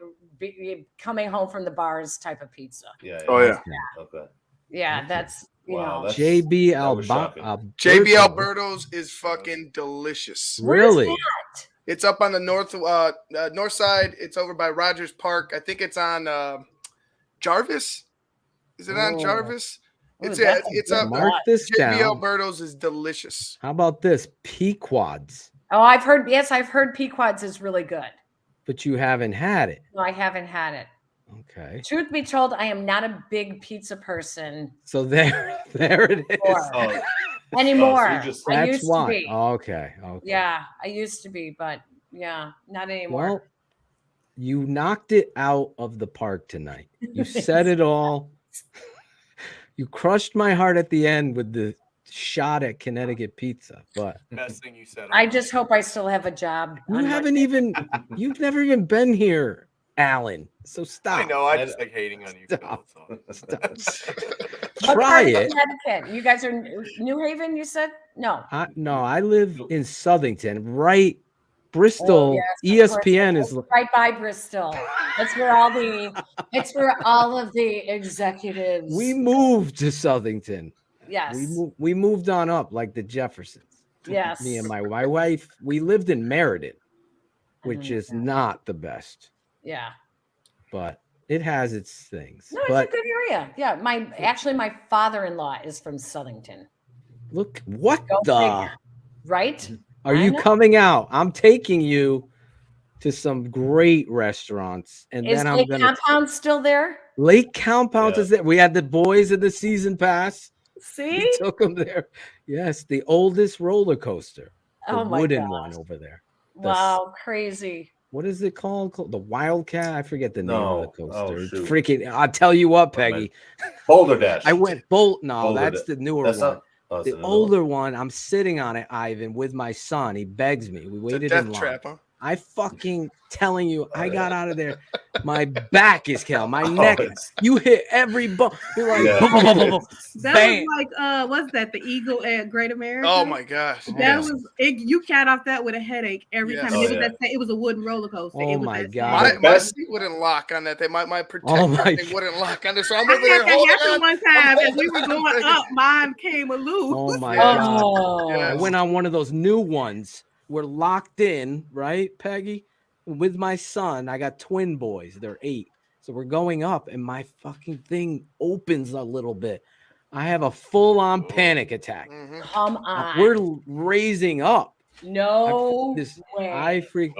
coming home from the bars type of pizza. Yeah. Oh yeah. Okay. Yeah, that's Wow, JB JB Alberto's is fucking delicious. Really? It's up on the north side. It's over by Rogers Park. I think it's on Jarvis. Is it on Jarvis? It's up. Mark this JB down. Alberto's is delicious. How about this? Pequods. Oh, I've heard Pequods is really good. But you haven't had it. No, I haven't had it. Okay. Truth be told, I am not a big pizza person. So there it is. Anymore. I that's used why. to be. Okay. Yeah, I used to be, but yeah, not anymore. Well, you knocked it out of the park tonight. You said it all. You crushed my heart at the end with the shot at Connecticut pizza. But best thing you said. I just hope I still have a job. You've never even been here, Alan. So stop. I know. I just like hating on you. Stop. What try part of it. Connecticut? You guys are New Haven, you said? No. No, I live in Southington, right? Bristol. Yes, of course. ESPN It's is right by Bristol. It's where all of the executives. we moved to Southington. Yes. We moved on up like the Jeffersons. Yes. Me and my wife, we lived in Meriden, which is not the best, Yeah. but it has its things. No, but it's a good area. Yeah. My father-in-law is from Southington. look, what Go the figure. Right? are you coming out? I'm taking you to some great restaurants, and Is then I'm Lake gonna Compound still there? Lake Compound is there. We had the boys in the season pass. See? We took them there. Yes, the oldest roller coaster. The Oh my wooden gosh. one over there. Wow, crazy. What is it called? The Wildcat? I forget the name of the coaster. It's shoot. freaking, I'll tell you what, Peggy. Boulder Dash. I went No, Boulder that's Da- the newer that's one. not- oh, it's The another older one, I'm sitting on it, Ivan, with my son. He begs me. We waited death in line. trap, huh? I fucking telling you, I got out of there. My back is killing. My neck. You hit every bump. You're like, Yeah. boom, boom, boom, boom, boom. That Bam. was like what's that? The Eagle at Great America. Oh my gosh. That was it. You got off that with a headache every Yes. time. Oh, It was yeah. it was a wooden roller coaster. Oh It was my that God. My seat wouldn't lock on that thing. My protector thing wouldn't lock on it. So I'm I over there had that holding happen on. one time as we were going up. Mine came loose. Oh my Yes. God. Yes. I went on one of those new ones. We're locked in, right, Peggy? With my son. I got twin boys. They're 8. So we're going up, and my fucking thing opens a little bit. I have a full-on panic attack. Come on. We're raising up. No way. I freak.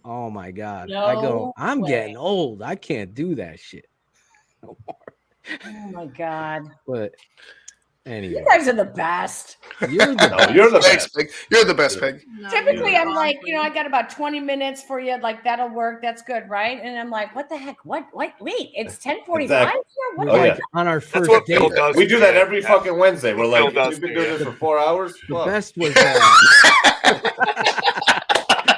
Oh my God. No I go, I'm way. getting old. I can't do that shit. Oh my God. But anyway. You guys are the best. You're the best. You're the Thanks, best. Peg. You're the best, Peg. Typically, I'm like, I got about 20 minutes for you. Like, that'll work. That's good, right? And I'm like, what the heck? What? Wait, it's 10:45 Exactly. here? What? Oh, yeah. On our That's first what date. Phil does. We do that every fucking Wednesday. We're like, Phil does we've been do doing that. this for 4 hours. The Fuck. best was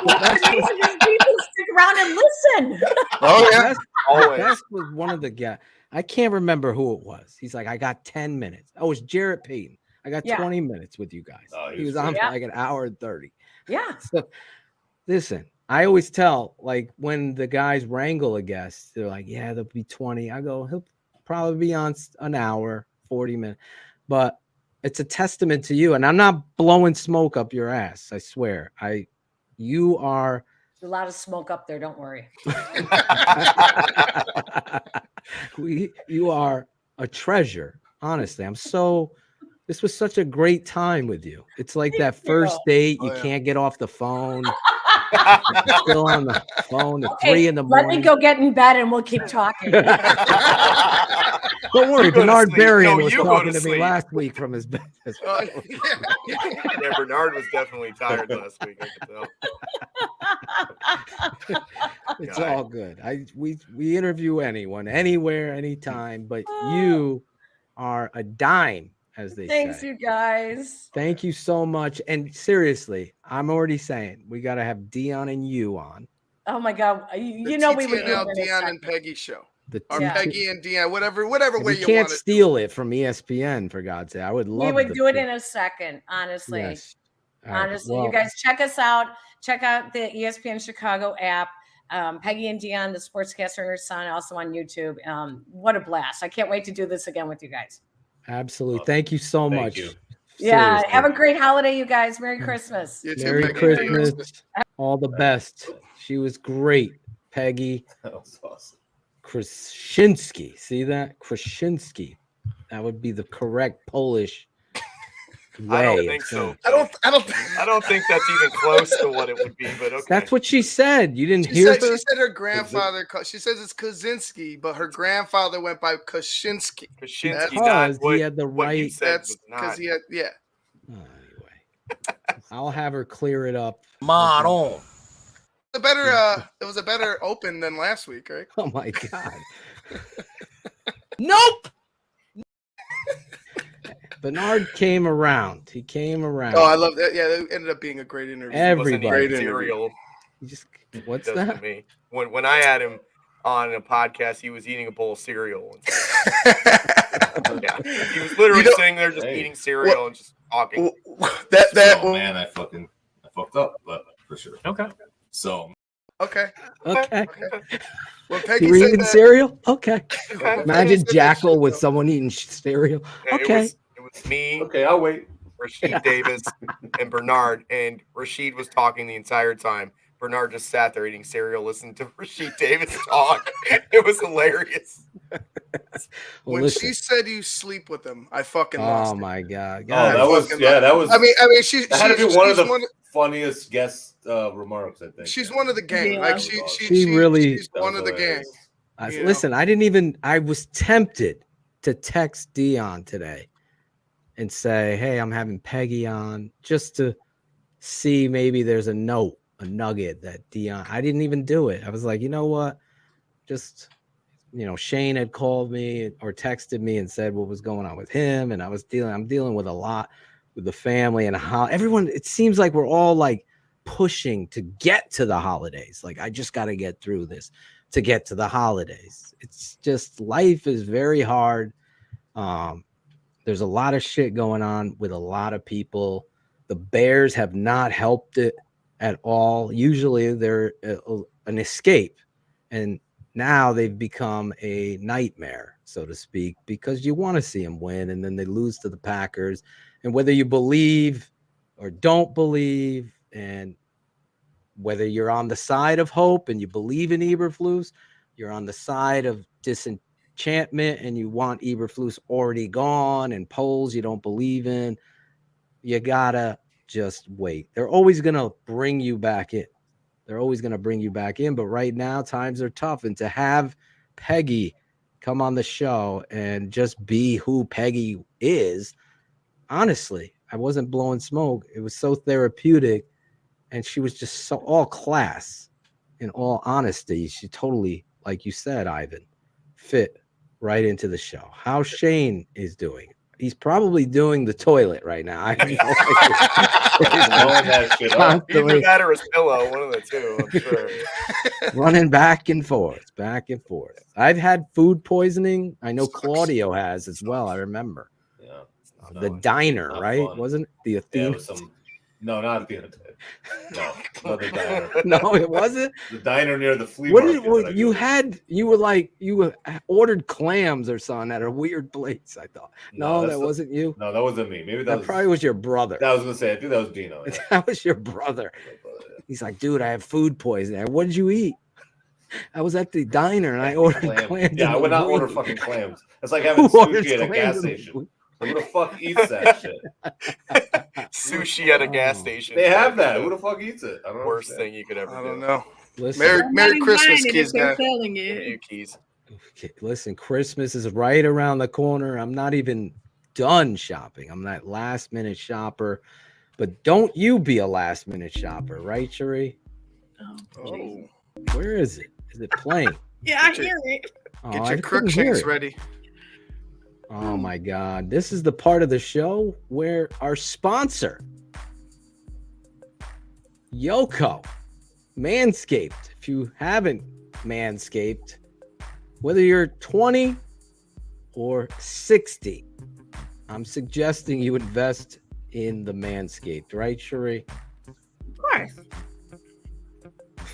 Amazing is people stick around and listen. Oh yeah. Always. Best was one of the guys. I can't remember who it was. He's like, I got 10 minutes. Oh, it's Jarrett Payton. I got Yeah. 20 minutes with you guys. Oh, he was on for Yeah. like an hour and 30. Yeah. So listen, I always tell, like, when the guys wrangle a guest, they're like, yeah, there'll be 20. I go, he'll probably be on an hour, 40 minutes. But it's a testament to you. And I'm not blowing smoke up your ass. I swear. You are There's a lot of smoke up there. Don't worry. you are a treasure. Honestly, this was such a great time with you. It's like that first date. You can't get off the phone. You're still on the phone at 3 in the morning. Let me go get in bed and we'll keep talking. Don't worry, You go to Bernard sleep. Berrien No, was you go talking to to me sleep. last week from his bed. Yeah, Bernard was definitely tired last week. I could tell. It's Guy. all good. We interview anyone, anywhere, anytime, but you are a dime, as they Thanks, say. you guys. Thank you so much. And seriously, I'm already saying we got to have Dion and you on. Oh my God. You The know we would do TTNL it in a Dion and second. Peggy show. The Or TT Peggy and Dion, whatever We way you can't want it. steal it from ESPN, for God's sake. I would love We would the do it two. in a second, honestly. Yes. All right, Honestly, well, you guys check us out. Check out the ESPN Chicago app. Peggy and Dion, the sportscaster and her son, also on YouTube. What a blast. I can't wait to do this again with you guys. absolutely. Thank you so Thank much. you. Yeah. Seriously. Have a great holiday, you guys. Merry Christmas. You too, Merry Peggy. Christmas. All the best. She was great, Peggy That was awesome. Kusinski. See that? Kusinski. That would be the correct Polish way. I don't of think saying so. it. I don't think that's even close to what it would be, but okay. That's what she said. You didn't She hear said, her? she said her grandfather. She says it's Kusinski, but her grandfather went by Kusinski. Kusinski, Because not he had the what you right. said That's was because not. he had I'll have her clear it up. Maron. It was a better open than last week, right? Oh my God. Nope. Bernard came around. He came around. Oh, I love that. Yeah, it ended up being a great interview. Everybody. Wasn't Great even interview. material. You just, what's Does to that? me. When I had him on a podcast he was eating a bowl of cereal. Yeah, he was literally sitting there just eating cereal and just talking. Man, I fucked up, but for sure. Okay. So. Okay. Well, You Peggy were said eating that. cereal? Okay. Okay. Imagine Jackal with someone eating cereal. Okay. It was me. Okay, I'll wait. Rashid Davis and Bernard, and Rashid was talking the entire time. Bernard just sat there eating cereal, listening to Rashid Davis talk. It was hilarious. When she said you sleep with them, I fucking lost it. Oh my god! That was. I mean, she had to be one of she's the funniest guest remarks. I think she's one of the gang. Yeah. Like She really- she's one of the gang. Listen, I was tempted to text Dion today and say, hey, I'm having Peggy on just to see maybe there's a nugget that Dion. I didn't even do it. I was like, you know what? Just, Shane had called me or texted me and said what was going on with him. And I'm dealing with a lot with the family and how everyone, it seems like we're all like pushing to get to the holidays. Like, I just got to get through this to get to the holidays. It's just, life is very hard. There's a lot of shit going on with a lot of people. The Bears have not helped it at all. Usually they're an escape, and now they've become a nightmare, so to speak, because you want to see them win, and then they lose to the Packers. And whether you believe or don't believe, and whether you're on the side of hope and you believe in Eberflus, you're on the side of disenchantment and you want Eberflus already gone, and polls you don't believe in, you gotta just wait. They're always gonna bring you back in. But right now times are tough, and to have Peggy come on the show and just be who Peggy is, honestly, I wasn't blowing smoke. It was so therapeutic, and she was just so all class. In all honesty, she totally, like you said, Ivan, fit right into the show. How Shane is doing. He's probably doing the toilet right now. I have no idea. Either that or his pillow, one of the two, I'm sure. Running back and forth. I've had food poisoning. I know Claudio has as well. I remember. Yeah. The diner, right? Fun. Wasn't it the Athena? Yeah, it was no, not Athena. No, not the diner. No, it wasn't. The diner near the flea market. You ordered clams or something at a weird place, I thought. No, that wasn't you. No, that wasn't me. Maybe that probably was your brother. I was gonna say, I think that was Dino. Yeah. That was your brother. He's like, dude, I have food poisoning. What did you eat? I was at the diner and I ordered clams. Yeah, I would not order fucking clams. It's like having sushi at a gas station. Who the fuck eats that shit? Sushi at a gas station. They have that. Who the fuck eats it? I don't Worst thing you could ever do. I don't know. Listen, Merry Christmas, kids. Selling it. You keys. Okay, listen, Christmas is right around the corner. I'm not even done shopping. I'm that last minute shopper. But don't you be a last minute shopper, right, Cherie? Oh. Where is it? Is it playing? Yeah, I hear it. Get your Crookshanks ready. Oh my God. This is the part of the show where our sponsor, Yoko, Manscaped. If you haven't Manscaped, whether you're 20 or 60, I'm suggesting you invest in the Manscaped, right, Cherie? Of course.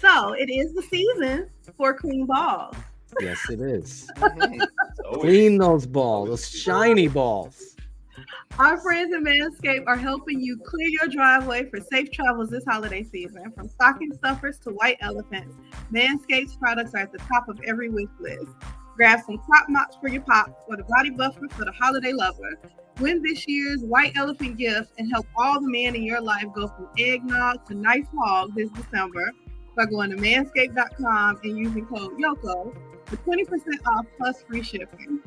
So it is the season for clean balls. Yes, it is. Clean those balls, those shiny balls. Our friends at Manscaped are helping you clear your driveway for safe travels this holiday season. From stocking stuffers to white elephants, Manscaped's products are at the top of every wish list. Grab some crop mops for your pops or the body buffer for the holiday lover. Win this year's white elephant gift and help all the men in your life go from eggnog to nice hog this December by going to manscaped.com and using code YOKO for 20% off plus free shipping.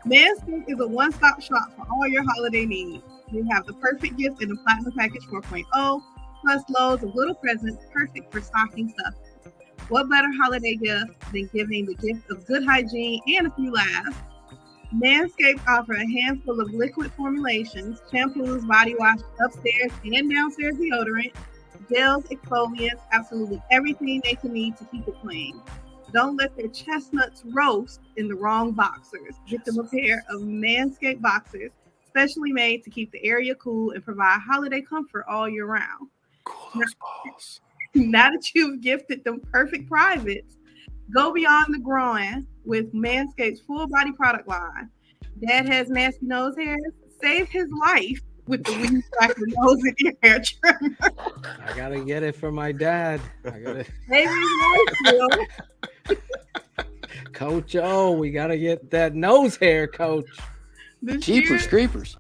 Manscaped is a one-stop shop for all your holiday needs. We have the perfect gift in the Platinum Package 4.0, plus loads of little presents perfect for stocking stuffers. What better holiday gift than giving the gift of good hygiene and a few laughs? Manscaped offers a handful of liquid formulations, shampoos, body wash, upstairs and downstairs deodorant, gels, exfoliants, absolutely everything they can need to keep it clean. Don't let their chestnuts roast in the wrong boxers. Get them a pair of Manscaped boxers, specially made to keep the area cool and provide holiday comfort all year round. Cool those balls. Now that you've gifted them perfect privates, go beyond the groin with Manscaped's full body product line. Dad has nasty nose hairs? Save his life with the Weed Whacker nose and ear hair trimmer. I gotta get it for my dad. I gotta. Save his life, Will. Coach O, we gotta get that nose hair, Coach. Jeepers creepers.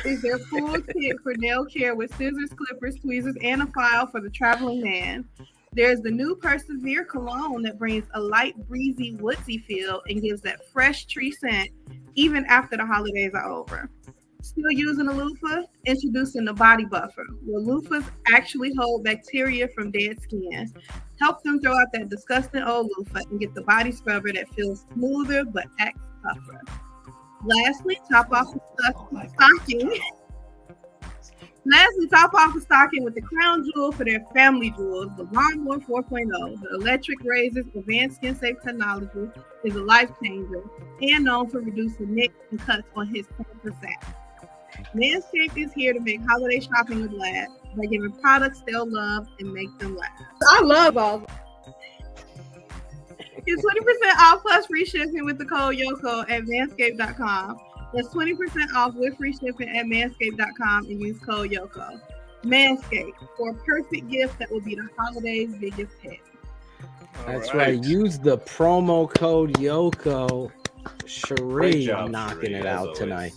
Is their full kit for nail care with scissors, clippers, tweezers, and a file for the traveling man. There's the new Persevere cologne that brings a light, breezy, woodsy feel and gives that fresh tree scent even after the holidays are over. Still using a loofah? Introducing the Body Buffer, where loofahs actually hold bacteria from dead skin. Help them throw out that disgusting old loofah and get the body scrubber that feels smoother but acts tougher. Lastly, top off the stocking. Top off the stocking with the crown jewel for their family jewels, the Lawnmower 4.0. The electric razor's advanced skin-safe technology is a life changer and known for reducing nicks and cuts on his 10%. Manscaped is here to make holiday shopping a blast by giving products they'll love and make them laugh. I love all. Get 20% off plus free shipping with the code YOKO at manscaped.com. That's 20% off with free shipping at manscaped.com and use code YOKO. Manscaped, for a perfect gift that will be the holidays' biggest hit. That's right. Use the promo code YOKO. Cherie knocking it out tonight.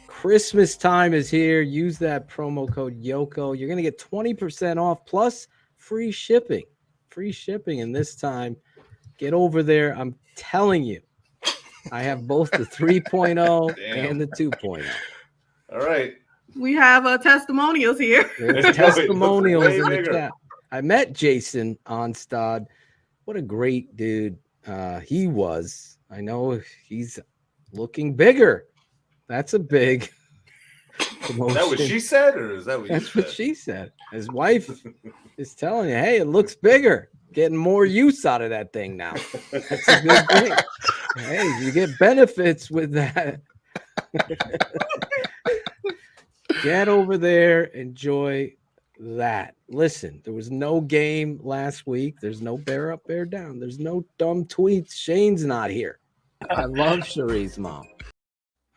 Christmas time is here. Use that promo code YOKO. You're going to get 20% off plus free shipping. Free shipping. And this time, get over there. I'm telling you, I have both the 3.0 and the 2.0. All right. We have testimonials here. There's testimonials in the chat. I met Jason Onstad. What a great dude he was. I know he's looking bigger. That's a big promotion. Is that what she said, or is that what That's what she said. His wife is telling you, hey, it looks bigger. Getting more use out of that thing now. That's a good thing. Hey, you get benefits with that. Get over there. Enjoy that. Listen, there was no game last week. There's no bear up, bear down. There's no dumb tweets. Shane's not here. I love Cherie's mom.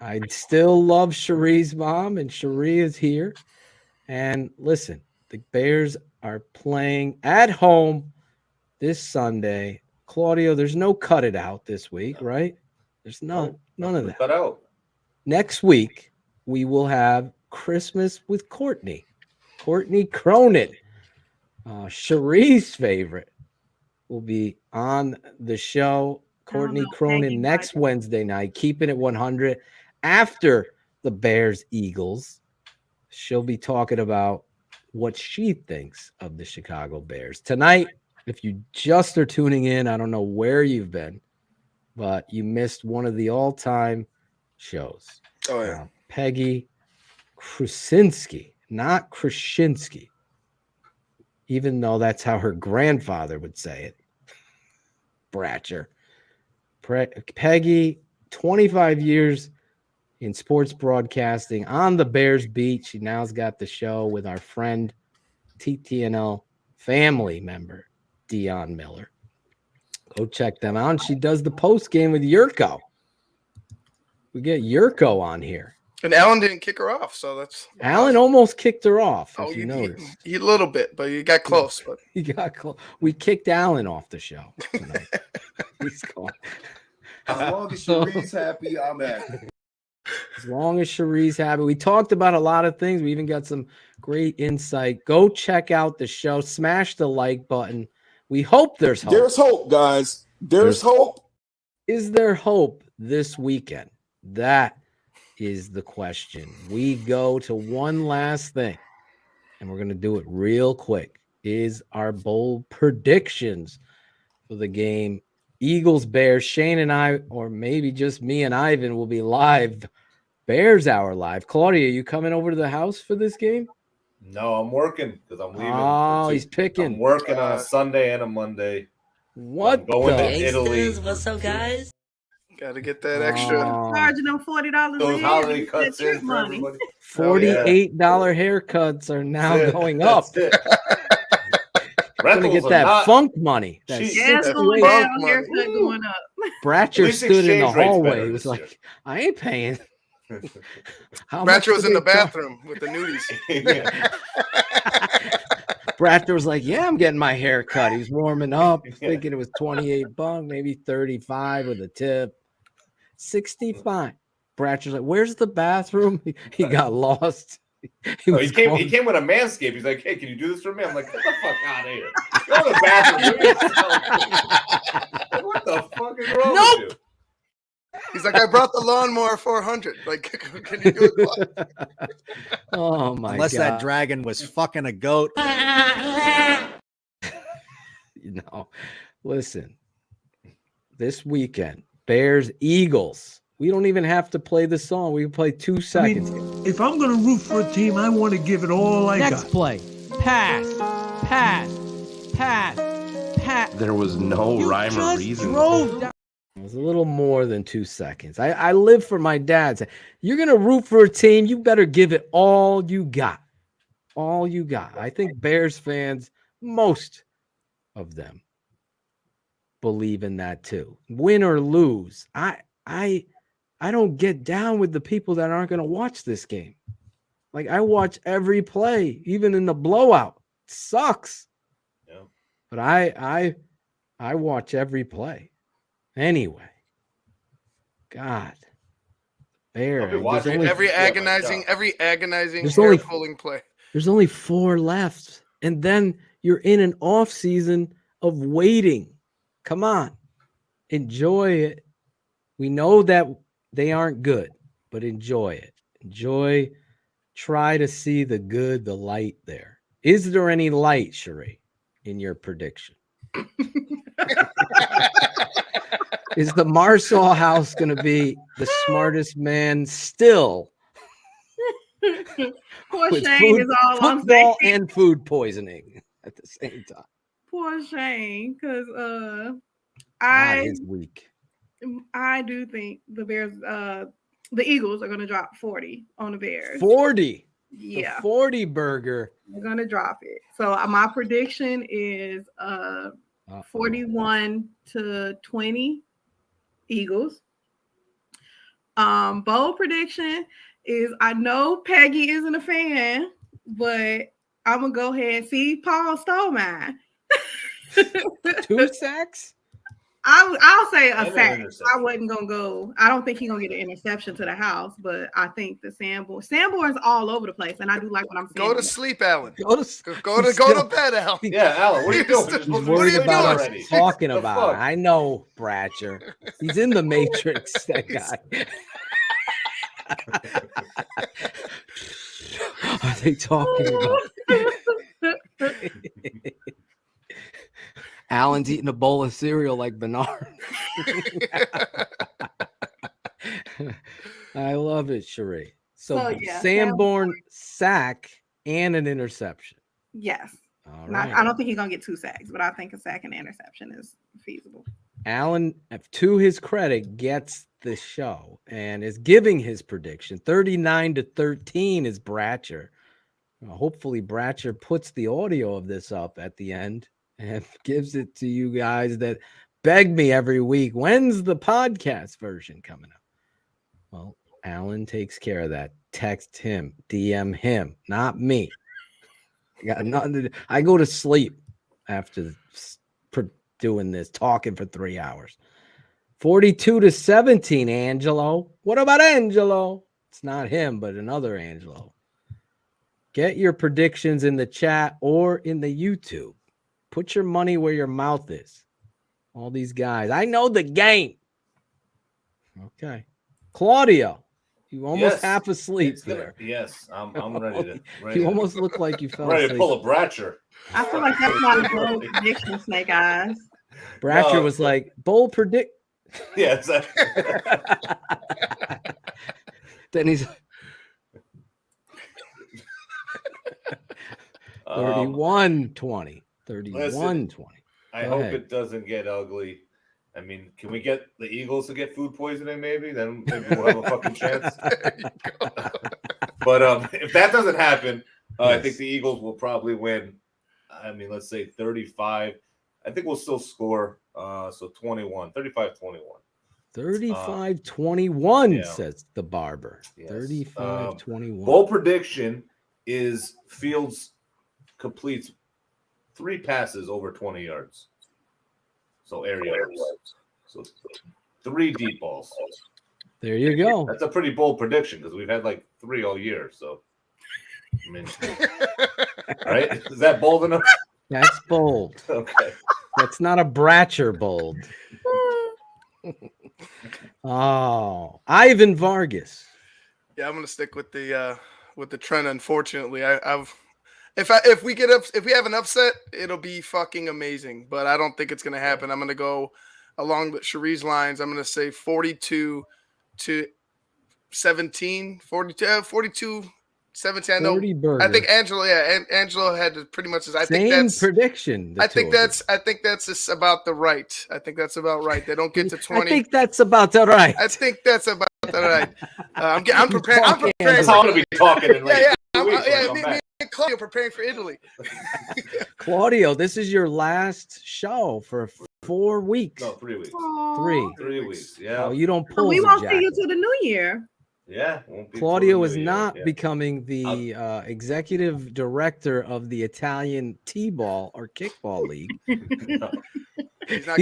I still love Cherie's mom, and Cherie is here. And listen, the Bears are playing at home this Sunday. Claudio, there's no cut it out this week, right? There's none of that. Cut out. Next week, we will have Christmas with Courtney Cronin. Cherie's favorite will be on the show. Courtney Cronin next Wednesday night, keeping it 100 after the Bears-Eagles. She'll be talking about what she thinks of the Chicago Bears. Tonight, if you just are tuning in, I don't know where you've been, but you missed one of the all-time shows. Oh, yeah. Peggy Kusinski, not Krasinski, even though that's how her grandfather would say it. Bratcher. Peggy, 25 years in sports broadcasting on the Bears beat. She now's got the show with our friend, TTNL family member, Dion Miller. Go check them out. And she does the post game with Yurko. We get Yurko on here. And Alan didn't kick her off, so that's Alan almost kicked her off. Oh, if you noticed. A little bit, but you got close. But you got close. We kicked Alan off the show tonight. He's gone. As long as Cherie's happy, I'm happy. As long as Cherie's happy. We talked about a lot of things. We even got some great insight. Go check out the show. Smash the like button. We hope there's hope. There's hope, guys. There's hope. Is there hope this weekend? That is the question. We go to one last thing, and we're going to do it real quick. Is our bold predictions for the game Eagles, Bears. Shane and I, or maybe just me and Ivan, will be live. Bears Hour live. Claudia, you coming over to the house for this game? No, I'm working because I'm leaving. Oh, he's picking. I'm working on a Sunday and a Monday. What? I'm going to the- Italy. What's up, guys? Got to get that extra. Charging them $40 Those in, holiday get cuts that in trip for money. everybody. $48 haircuts are now That's it. going up. That's it. Gonna Rentals get are that not funk money. That cheap. Yeah, it's going 68. down. Haircut going up. Bratcher least stood in the exchange rate's hallway. better He was this year. like, I ain't paying. How much Bratcher was do in the they charge? bathroom with the nudies. Bratcher was like, yeah, I'm getting my hair cut. He was warming up, thinking it was $28, maybe 35 with a tip. 65. Bratcher's like, where's the bathroom? He got lost. He came with a Manscaped. He's like, hey, can you do this for me? I'm like, get the fuck out of here. Go to the bathroom. What the fuck is wrong with you? He's like, I brought the lawnmower 400. Like, can you do it? Oh my Unless God. that dragon was fucking a goat. Listen. This weekend, Bears, Eagles. We don't even have to play the song. We can play 2 seconds. If I'm going to root for a team, I want to give it all I Next got. play. Pass. Pass. Pass. Pass. There was no rhyme or reason. Drove It was a little more than 2 seconds. I live for my dad. You're going to root for a team, you better give it all you got. All you got. I think Bears fans, most of them, believe in that too. Win or lose. I don't get down with the people that aren't going to watch this game. Like, I watch every play, even in the blowout. It sucks. Yeah. But I watch every play. Anyway. God. Bear. Every agonizing There's hair only- pulling play. There's only 4 left. And then you're in an off season of waiting. Come on. Enjoy it. We know that they aren't good, but enjoy it. Try to see the good, the light there. Is there any light, Sheree, in your prediction? Is the Marsall house going to be the smartest man still? Poor with Shane is all I'm football saying. and food poisoning at the same time. Poor Shane, because God, I his week. I do think the Bears, the Eagles are going to drop 40 on the Bears. 40. Yeah. The 40 burger. They're going to drop it. So my prediction is 41-20 Eagles. Bold prediction is, I know Peggy isn't a fan, but I'm going to go ahead. See, Paul stole mine. 2 sacks? I'll say a And an sack. interception. I wasn't gonna go. I don't think he's gonna get an interception to the house, but I think the Sanborn's all over the place, and I do like what I'm seeing. Go to sleep, Alan. Go to go to bed, Alan. Yeah, Alan, what are you doing? He's What are worried you about doing us already? talking The about fuck? it. I know, Bratcher. He's in the Matrix, that guy. Are they talking about? Alan's eating a bowl of cereal like Bernard. I love it, Sheree. So yeah, Sanborn sack and an interception. Yes. All Not, right. I don't think he's gonna get 2 sacks, but I think a sack and interception is feasible. Alan, to his credit, gets the show and is giving his prediction. 39-13 is Bratcher. Hopefully, Bratcher puts the audio of this up at the end and gives it to you guys that beg me every week. When's the podcast version coming up? Well, Alan takes care of that. Text him, DM him, not me. I got nothing to do. I go to sleep after doing this, talking for 3 hours. 42-17, Angelo. What about Angelo? It's not him, but another Angelo. Get your predictions in the chat or in the YouTube. Put your money where your mouth is. All these guys. I know the game. Okay. Claudio, you almost half asleep there. Yes, I'm ready to. You almost look like you fell ready asleep. to pull a Bratcher. I feel like that's not a bold prediction, Snake Eyes. Bratcher was like, bold predict. Yeah, exactly. Then he's 31-20. 31-20. I hope it doesn't get ugly. I mean, can we get the Eagles to get food poisoning? Maybe then maybe we'll have a fucking chance. But if that doesn't happen, I think the Eagles will probably win. I mean, let's say 35. I think we'll still score. So 21, 35-21. 35-21, says the barber. Yes. 35-21. Bold prediction is Fields completes 3 passes over 20 yards. So air yards. So 3 deep balls. There you go. That's a pretty bold prediction because we've had like 3 all year. So, I mean, right? Is that bold enough? That's bold. Okay. That's not a Bratcher bold. Oh, Ivan Vargas. Yeah, I'm gonna stick with the trend. Unfortunately, if we have an upset, it'll be fucking amazing. But I don't think it's gonna happen. I'm gonna go along with Cherie's lines. I'm gonna say 42-17, 42-17. I know. I think Angelo had pretty much. I think that's prediction. I think that's just about the right. I think that's about right. They don't get to 20. I think that's about the right. I think that's about the right. I'm preparing. I'm preparing. That's how I'm gonna be talking. In like me and Claudio preparing for Italy. Claudio, this is your last show for 4 weeks. No, 3 weeks. 3 weeks. Yeah. Oh, you don't pull. We won't see you till the new year. Yeah, Claudio is not becoming the executive director of the Italian T-ball or kickball league. He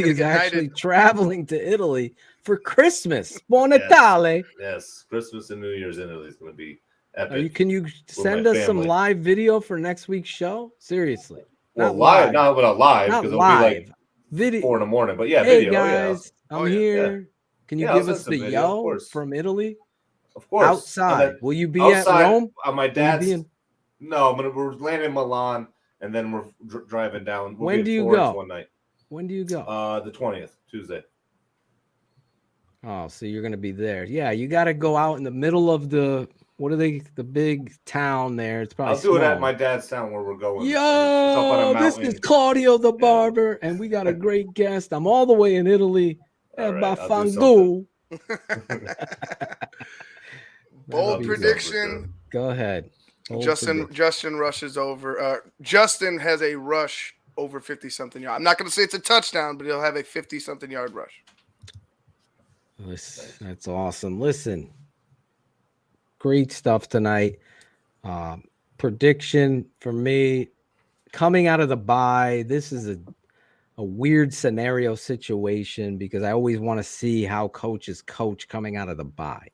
is actually traveling to Italy for Christmas. Buon Natale. Yes, Christmas and New Year's in Italy is going to be epic. Can you send us some live video for next week's show? Seriously. Well, live, not live, not because live. It'll be like video 4 in the morning. But yeah, hey video. guys, I'm here. Yeah. Can you give us the yo from Italy? Of course. Outside. Will you be outside, at Rome? My dad's. No, we're landing in Milan, and then we're driving down. When do you go? One night. When do you go? The 20th, Tuesday. Oh, so you're gonna be there? Yeah, you got to go out in the middle of the the big town there. It's probably. I'll do it at my dad's town where we're going. Yo, this is Claudio the barber, and we got a great guest. I'm all the way in Italy at Bafangu. Bold prediction. Go ahead. Justin rushes over. Justin has a rush over 50-something yard. I'm not going to say it's a touchdown, but he'll have a 50-something yard rush. That's awesome. Listen, great stuff tonight. Prediction for me, coming out of the bye, this is a weird scenario situation because I always want to see how coaches coach coming out of the bye.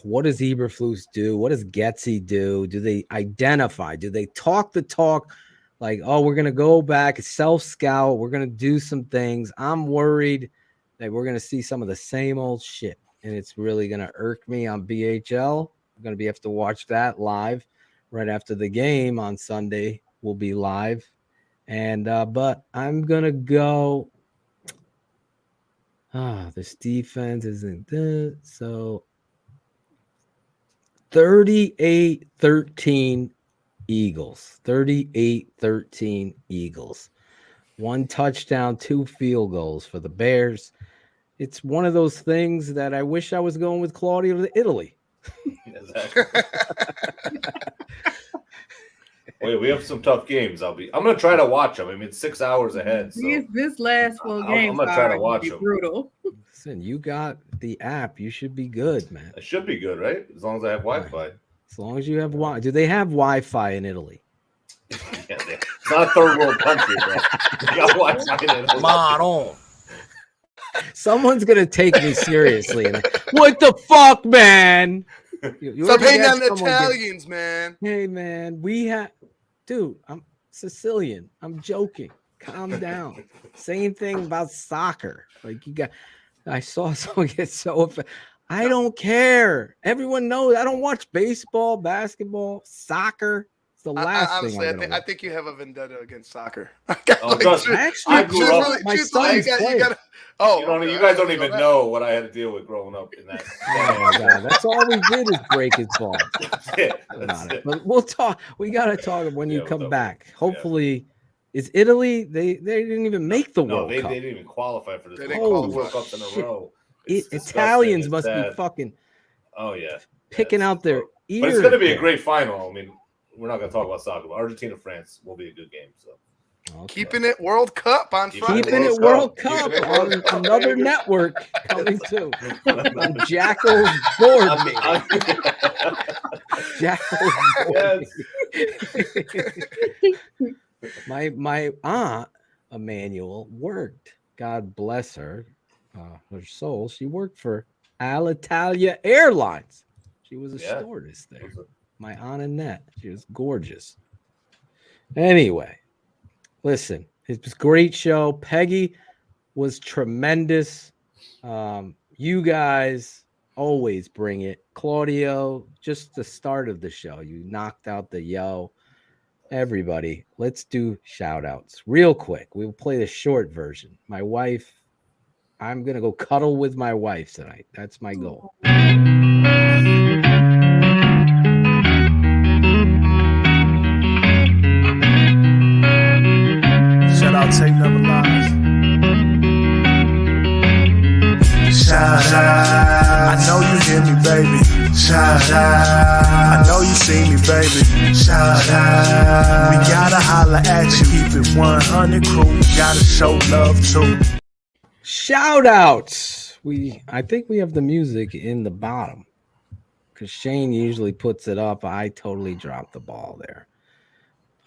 What does Eberflus do? What does Getsy do? Do they identify? Do they talk the talk like, oh, we're going to go back, self-scout, we're going to do some things? I'm worried that we're going to see some of the same old shit, and it's really going to irk me on BHL. I'm going to have to watch that live right after the game on Sunday. We'll be live. And but I'm going to go this defense isn't good. So 38-13 Eagles. 38-13 Eagles. 1 touchdown, 2 field goals for the Bears. It's one of those things that I wish I was going with Claudio to Italy. Exactly. Wait, we have some tough games. I'm going to try to watch them. I mean, it's 6 hours ahead. So this last 4 games. I'm going to try to watch them. Brutal. Listen, you got the app. You should be good, man. I should be good, right? As long as I have Wi-Fi. Right. As long as you have Wi-Fi. Do they have Wi-Fi in Italy? Yeah, it's not a third world country, bro. You got Wi-Fi in Italy. Come on. Someone's going to take me seriously. What the fuck, man? Stop hating on the Italians, man. Hey, man, dude, I'm Sicilian. I'm joking. Calm down. Same thing about soccer. Like I saw someone get so offended. I don't care. Everyone knows I don't watch baseball, basketball, soccer. It's the last honestly, thing. I think you have a vendetta against soccer. I grew up. My son's playing. You guys don't even know what I had to deal with growing up in that. Oh my God, that's all we did is break his ball. That's it. But we'll talk. We got to talk when you come back. Hopefully, Is Italy? They didn't even make the World they Cup. didn't even qualify for this. They They didn't didn't qualify. World Cups in a Shit. row. Italians It's must be sad. fucking Oh yeah, picking out their ears. But it's going to be a great final. I mean, we're not going to talk about soccer, but Argentina France will be a good game. So Keeping it World Cup on Friday. Keeping it World Cup on another network coming too. On Jackal's board meeting. Jackal's board meeting. My aunt Emmanuel worked. God bless her, her soul. She worked for Alitalia Airlines. She was a stewardess there. My aunt Annette. She was gorgeous. Anyway. Listen, it was a great show. Peggy was tremendous. You guys always bring it. Claudio, just the start of the show, you knocked out the yo. Everybody, let's do shout outs real quick. We'll play the short version. My wife, I'm going to go cuddle with my wife tonight. That's my goal. Shout out, Take Never Lies. Shout out. I know you hear me, baby. Shout out. I know you see me, baby. Shout out. We gotta holla at you. Keep it 100 crew. Gotta show love too. Shout outs. I think we have the music in the bottom because Shane usually puts it up. I totally dropped the ball there.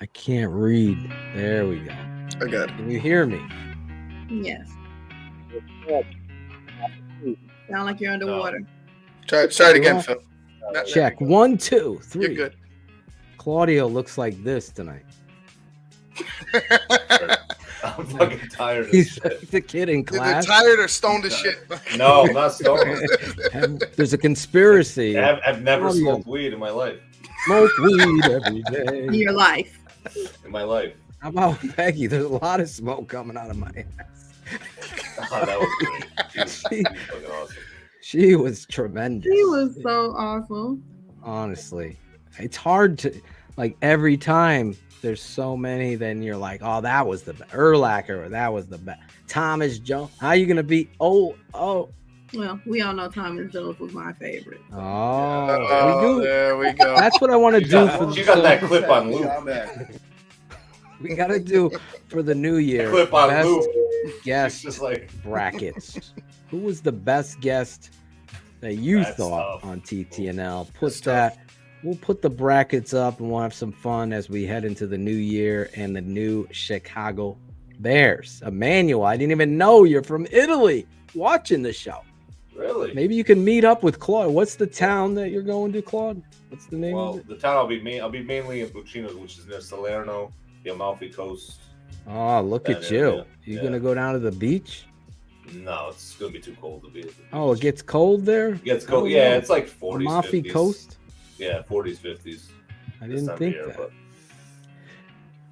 I can't read. There we go. I got it. Can you hear me? Yes. Sound like you're underwater. Try it again, Phil. Check. 1, 2, 3. You're good. Claudio looks like this tonight. I'm fucking tired of He's shit. the kid in They're class. tired or stoned as shit. No, I'm not stoned. There's a conspiracy. I've never Claudio, smoked weed in my life. Smoke weed every day. In your life. In my life. How about Peggy? There's a lot of smoke coming out of my ass. Oh, that was great. She was fucking awesome. She was tremendous. He was so awesome. Honestly, it's hard to like every time. There's so many. Then you're like, oh, that was the Urlacher, or that was the best. Thomas Jones. How are you gonna be? Oh. Well, we all know Thomas Jones was my favorite. Oh, there we go. That's what I want to do for the. You got that clip on loop. We got to do for the new year. Clip on best loop. guest Just like brackets. Who was the best guest that you That's thought tough. on TTNL? We'll put the brackets up and we'll have some fun as we head into the new year and the new Chicago Bears. Emmanuel, I didn't even know you're from Italy watching the show. Really? Maybe you can meet up with Claude. What's the town that you're going to, Claude? What's the name of Well, it? the town I'll be mainly in Buccino, which is near Salerno, the Amalfi Coast. Oh, look That at you. area. You Yeah. going to go down to the beach? No, it's gonna be too cold to be. Oh, it gets cold there? It gets cold. Oh, Yeah, no. it's like 40s, Amalfi 50s. Coast? Yeah, 40s, 50s. I this didn't time of think year, that. but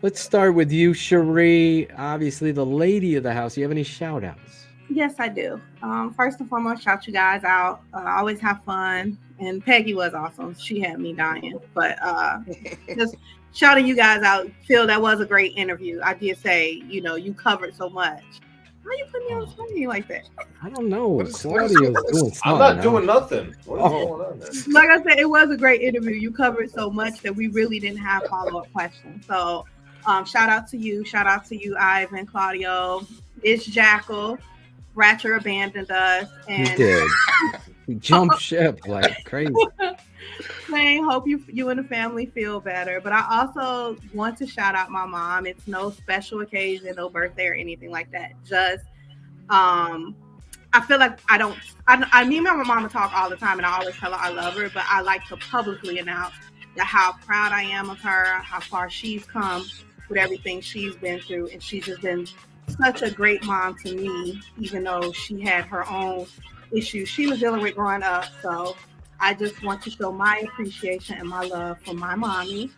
Let's start with you, Cherie. Obviously, the lady of the house. You have any shout outs? Yes, I do. First and foremost, shout you guys out. Always have fun. And Peggy was awesome. She had me dying. But just shouting you guys out. Phil, that was a great interview. I did say, you covered so much. How you put me on the screen like that? I don't know. is- Claudio's doing something. I'm not huh? doing nothing. What is Oh. going on there? Like I said, it was a great interview. You covered so much that we really didn't have follow-up questions. So shout out to you. Shout out to you, Ivan, Claudio. It's Jackal. Ratcher abandoned us. He And did. He jumped ship like crazy. Wayne, hope you and the family feel better. But I also want to shout out my mom. It's no special occasion, no birthday or anything like that. Just I feel like I me and my mama talk all the time, and I always tell her I love her, but I like to publicly announce that how proud I am of her, how far she's come with everything she's been through, and she's just been such a great mom to me, even though she had her own issues she was dealing with growing up. So I just want to show my appreciation and my love for my mommy.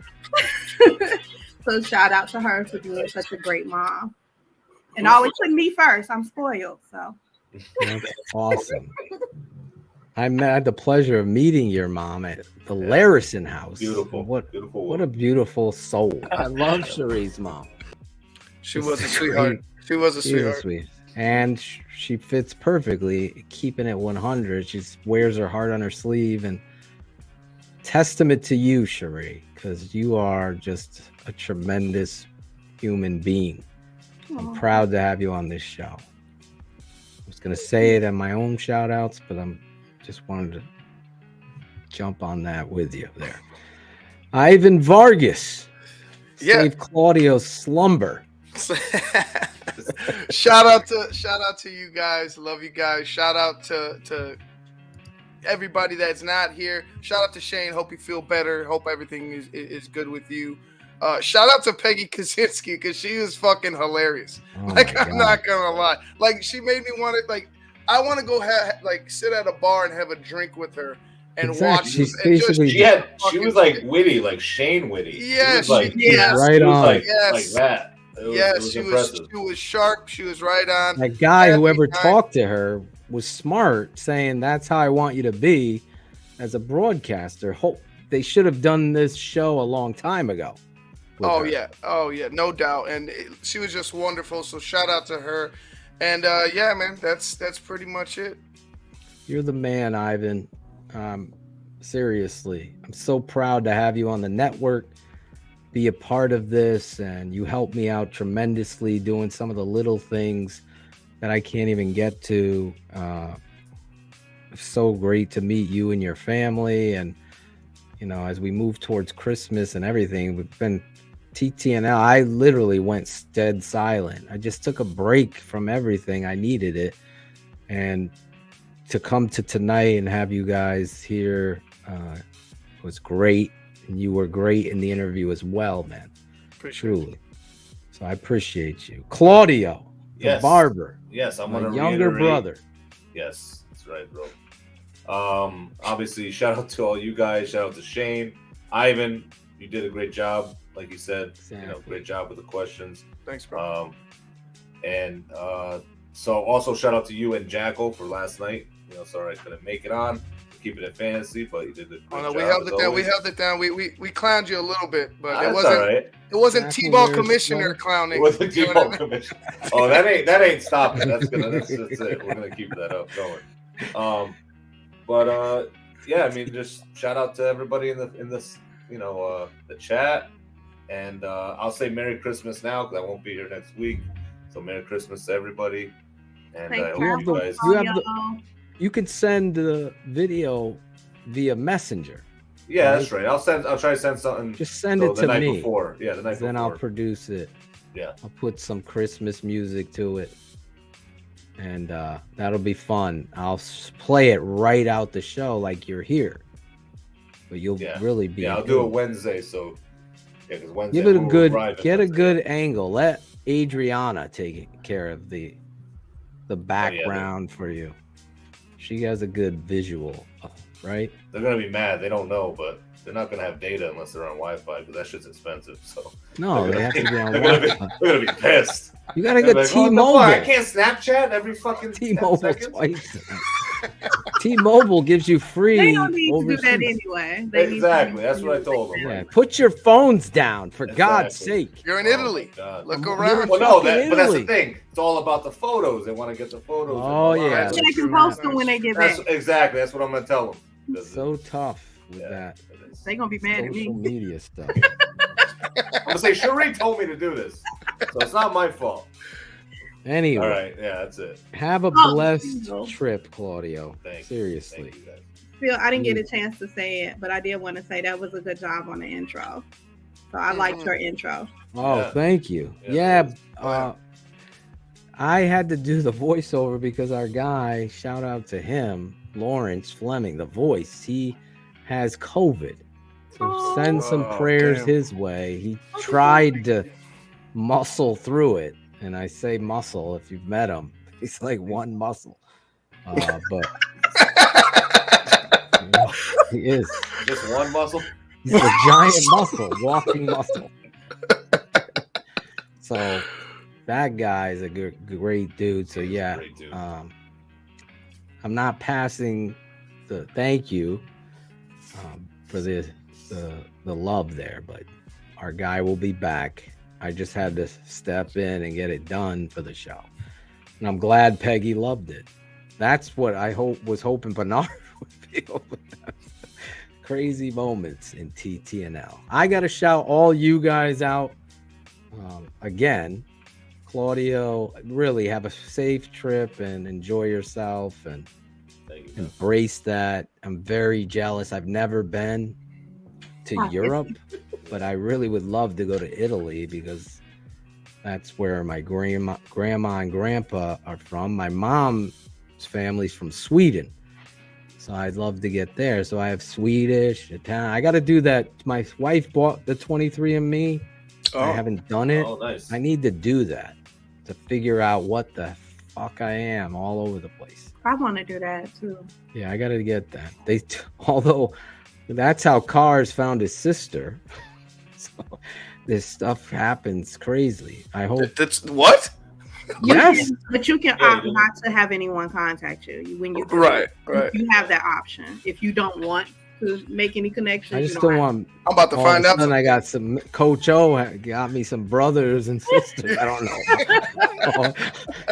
So shout out to her for being such a great mom. And always putting me first. I'm spoiled. So That's awesome. I had the pleasure of meeting your mom at the Larison house. Beautiful. What Beautiful what a beautiful soul. I love Cherie's mom. She was a sweetheart. She was a sweetheart. And she fits perfectly, keeping it 100. She wears her heart on her sleeve, and testament to you, Cherie, because you are just a tremendous human being. I'm proud to have you on this show. I was going to say it in my own shout outs, but I'm just wanted to jump on that with you there. Ivan Vargas. Save Claudio's slumber. Shout out to you guys. Love you guys. Shout out to everybody that's not here. Shout out to Shane. Hope you feel better. Hope everything is good with you. Shout out to Peggy Kusinski because she was fucking hilarious. I'm not gonna lie. Like, she made me want to, like, I want to go sit at a bar and have a drink with her and watch. She was like witty, like Shane witty. Yeah, she was right on. Like that. She was sharp. She was right on. That guy, whoever talked to her, was smart, saying that's how I want you to be as a broadcaster. They should have done this show a long time ago. Oh yeah, no doubt. And she was just wonderful. So shout out to her. And yeah, man, that's pretty much it. You're the man, Ivan. Seriously, I'm so proud to have you on the network, be a part of this, and you helped me out tremendously doing some of the little things that I can't even get to. So great to meet you and your family, and as we move towards Christmas and everything, we've been TTNL. I literally went dead silent. I just took a break from everything. I needed it, and to come to tonight and have you guys here was great, and you were great in the interview as well, man. Truly. So I appreciate you, Claudio, the barber. Yes, I'm my gonna younger reiterate. brother. Yes, that's right, bro. Obviously, shout out to all you guys. Shout out to Shane, Ivan. You did a great job, like you said. Great job with the questions. Thanks, bro. So also shout out to you and Jackal for last night. Sorry I couldn't make it on. Keep it in fantasy, but you did a great job. We held it down. We clowned you a little bit, but it wasn't. All right. It wasn't T-ball commissioner clowning. It wasn't T-ball commissioner. Oh, that ain't stopping. That's it. We're gonna keep that up going. Yeah, I mean, just shout out to everybody in this the chat, and I'll say Merry Christmas now because I won't be here next week. So Merry Christmas to everybody, and I hope you guys. You can send the video via Messenger. Yeah, right? That's right. I'll try to send something. Just send it to the night me. Before. Yeah, the night before. Then I'll produce it. Yeah. I'll put some Christmas music to it, and that'll be fun. I'll play it right out the show like you're here, but you'll really be. Yeah, I'll do it Wednesday. So because Wednesday. Give it get a good angle. Let Adriana take care of the background for you. She has a good visual, right? They're gonna be mad. They don't know, but they're not gonna have data unless they're on Wi-Fi because that shit's expensive. So no, they have to be on Wi-Fi. They're gonna be pissed. You gotta get T-Mobile. I can't Snapchat every fucking T-Mobile twice. T-Mobile gives you free. They don't need to do that anyway. Exactly. That's what I told them. Yeah, put your phones down for God's sake. You're in Italy. Look around. Well, no, but that's the thing. It's all about the photos. They want to get the photos. Oh yeah. They can post them when they get back. Exactly. That's what I'm gonna tell them. It's so tough with that. They gonna be mad at me. Social media stuff. I'm gonna say Cherie told me to do this, so it's not my fault. Anyway, all right, yeah, that's it. Have a blessed trip, Claudio. Seriously. Thank you guys. Phil, I didn't get a chance to say it, but I did want to say that was a good job on the intro. So I liked your intro. Oh, thank you. Yeah, I had to do the voiceover because our guy, shout out to him, Lawrence Fleming, the voice, he has COVID. So send some prayers his way. He tried to muscle through it. And I say muscle if you've met him. He's like one muscle. But he is. Just one muscle? He's a giant muscle, walking muscle. So that guy's a great dude. So yeah, I'm not passing the thank you for the love there, but our guy will be back. I just had to step in and get it done for the show. And I'm glad Peggy loved it. That's what I was hoping Bernard would feel with that. Crazy moments in TTNL. I got to shout all you guys out. Again, Claudio, really have a safe trip and enjoy yourself and embrace that. I'm very jealous. I've never been to Europe, but I really would love to go to Italy because that's where my grandma and grandpa are from. My mom's family's from Sweden, so I'd love to get there. So I have Swedish, Italian. I got to do that. My wife bought the 23andMe. I haven't done it. Oh, nice. I need to do that to figure out what the fuck I am all over the place. I want to do that too. Yeah, I got to get that. Although that's how Cars found his sister. So this stuff happens crazily. I hope that's what. Yes, but you can opt not to have anyone contact you when you do right. You have that option if you don't want to make any connections. I just don't want. I'm about to find out. I got some. Coach O got me some brothers and sisters. I don't know.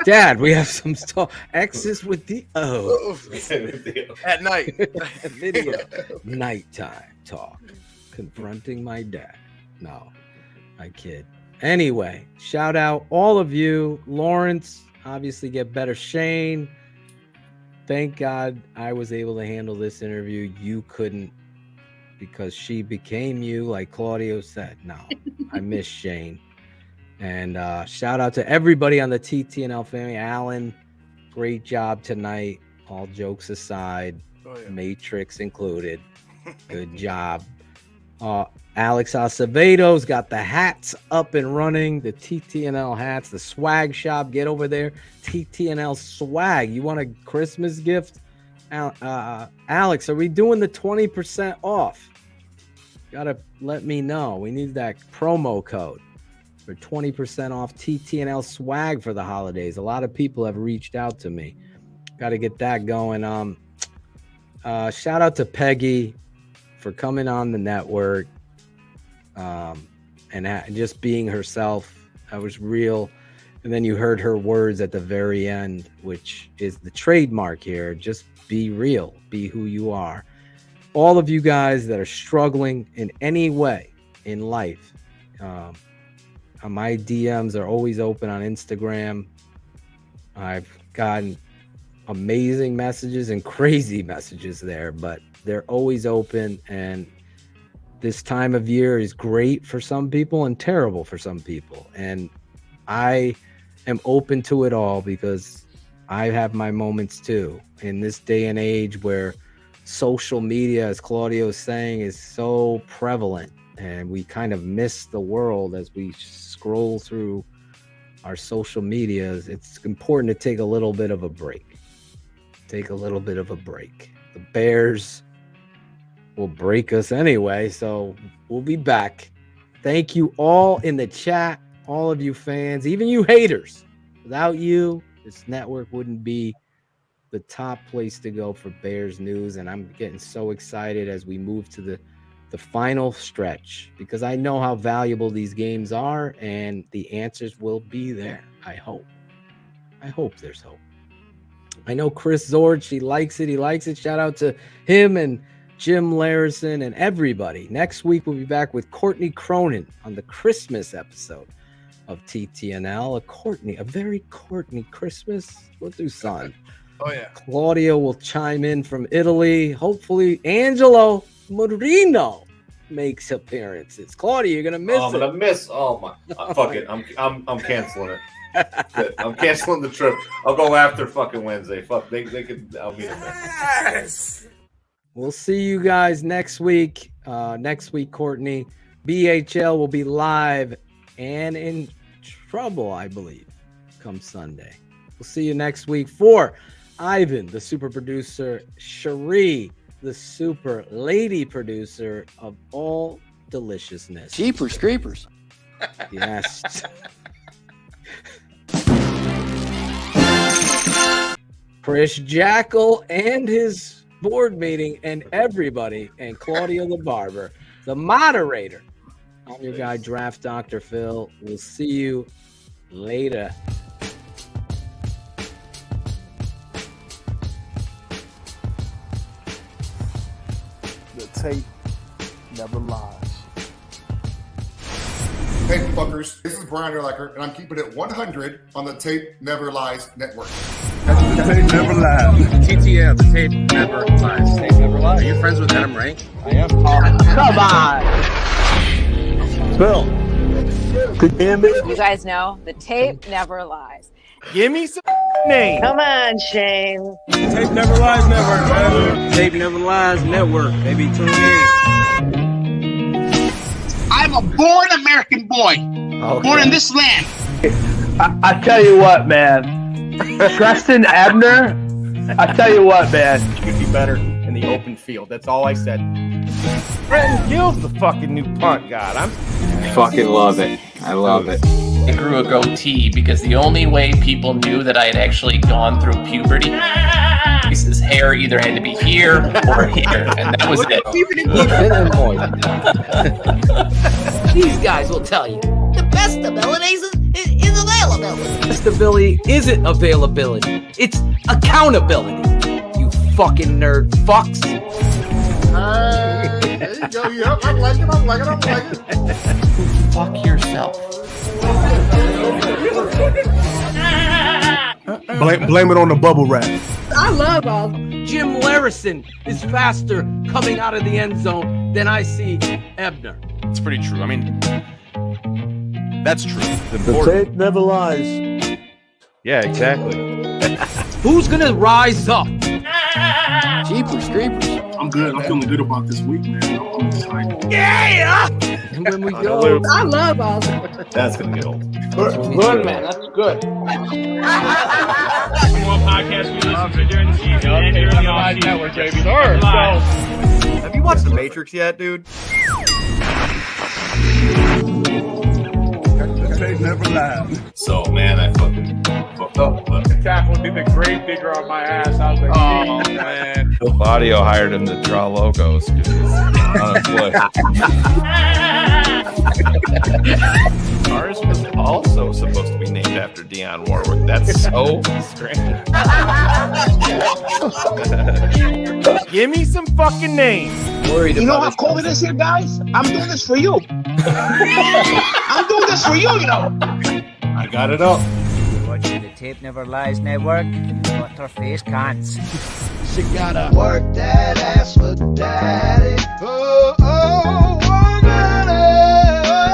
Dad, we have some stuff. Exes with the O at night. Video nighttime talk. Confronting my dad. No, I kid. Anyway, shout out all of you. Lawrence, obviously get better. Shane, thank God I was able to handle this interview. You couldn't because she became you, like Claudio said. No, I miss Shane. And shout out to everybody on the TTNL family. Alan, great job tonight. All jokes aside, Matrix included. Good job. Alex Acevedo's got the hats up and running, the TTNL hats, the swag shop. Get over there. TTNL swag. You want a Christmas gift? Alex, are we doing the 20% off? Gotta let me know. We need that promo code for 20% off TTNL swag for the holidays. A lot of people have reached out to me. Got to get that going. Shout out to Peggy for coming on the network and just being herself. I was real. And then you heard her words at the very end, which is the trademark here. Just be real. Be who you are. All of you guys that are struggling in any way in life, my DMs are always open on Instagram. I've gotten amazing messages and crazy messages there, but they're always open. And this time of year is great for some people and terrible for some people. And I am open to it all because I have my moments too. In this day and age where social media, as Claudio is saying, is so prevalent, and we kind of miss the world as we scroll through our social medias, it's important to take a little bit of a break. The Bears will break us anyway, so we'll be back. Thank you all in the chat, all of you fans, even you haters. Without you, this network wouldn't be the top place to go for Bears news, and I'm getting so excited as we move to the final stretch because I know how valuable these games are, and the answers will be there. I hope there's hope. I know Chris Zorge, he likes it. Shout out to him and Jim Larison and everybody. Next week, we'll be back with Courtney Cronin on the Christmas episode of TTNL. A very Courtney Christmas. We'll do son. Oh, yeah. Claudio will chime in from Italy. Hopefully, Angelo Marino makes appearances. Claudio, you're going to miss it. I'm going to miss. Oh, my. Fuck it. I'm canceling it. I'm canceling the trip. I'll go after fucking Wednesday. Fuck, they could. I'll meet them there. Yes. We'll see you guys next week. Courtney. BHL will be live and in trouble, I believe, come Sunday. We'll see you next week for Ivan, the super producer, Cherie, the super lady producer of all deliciousness. Jeepers creepers. Yes. Chris Jackal and his board meeting and everybody, and Claudio the barber, the moderator I'm your guy, Draft Dr. Phil. We'll see you later. The tape never lies. Hey, fuckers. This is Brian Urlacher, and I'm keeping it 100 on the Tape Never Lies Network. The tape never lies. TTNL, the tape never lies. Tape never lies. Are you friends with Adam Rank? I am. Come on. Phil. Could you hear me? You guys know the tape never lies. Give me some name. Come on, Shane. Tape Never Lies Network, man. Tape Never Lies Network. Maybe tune in. I'm a born American boy. Okay. Born in this land. I tell you what, man. Tristan Ebner, I tell you what, man. You'd be better in the open field. That's all I said. Brenton Gill's the fucking new punt god. I fucking love it. I love it. I grew a goatee because the only way people knew that I had actually gone through puberty is his hair either had to be here or here, and that was it. These guys will tell you the best abilities is availability. Best ability isn't availability. It's accountability. You fucking nerd fucks. There you go. Yep, I'm liking it. Fuck yourself. Blame it on the bubble wrap. I love all. Jim Larison is faster coming out of the end zone than I see Ebner. It's pretty true. I mean, that's true. The tape never lies. Yeah, exactly. Who's gonna rise up? Jeepers creepers. I'm good. I'm feeling good about this week, man. I'm excited. Yeah! And when we go, I love all. That's gonna get old. Good, man. That's good. More podcasts we listen to during the season and during the off-season. Network, baby. Have you watched The Matrix yet, dude? The tape never lies. So, man, I fucking fucked up. But The tackle did the grave digger on my ass. I was like, oh, man. Claudio hired him to draw logos because he's unemployed. Ours was also supposed to be named after Dionne Warwick. That's so strange. Give me some fucking name. You know how cold it is here, guys? I'm doing this for you. I'm doing this for you, you know. I got it up. You're watching the Tape Never Lies Network. What her face can't. She gotta work that ass for daddy.